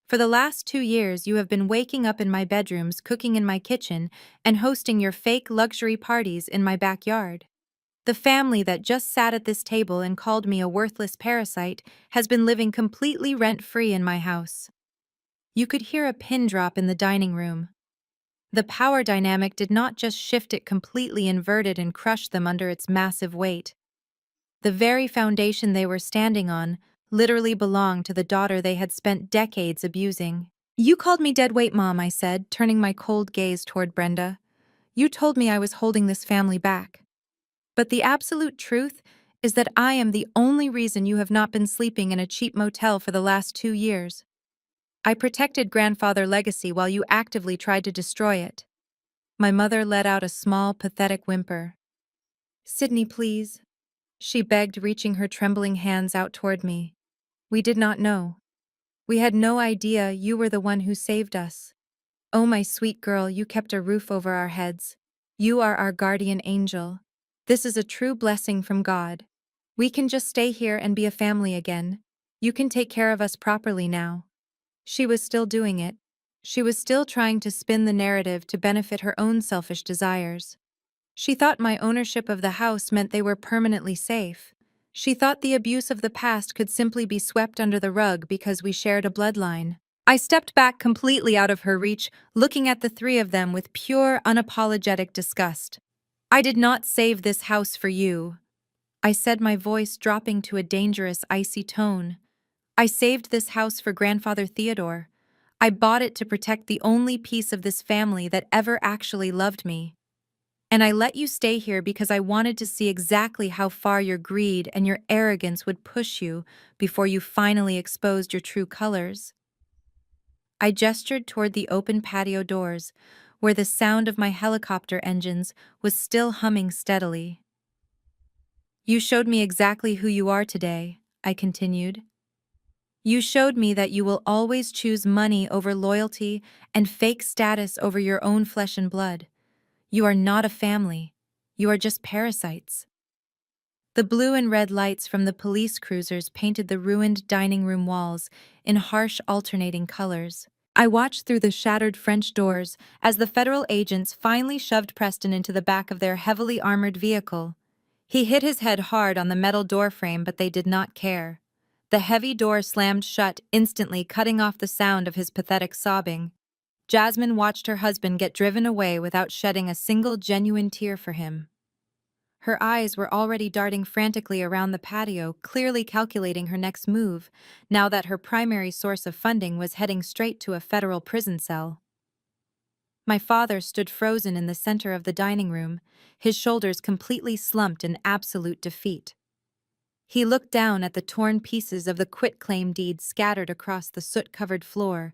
For the last 2 years, you have been waking up in my bedrooms, cooking in my kitchen, and hosting your fake luxury parties in my backyard. The family that just sat at this table and called me a worthless parasite has been living completely rent-free in my house. You could hear a pin drop in the dining room. The power dynamic did not just shift, it completely inverted and crushed them under its massive weight. The very foundation they were standing on literally belonged to the daughter they had spent decades abusing. You called me deadweight, Mom, I said, turning my cold gaze toward Brenda. You told me I was holding this family back. But the absolute truth is that I am the only reason you have not been sleeping in a cheap motel for the last 2 years. I protected grandfather's legacy while you actively tried to destroy it. My mother let out a small, pathetic whimper. Sydney, please, she begged, reaching her trembling hands out toward me. We did not know. We had no idea you were the one who saved us. Oh, my sweet girl, you kept a roof over our heads. You are our guardian angel. This is a true blessing from God. We can just stay here and be a family again. You can take care of us properly now. She was still doing it. She was still trying to spin the narrative to benefit her own selfish desires. She thought my ownership of the house meant they were permanently safe. She thought the abuse of the past could simply be swept under the rug because we shared a bloodline. I stepped back completely out of her reach, looking at the three of them with pure, unapologetic disgust. I did not save this house for you, I said, my voice dropping to a dangerous, icy tone. I saved this house for Grandfather Theodore. I bought it to protect the only piece of this family that ever actually loved me. And I let you stay here because I wanted to see exactly how far your greed and your arrogance would push you before you finally exposed your true colors. I gestured toward the open patio doors, where the sound of my helicopter engines was still humming steadily. You showed me exactly who you are today, I continued. You showed me that you will always choose money over loyalty and fake status over your own flesh and blood. You are not a family. You are just parasites. The blue and red lights from the police cruisers painted the ruined dining room walls in harsh alternating colors. I watched through the shattered French doors as the federal agents finally shoved Preston into the back of their heavily armored vehicle. He hit his head hard on the metal doorframe, but they did not care. The heavy door slammed shut instantly, cutting off the sound of his pathetic sobbing. Jasmine watched her husband get driven away without shedding a single genuine tear for him. Her eyes were already darting frantically around the patio, clearly calculating her next move, now that her primary source of funding was heading straight to a federal prison cell. My father stood frozen in the center of the dining room, his shoulders completely slumped in absolute defeat. He looked down at the torn pieces of the quitclaim deed scattered across the soot-covered floor,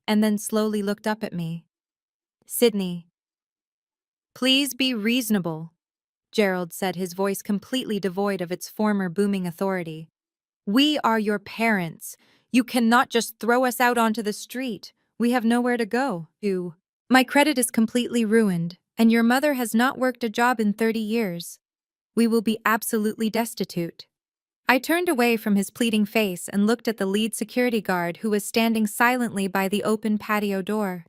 and then slowly looked up at me. Sydney, please be reasonable, Gerald said, his voice completely devoid of its former booming authority. We are your parents. You cannot just throw us out onto the street. We have nowhere to go. My credit is completely ruined, and your mother has not worked a job in 30 years. We will be absolutely destitute. I turned away from his pleading face and looked at the lead security guard who was standing silently by the open patio door.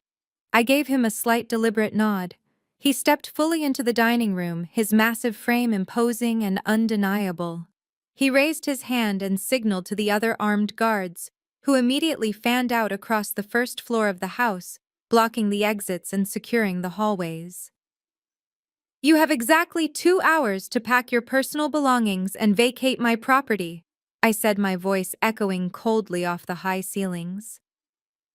I gave him a slight, deliberate nod. He stepped fully into the dining room, his massive frame imposing and undeniable. He raised his hand and signaled to the other armed guards, who immediately fanned out across the first floor of the house, blocking the exits and securing the hallways. You have exactly 2 hours to pack your personal belongings and vacate my property, I said, my voice echoing coldly off the high ceilings.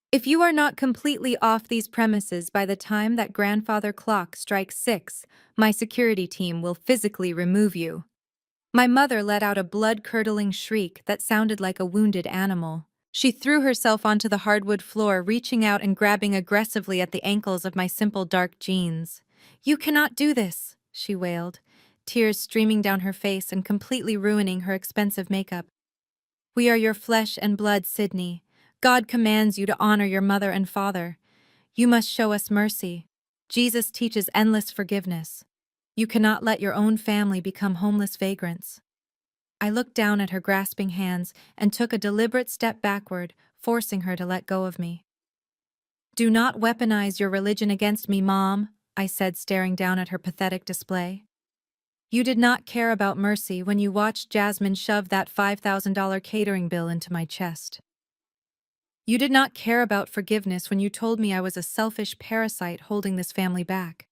If you are not completely off these premises by the time that grandfather clock strikes 6, my security team will physically remove you. My mother let out a blood-curdling shriek that sounded like a wounded animal. She threw herself onto the hardwood floor, reaching out and grabbing aggressively at the ankles of my simple dark jeans. "You cannot do this," she wailed, tears streaming down her face and completely ruining her expensive makeup. "We are your flesh and blood, Sydney. God commands you to honor your mother and father. You must show us mercy. Jesus teaches endless forgiveness. You cannot let your own family become homeless vagrants." I looked down at her grasping hands and took a deliberate step backward, forcing her to let go of me. "Do not weaponize your religion against me, Mom," I said, staring down at her pathetic display. "You did not care about mercy when you watched Jasmine shove that $5,000 catering bill into my chest. You did not care about forgiveness when you told me I was a selfish parasite holding this family back.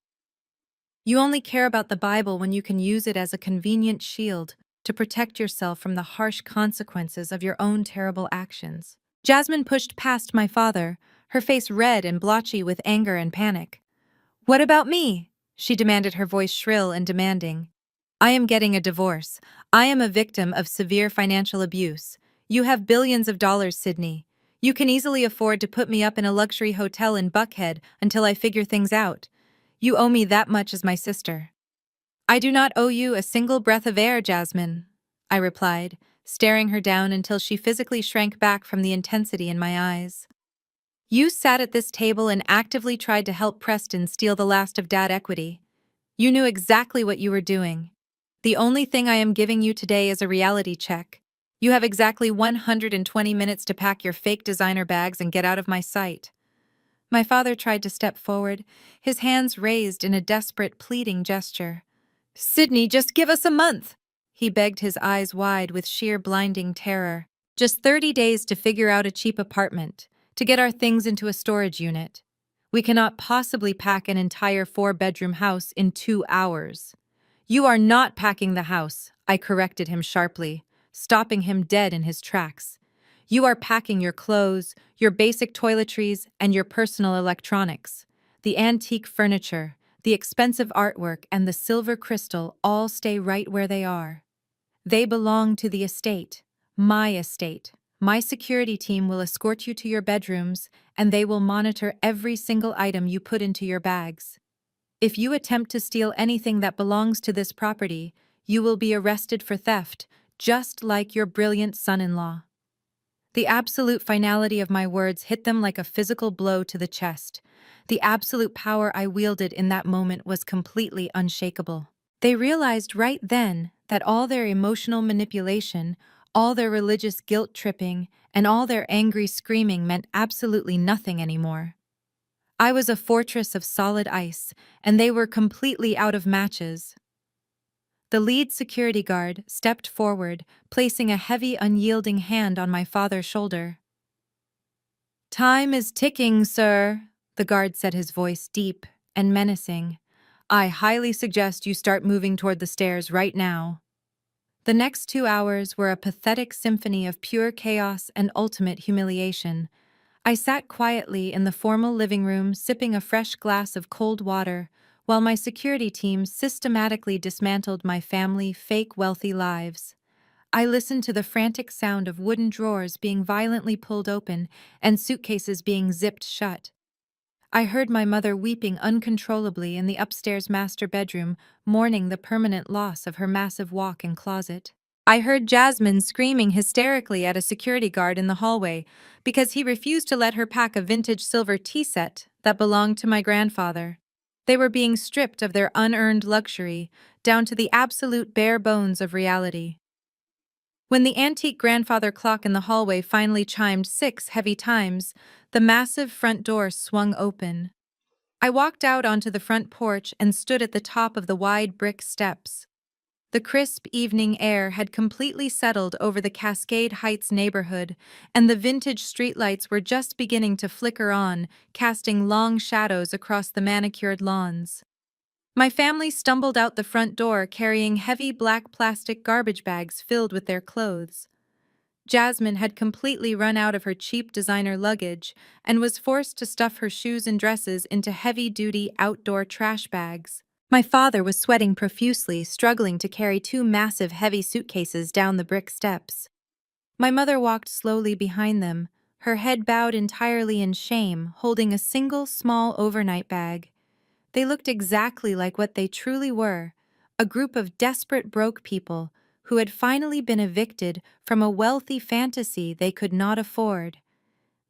You only care about the Bible when you can use it as a convenient shield to protect yourself from the harsh consequences of your own terrible actions." Jasmine pushed past my father, her face red and blotchy with anger and panic. "What about me?" she demanded, her voice shrill and demanding. "I am getting a divorce. I am a victim of severe financial abuse. You have billions of dollars, Sydney. You can easily afford to put me up in a luxury hotel in Buckhead until I figure things out. You owe me that much as my sister." "I do not owe you a single breath of air, Jasmine," I replied, staring her down until she physically shrank back from the intensity in my eyes. "You sat at this table and actively tried to help Preston steal the last of Dad equity. You knew exactly what you were doing. The only thing I am giving you today is a reality check. You have exactly 120 minutes to pack your fake designer bags and get out of my sight." My father tried to step forward, his hands raised in a desperate, pleading gesture. "Sydney, just give us a month," he begged, his eyes wide with sheer blinding terror. "Just 30 days to figure out a cheap apartment, to get our things into a storage unit. We cannot possibly pack an entire 4-bedroom house in 2 hours." "You are not packing the house," I corrected him sharply, stopping him dead in his tracks. "You are packing your clothes, your basic toiletries, and your personal electronics. The antique furniture, the expensive artwork, and the silver crystal all stay right where they are. They belong to the estate, my estate. My security team will escort you to your bedrooms, and they will monitor every single item you put into your bags. If you attempt to steal anything that belongs to this property, you will be arrested for theft, just like your brilliant son-in-law." The absolute finality of my words hit them like a physical blow to the chest. The absolute power I wielded in that moment was completely unshakable. They realized right then that all their emotional manipulation, all their religious guilt-tripping, and all their angry screaming meant absolutely nothing anymore. I was a fortress of solid ice, and they were completely out of matches. The lead security guard stepped forward, placing a heavy, unyielding hand on my father's shoulder. "Time is ticking, sir," the guard said, his voice deep and menacing. "I highly suggest you start moving toward the stairs right now." The next 2 hours were a pathetic symphony of pure chaos and ultimate humiliation. I sat quietly in the formal living room, sipping a fresh glass of cold water, while my security team systematically dismantled my family's fake wealthy lives. I listened to the frantic sound of wooden drawers being violently pulled open and suitcases being zipped shut. I heard my mother weeping uncontrollably in the upstairs master bedroom, mourning the permanent loss of her massive walk-in closet. I heard Jasmine screaming hysterically at a security guard in the hallway because he refused to let her pack a vintage silver tea set that belonged to my grandfather. They were being stripped of their unearned luxury, down to the absolute bare bones of reality. When the antique grandfather clock in the hallway finally chimed 6 heavy times, the massive front door swung open. I walked out onto the front porch and stood at the top of the wide brick steps. The crisp evening air had completely settled over the Cascade Heights neighborhood, and the vintage streetlights were just beginning to flicker on, casting long shadows across the manicured lawns. My family stumbled out the front door carrying heavy black plastic garbage bags filled with their clothes. Jasmine had completely run out of her cheap designer luggage and was forced to stuff her shoes and dresses into heavy-duty outdoor trash bags. My father was sweating profusely, struggling to carry two massive heavy suitcases down the brick steps. My mother walked slowly behind them, her head bowed entirely in shame, holding a single small overnight bag. They looked exactly like what they truly were, a group of desperate broke people who had finally been evicted from a wealthy fantasy they could not afford.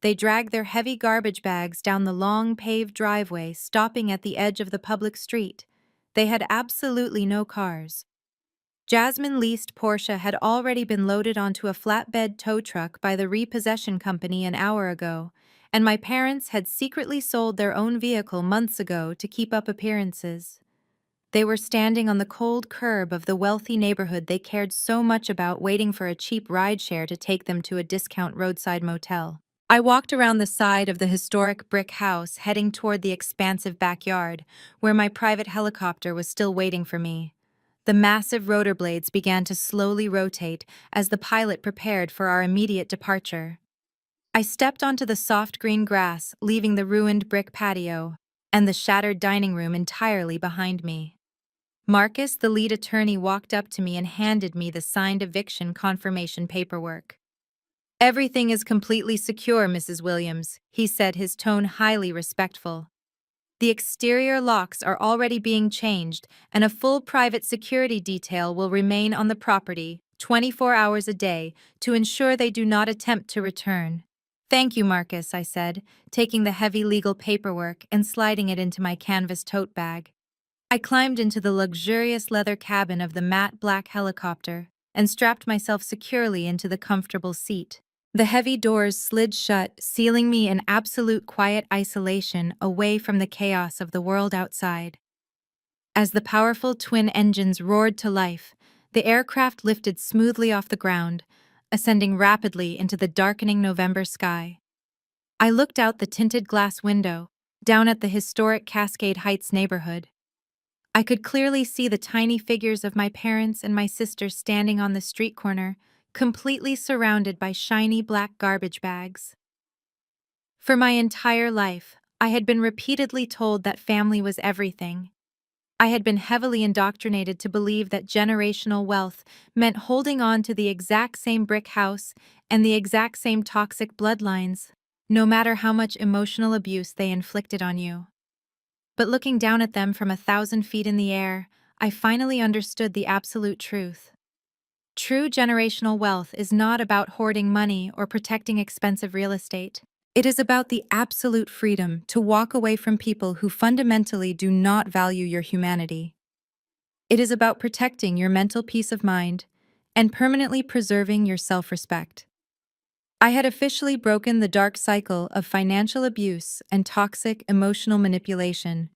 They dragged their heavy garbage bags down the long paved driveway, stopping at the edge of the public street. They had absolutely no cars. Jasmine leased Porsche had already been loaded onto a flatbed tow truck by the repossession company an hour ago, and my parents had secretly sold their own vehicle months ago to keep up appearances. They were standing on the cold curb of the wealthy neighborhood they cared so much about, waiting for a cheap rideshare to take them to a discount roadside motel. I walked around the side of the historic brick house, heading toward the expansive backyard, where my private helicopter was still waiting for me. The massive rotor blades began to slowly rotate as the pilot prepared for our immediate departure. I stepped onto the soft green grass, leaving the ruined brick patio and the shattered dining room entirely behind me. Marcus, the lead attorney, walked up to me and handed me the signed eviction confirmation paperwork. "Everything is completely secure, Mrs. Williams," he said, his tone highly respectful. "The exterior locks are already being changed, and a full private security detail will remain on the property 24 hours a day to ensure they do not attempt to return." "Thank you, Marcus," I said, taking the heavy legal paperwork and sliding it into my canvas tote bag. I climbed into the luxurious leather cabin of the matte black helicopter and strapped myself securely into the comfortable seat. The heavy doors slid shut, sealing me in absolute quiet isolation away from the chaos of the world outside. As the powerful twin engines roared to life, the aircraft lifted smoothly off the ground, ascending rapidly into the darkening November sky. I looked out the tinted glass window, down at the historic Cascade Heights neighborhood. I could clearly see the tiny figures of my parents and my sister standing on the street corner, completely surrounded by shiny black garbage bags. For my entire life, I had been repeatedly told that family was everything. I had been heavily indoctrinated to believe that generational wealth meant holding on to the exact same brick house and the exact same toxic bloodlines, no matter how much emotional abuse they inflicted on you. But looking down at them from 1,000 feet in the air, I finally understood the absolute truth. True generational wealth is not about hoarding money or protecting expensive real estate. It is about the absolute freedom to walk away from people who fundamentally do not value your humanity. It is about protecting your mental peace of mind and permanently preserving your self-respect. I had officially broken the dark cycle of financial abuse and toxic emotional manipulation.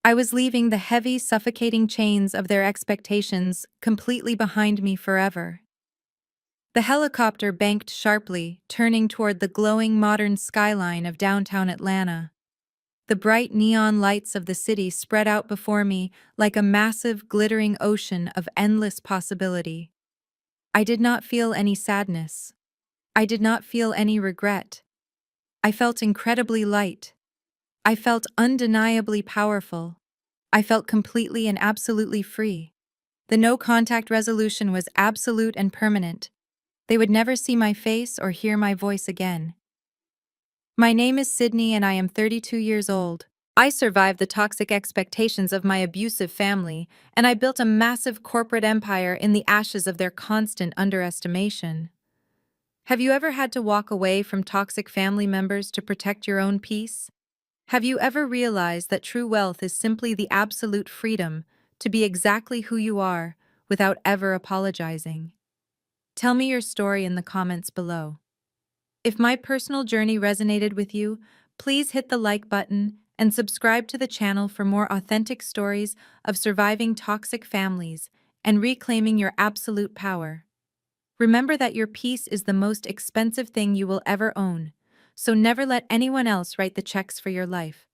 I was leaving the heavy, suffocating chains of their expectations completely behind me forever. The helicopter banked sharply, turning toward the glowing modern skyline of downtown Atlanta. The bright neon lights of the city spread out before me like a massive, glittering ocean of endless possibility. I did not feel any sadness. I did not feel any regret. I felt incredibly light. I felt undeniably powerful. I felt completely and absolutely free. The no-contact resolution was absolute and permanent. They would never see my face or hear my voice again. My name is Sydney and I am 32 years old. I survived the toxic expectations of my abusive family, and I built a massive corporate empire in the ashes of their constant underestimation. Have you ever had to walk away from toxic family members to protect your own peace? Have you ever realized that true wealth is simply the absolute freedom to be exactly who you are without ever apologizing? Tell me your story in the comments below. If my personal journey resonated with you, please hit the like button and subscribe to the channel for more authentic stories of surviving toxic families and reclaiming your absolute power. Remember that your peace is the most expensive thing you will ever own, so never let anyone else write the checks for your life.